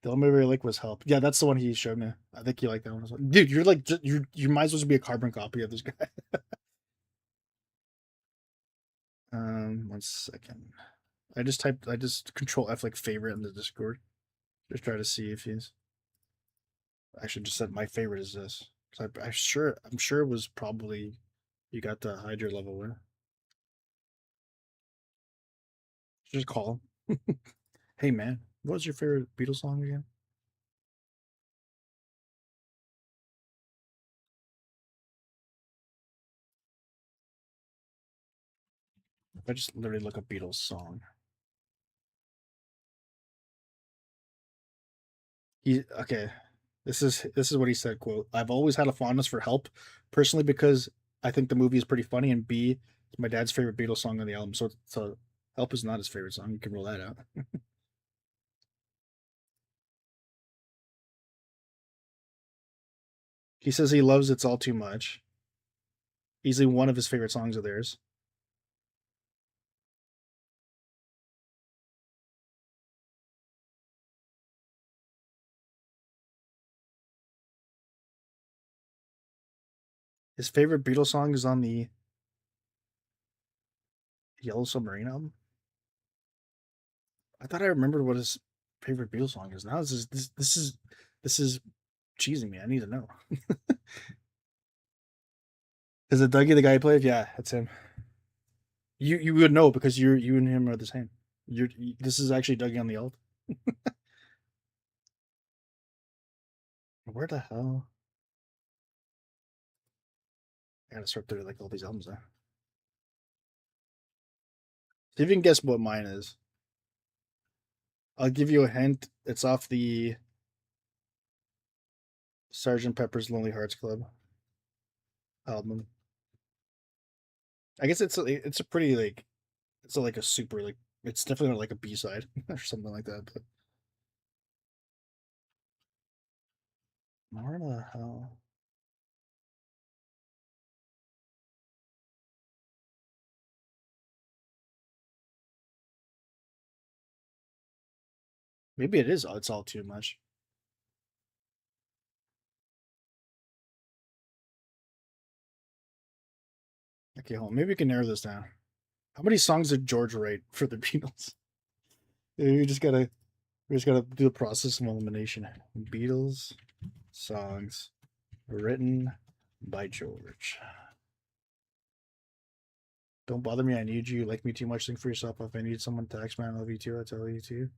The only movie I like was Help. Yeah, that's the one he showed me. I think you like that one as well. Dude, you're like you might as well be a carbon copy of this guy. 1 second. I just control F like favorite in the Discord. Just try to see if he's. I should just said my favorite is this. I'm sure it was probably you got the Hydra level win. Just call him. Hey man, what was your favorite Beatles song again? If I just literally look up Beatles song. He okay. This is what he said, quote, I've always had a fondness for Help, personally because I think the movie is pretty funny, and B, it's my dad's favorite Beatles song on the album. So Help is not his favorite song. You can roll that out. He says he loves It's All Too Much. Easily one of his favorite songs of theirs. His favorite Beatles song is on the Yellow Submarine album. I thought I remembered what his favorite Beatles song is. Now this is cheesing me. I need to know. Is it Dougie the guy he played? Yeah, that's him. You would know because you and him are the same. This is actually Dougie on the alt. Where the hell? I gotta sort through like all these albums there. See if you can guess what mine is. I'll give you a hint. It's off the Sgt. Pepper's Lonely Hearts Club album. I guess it's a pretty like it's like a super like it's definitely not like a B side or something like that. But where the hell? Maybe it is. It's all too much. Okay, hold on. Maybe we can narrow this down. How many songs did George write for the Beatles? We just gotta do the process of elimination. Beatles songs written by George. Don't bother me. I need you. Like me too much. Think for yourself. If I need someone to text, man, I love you too. I tell you too.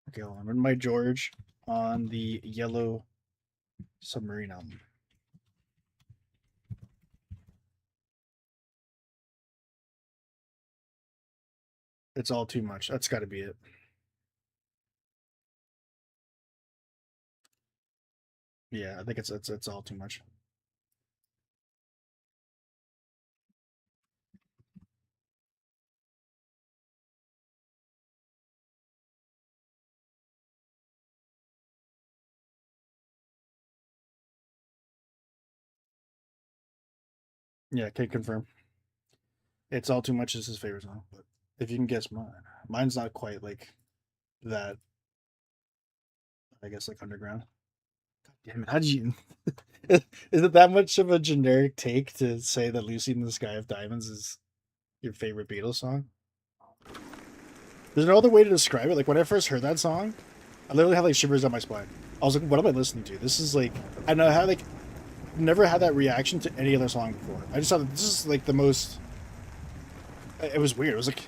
Okay, hold on. Written by George on the Yellow Submarine album. It's all too much. That's got to be it. Yeah, I think it's all too much. Yeah, can confirm. It's all too much is his favorite song. But if you can guess mine's not quite like that. I guess like underground. God damn it! How'd you? Is it that much of a generic take to say that "Lucy in the Sky of Diamonds" is your favorite Beatles song? There's no other way to describe it. Like when I first heard that song, I literally had like shivers down my spine. I was like, "What am I listening to? This is like," I know how like never had that reaction to any other song before. I just thought this is like the most. It was weird. It was like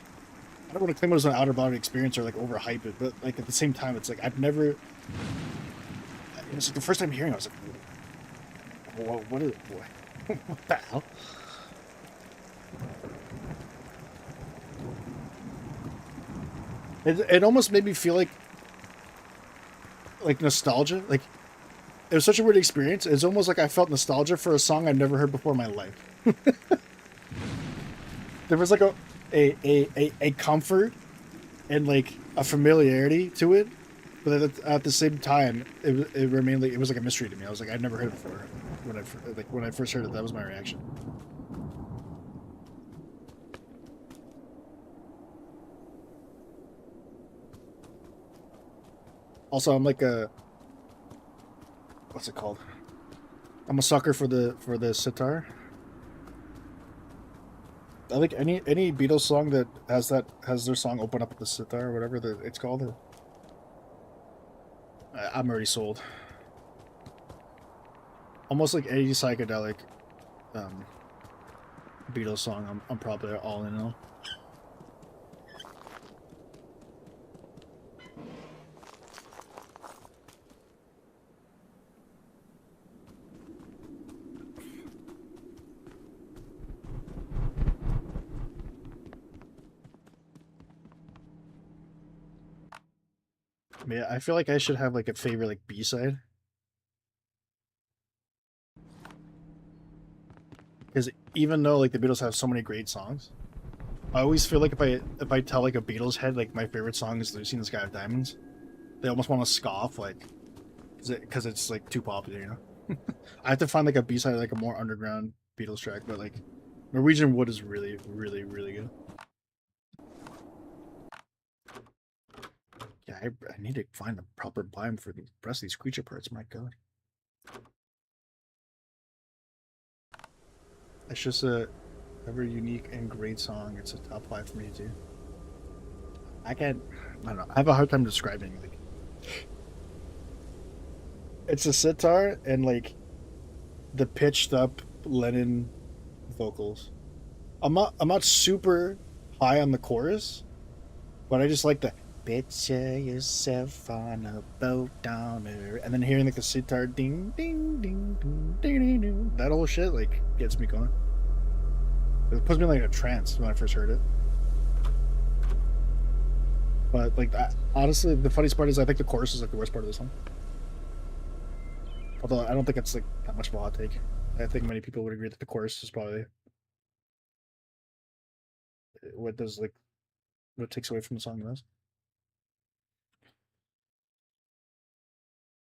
I don't want to claim it was an outer body experience or like overhype it, but like at the same time, it's like I've never. It was like the first time hearing, it, I was like, "What is it? What the hell?" It almost made me feel like nostalgia. Like it was such a weird experience. It's almost like I felt nostalgia for a song I've never heard before in my life. There was like a comfort and like a familiarity to it, but at the same time, it remained like it was like a mystery to me. I was like, I'd never heard it before. When I first heard it, that was my reaction. Also, I'm like a what's it called? I'm a sucker for the sitar. I like any Beatles song that has their song open up with the sitar or whatever it's called. I'm already sold. Almost like any psychedelic um, Beatles song, I'm probably all in on. Yeah, I feel like I should have like a favorite like B-side. Because even though like the Beatles have so many great songs, I always feel like if I tell like a Beatles head like my favorite song is Lucy in the Sky with Diamonds, they almost want to scoff like because it's like too popular, you know. I have to find like a B-side like a more underground Beatles track, but like Norwegian Wood is really really good. Yeah, I need to find the proper biome for the rest of these creature parts. My God, it's just a very unique and great song. It's a top 5 for me too. I can't. I don't know. I have a hard time describing. Like, it's a sitar and like the pitched up Lennon vocals. I'm not super high on the chorus, but I just like the picture yourself on a boat down there, and then hearing like the sitar ding ding ding ding ding ding, ding. That whole shit like gets me going. It puts me in like a trance when I first heard it. But like honestly, the funniest part is I think the chorus is like the worst part of the song. Although I don't think it's like that much of a hot take. I think many people would agree that the chorus is probably what does like what takes away from the song the most.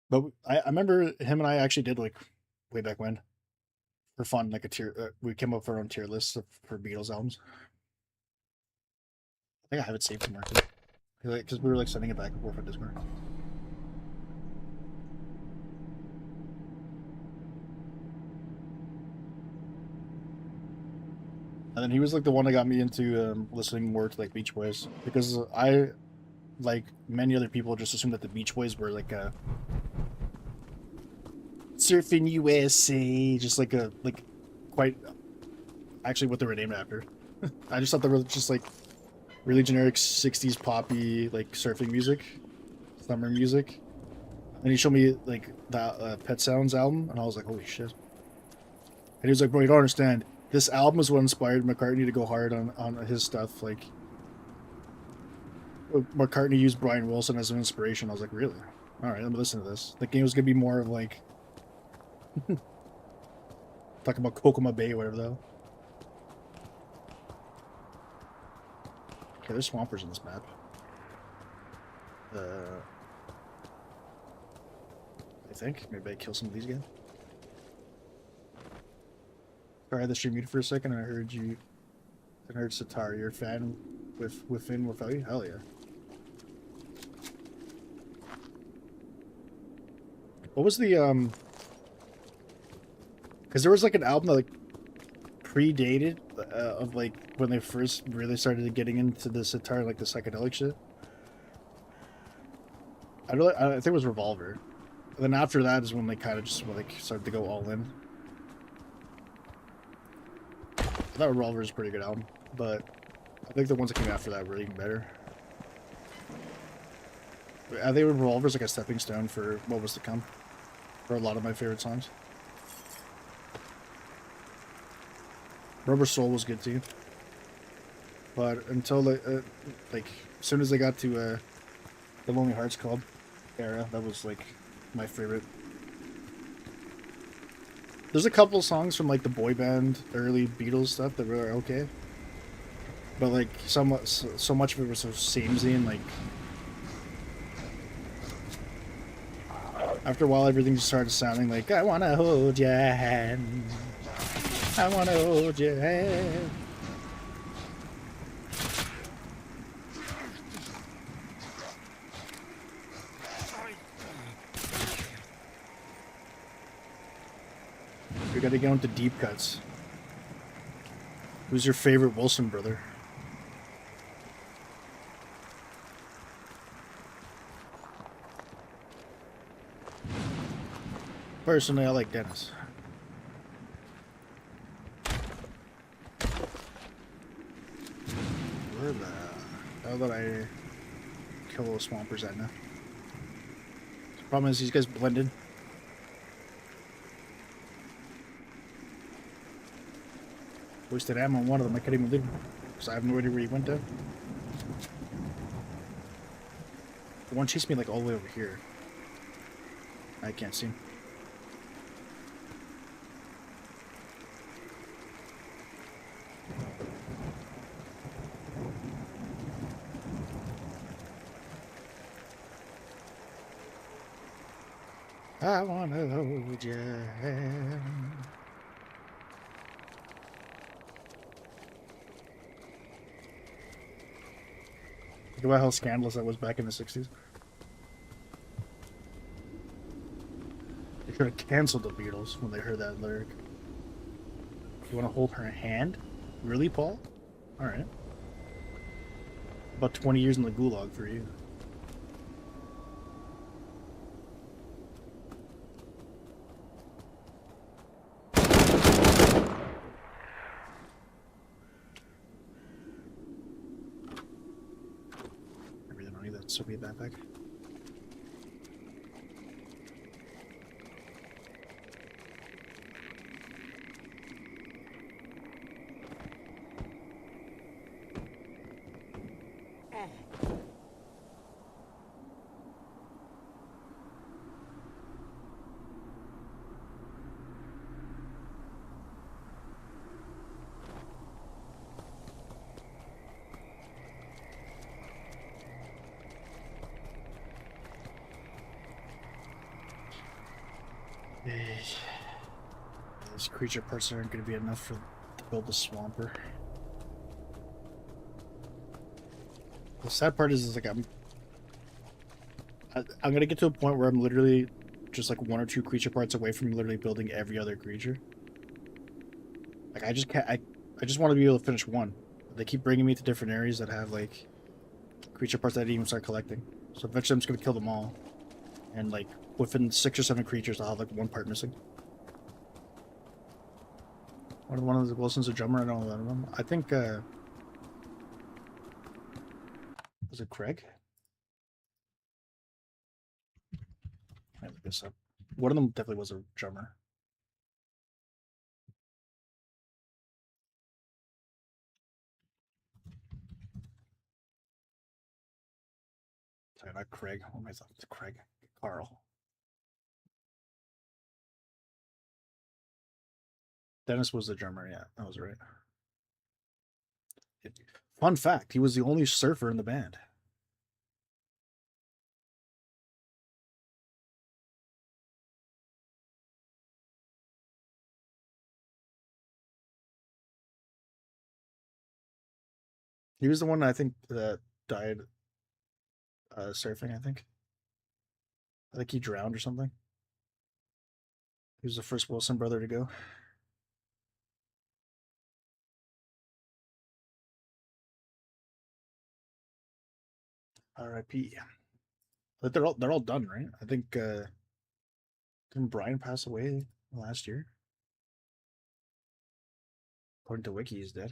But I remember him and I actually did like way back when for fun like a tier. We came up with our own tier list for Beatles albums. I think I have it saved somewhere too. Because we were like sending it back and forth on Discord. And then he was like the one that got me into listening more to like Beach Boys because I, like many other people, just assumed that the Beach Boys were like a surfing USA, just like a like quite actually what they were named after. I just thought they were just like really generic '60s poppy like surfing music, summer music. And he showed me like that Pet Sounds album, and I was like, holy shit. And he was like, bro, you don't understand. This album is what inspired McCartney to go hard on his stuff. Like, McCartney used Brian Wilson as an inspiration. I was like, really? All right, let me listen to this. The game was gonna be more of like talking about Kokomo Bay or whatever though. Okay, there's swampers in this map. I think maybe I kill some of these guys. Sorry, I had the stream muted for a second, and I heard you. I heard Sitar. You're a fan within without you? Hell yeah. What was the Because there was like an album that like predated of like when they first really started getting into the sitar, like the psychedelic shit. I think it was Revolver. And then after that is when they kind of just like started to go all in. I thought Revolver is a pretty good album, but I think the ones that came after that were even better. I think Revolver's like a stepping stone for what was to come for a lot of my favorite songs. Rubber Soul was good too, but until like as soon as they got to the Lonely Hearts Club era, that was like my favorite. There's a couple songs from like the boy band early Beatles stuff that were okay, but like so much of it was so samey and like after a while everything just started sounding like I wanna hold your hand. I wanna hold your hand. We gotta go into deep cuts. Who's your favorite Wilson brother? Personally, I like Dennis. Where the hell did I kill those swampers at now? The problem is these guys blended. Wasted ammo on one of them. I can't even leave him because I have no idea where he went to. The one chased me like all the way over here. I can't see him. I wanna hold your hand. Think about how scandalous that was back in the 60s. They could have canceled the Beatles when they heard that lyric. You want to hold her hand? Really, Paul? Alright. About 20 years in the gulag for you. I really don't need that Soviet backpack. These creature parts aren't going to be enough to build the swamper. The sad part is like I'm going to get to a point where I'm literally just like one or two creature parts away from literally building every other creature. Like I just can't. I just want to be able to finish one. They keep bringing me to different areas that have like creature parts that I didn't even start collecting. So eventually I'm just going to kill them all. And like within 6 or 7 creatures, I'll have like one part missing. One of the Wilson's a drummer. I don't know that of them. I think was it Craig? I look this up. One of them definitely was a drummer. Sorry, not Craig. What am I talking to? Craig. Carl. Dennis was the drummer. Yeah, that was right. Fun fact: he was the only surfer in the band. He was the one I think that died surfing. I think he drowned or something. He was the first Wilson brother to go. R.I.P. But they're all done, right? I think didn't Brian pass away last year? According to Wiki, he's dead.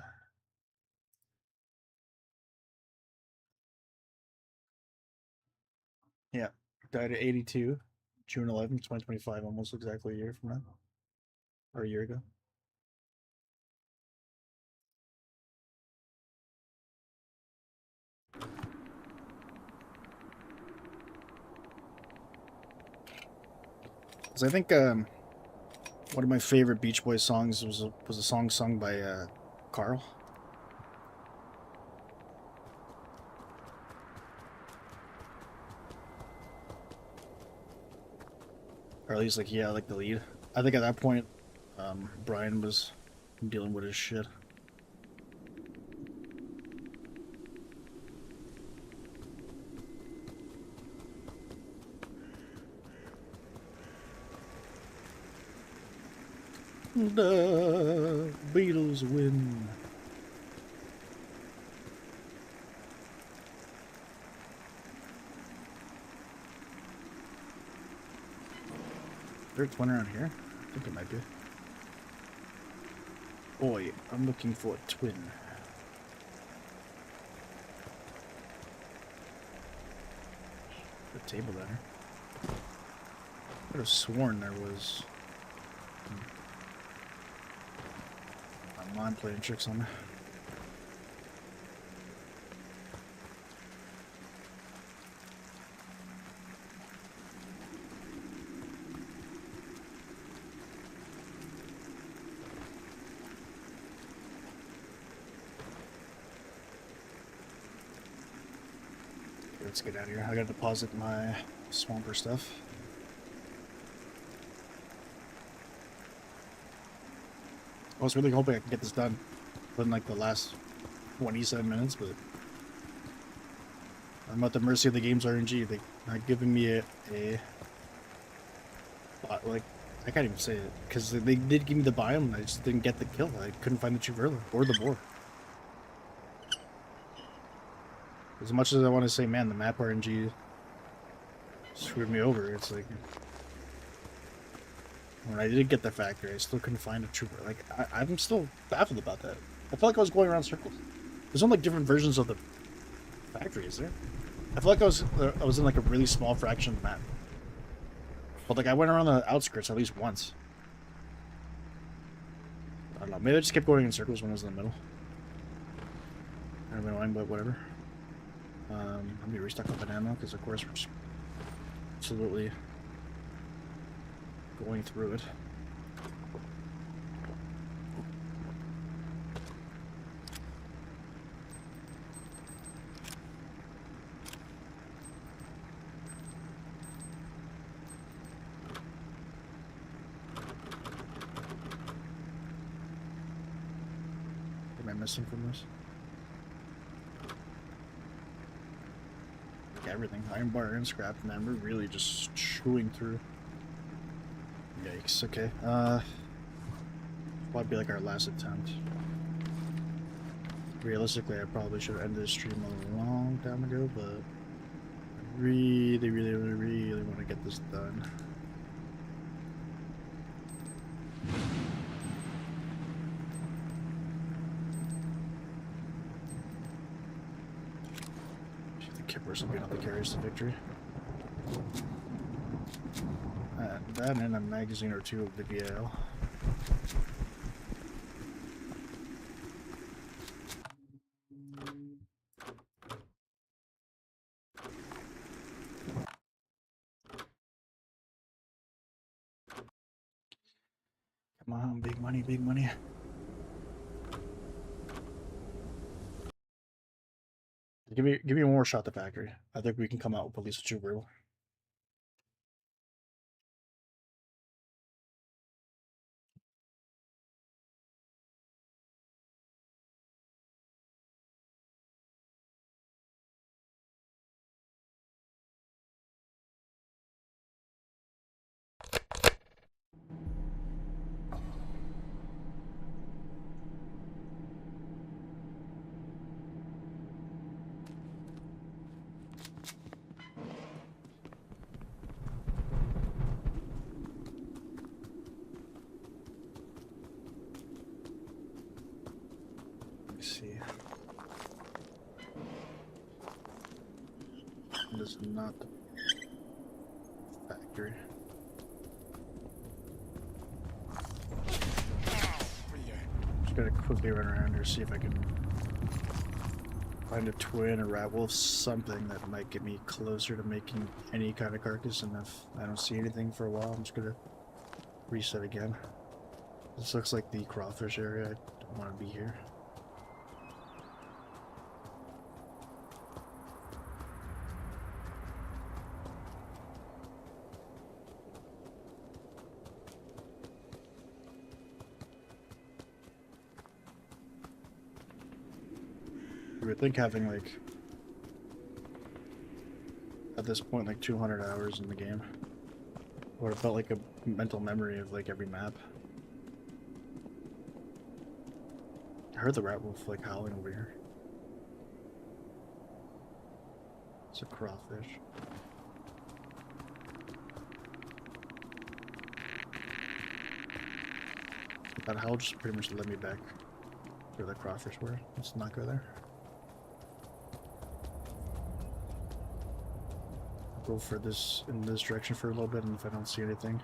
Yeah, died at 82, June 11th, 2025, almost exactly a year from now, or a year ago. So I think one of my favorite Beach Boys songs was a song sung by Carl. Or at least like yeah, like the lead. I think at that point, Brian was dealing with his shit. The Beatles win. There's one around here? I think it might be. Boy, I'm looking for a twin. The table there. I could have sworn there was... My mind playing tricks on me. Let's get out of here. I gotta deposit my swamper stuff. I was really hoping I could get this done within like the last 27 minutes, but I'm at the mercy of the game's RNG. They're not giving me like, I can't even say it, because they did give me the biome and I just didn't get the kill. I couldn't find the Chuverla or the boar. As much as I want to say, man, the map RNG screwed me over, it's like... When I did get the factory, I still couldn't find a trooper. Like, I'm still baffled about that. I felt like I was going around circles. There's no, like, different versions of the factory, is there? I feel like I was in, like, a really small fraction of the map. But, like, I went around the outskirts at least once. I don't know. Maybe I just kept going in circles when I was in the middle. I don't know, but whatever. Let me restock up on ammo, because, of course, we're just absolutely going through it. What am I missing from this? Like everything. Iron bar and scrap, man. We're really just chewing through. Yikes, okay. Might be like our last attempt. Realistically, I probably should have ended this stream a long time ago, but I really want to get this done. The Kippers will be able to carry us to victory. That and a magazine or two of the VL. Come on, big money, big money. Give me one more shot at the factory. I think we can come out with at least a Chuberl. See. This is not the factory. Just gotta quickly run around here, see if I can find a twin or rat wolf, something that might get me closer to making any kind of carcass. And if I don't see anything for a while, I'm just gonna reset again. This looks like the crawfish area. I don't want to be here. You would think having, like, at this point, like 200 hours in the game would have felt like a mental memory of, like, every map. I heard the rat wolf like howling over here. It's a crawfish. That howl just pretty much led me back where the crawfish were. Let's not go there. I'll go for this in this direction for a little bit, and if I don't see anything,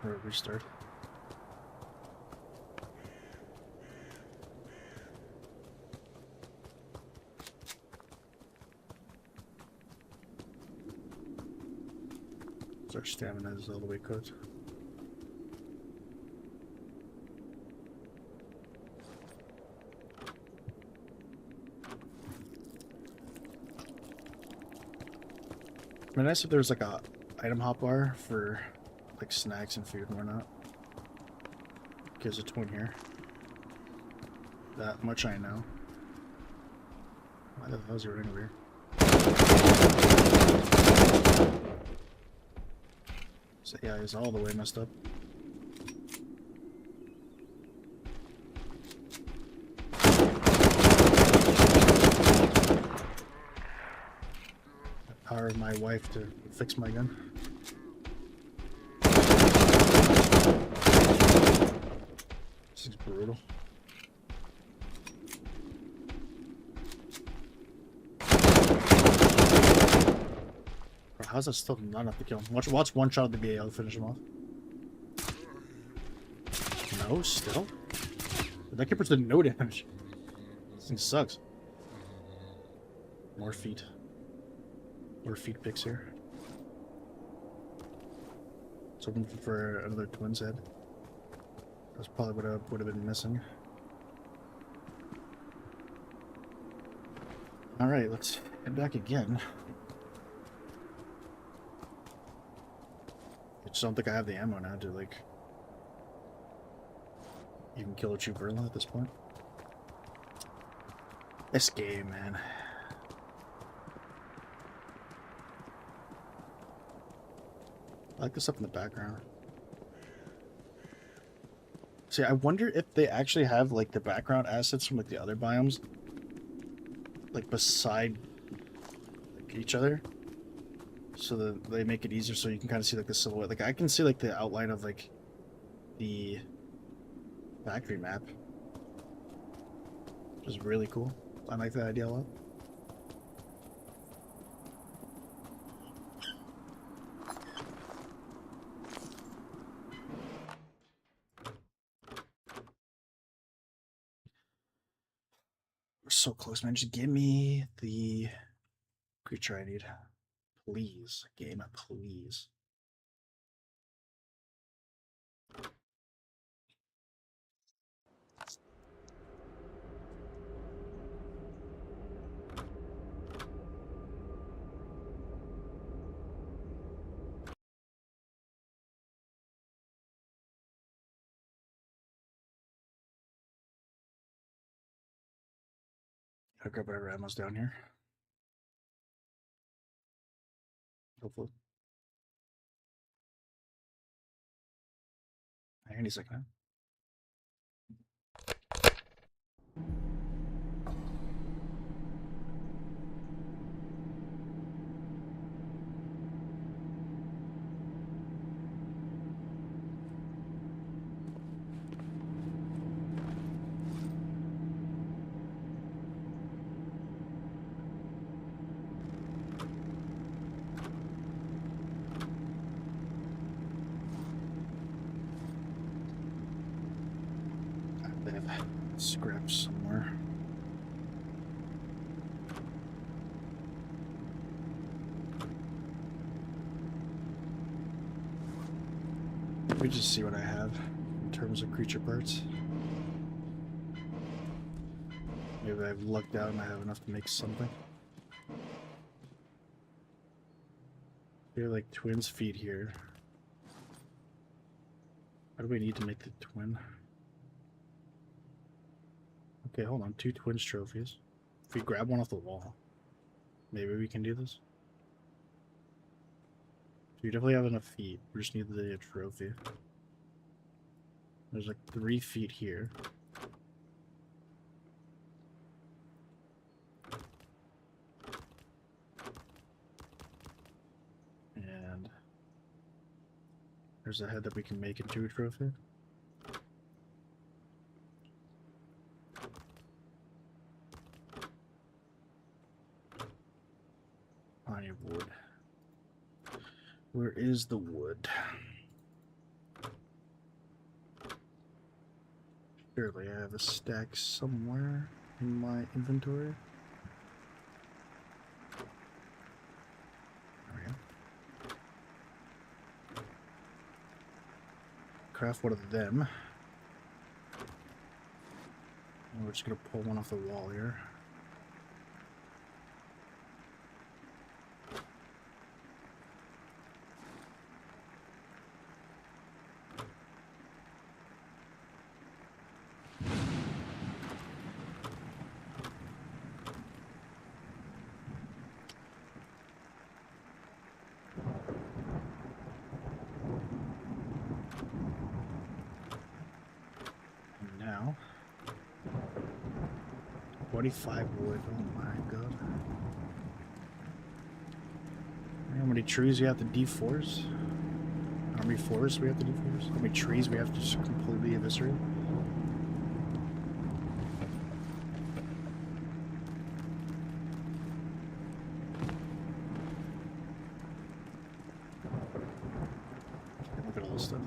or restart. So our stamina is all the way cooked. It'd be nice if there was like a item hotbar for like snacks and food and whatnot. There's a twin here. That much I know. Why the hell is he running over here? So yeah, he's all the way messed up. Power of my wife to fix my gun. This is brutal. Bro, how's that still not enough to kill him? Watch one shot of the BA, I'll finish him off. No, still? That keeper did no damage. This thing sucks. More feet. More feet picks here. It's hoping for another twin's head. That's probably what I would have been missing. Alright, let's head back again. I just don't think I have the ammo now to, like, even kill a true Verla at this point. This game, man. I like the stuff in the background. See, I wonder if they actually have, like, the background assets from, like, the other biomes, like, beside, like, each other, so that they make it easier so you can kind of see, like, the silhouette. Like, I can see, like, the outline of, like, the factory map, which is really cool. I like that idea a lot. We're so close, man. Just give me the creature I need. Please. Game, please. I'll grab whatever ammo's down here. Hopefully. Any second. They have scraps somewhere. Let me just see what I have in terms of creature parts. Maybe I've lucked out and I have enough to make something. They're like twins' feet here. What do we need to make the twin? Okay, hold on. 2 twins trophies. If we grab one off the wall, maybe we can do this. We definitely have enough feet. We just need the trophy. There's like 3 feet here. And there's a head that we can make into a trophy. Plenty of wood. Where is the wood? Surely I have a stack somewhere in my inventory. There we go. Craft one of them. And we're just gonna pull one off the wall here. And now 25 wood. Oh my god. How many trees we have to deforest? How many forests we have to deforest? How many trees we have to just completely eviscerate? Look at all this stuff.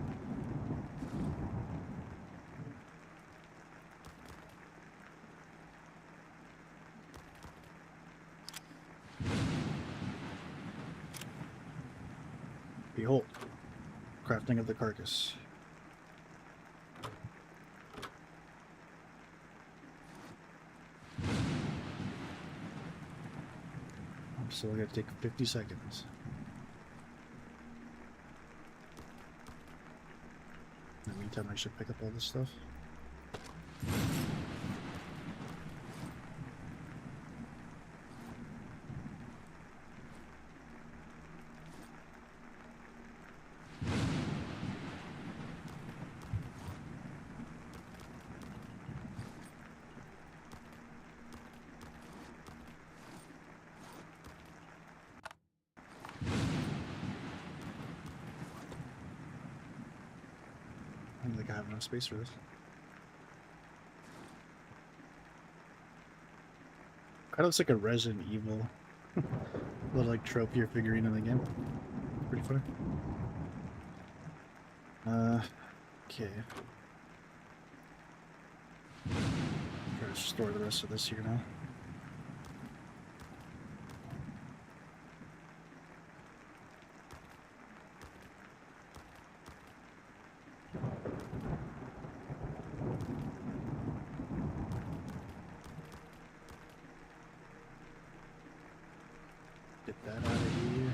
Behold, crafting of the carcass. I'm still gonna take 50 seconds. In the meantime, I should pick up all this stuff. I don't think I have enough space for this. Kind of looks like a Resident Evil little like trophy or figurine in the game. Pretty funny. Okay. Try to store the rest of this here now. Get that out of here.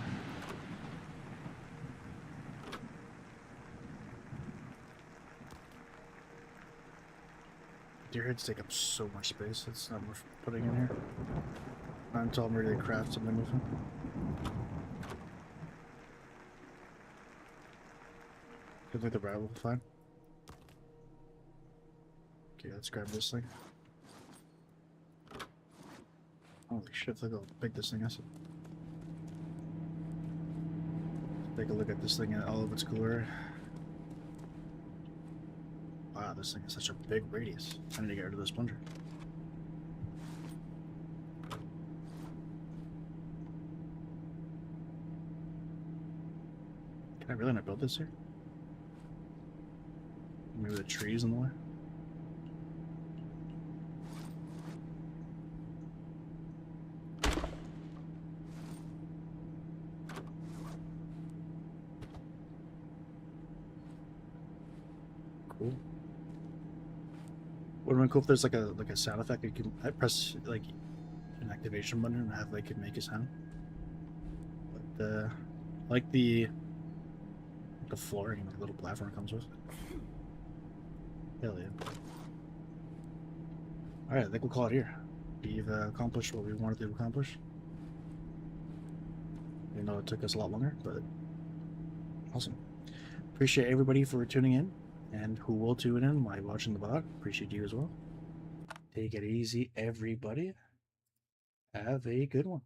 Deer heads take up so much space, it's not worth putting in here. Not until I'm ready to craft something with them. I think the rabbit will be fine. Okay, let's grab this thing. Holy shit, look how big this thing is. Take a look at this thing in all of its glory. Wow, this thing has such a big radius. I need to get rid of this plunger. Can I really not build this here? Maybe the trees in the way? Cool. Would have been cool if there's like a sound effect. I press like an activation button and have like it make a sound. But I like the flooring, the little platform it comes with. Hell yeah! All right, I think we'll call it here. We've accomplished what we wanted to accomplish. Even though it took us a lot longer, but awesome. Appreciate everybody for tuning in. and who will tune in while watching the vlog. Appreciate you as well. Take it easy, everybody. Have a good one.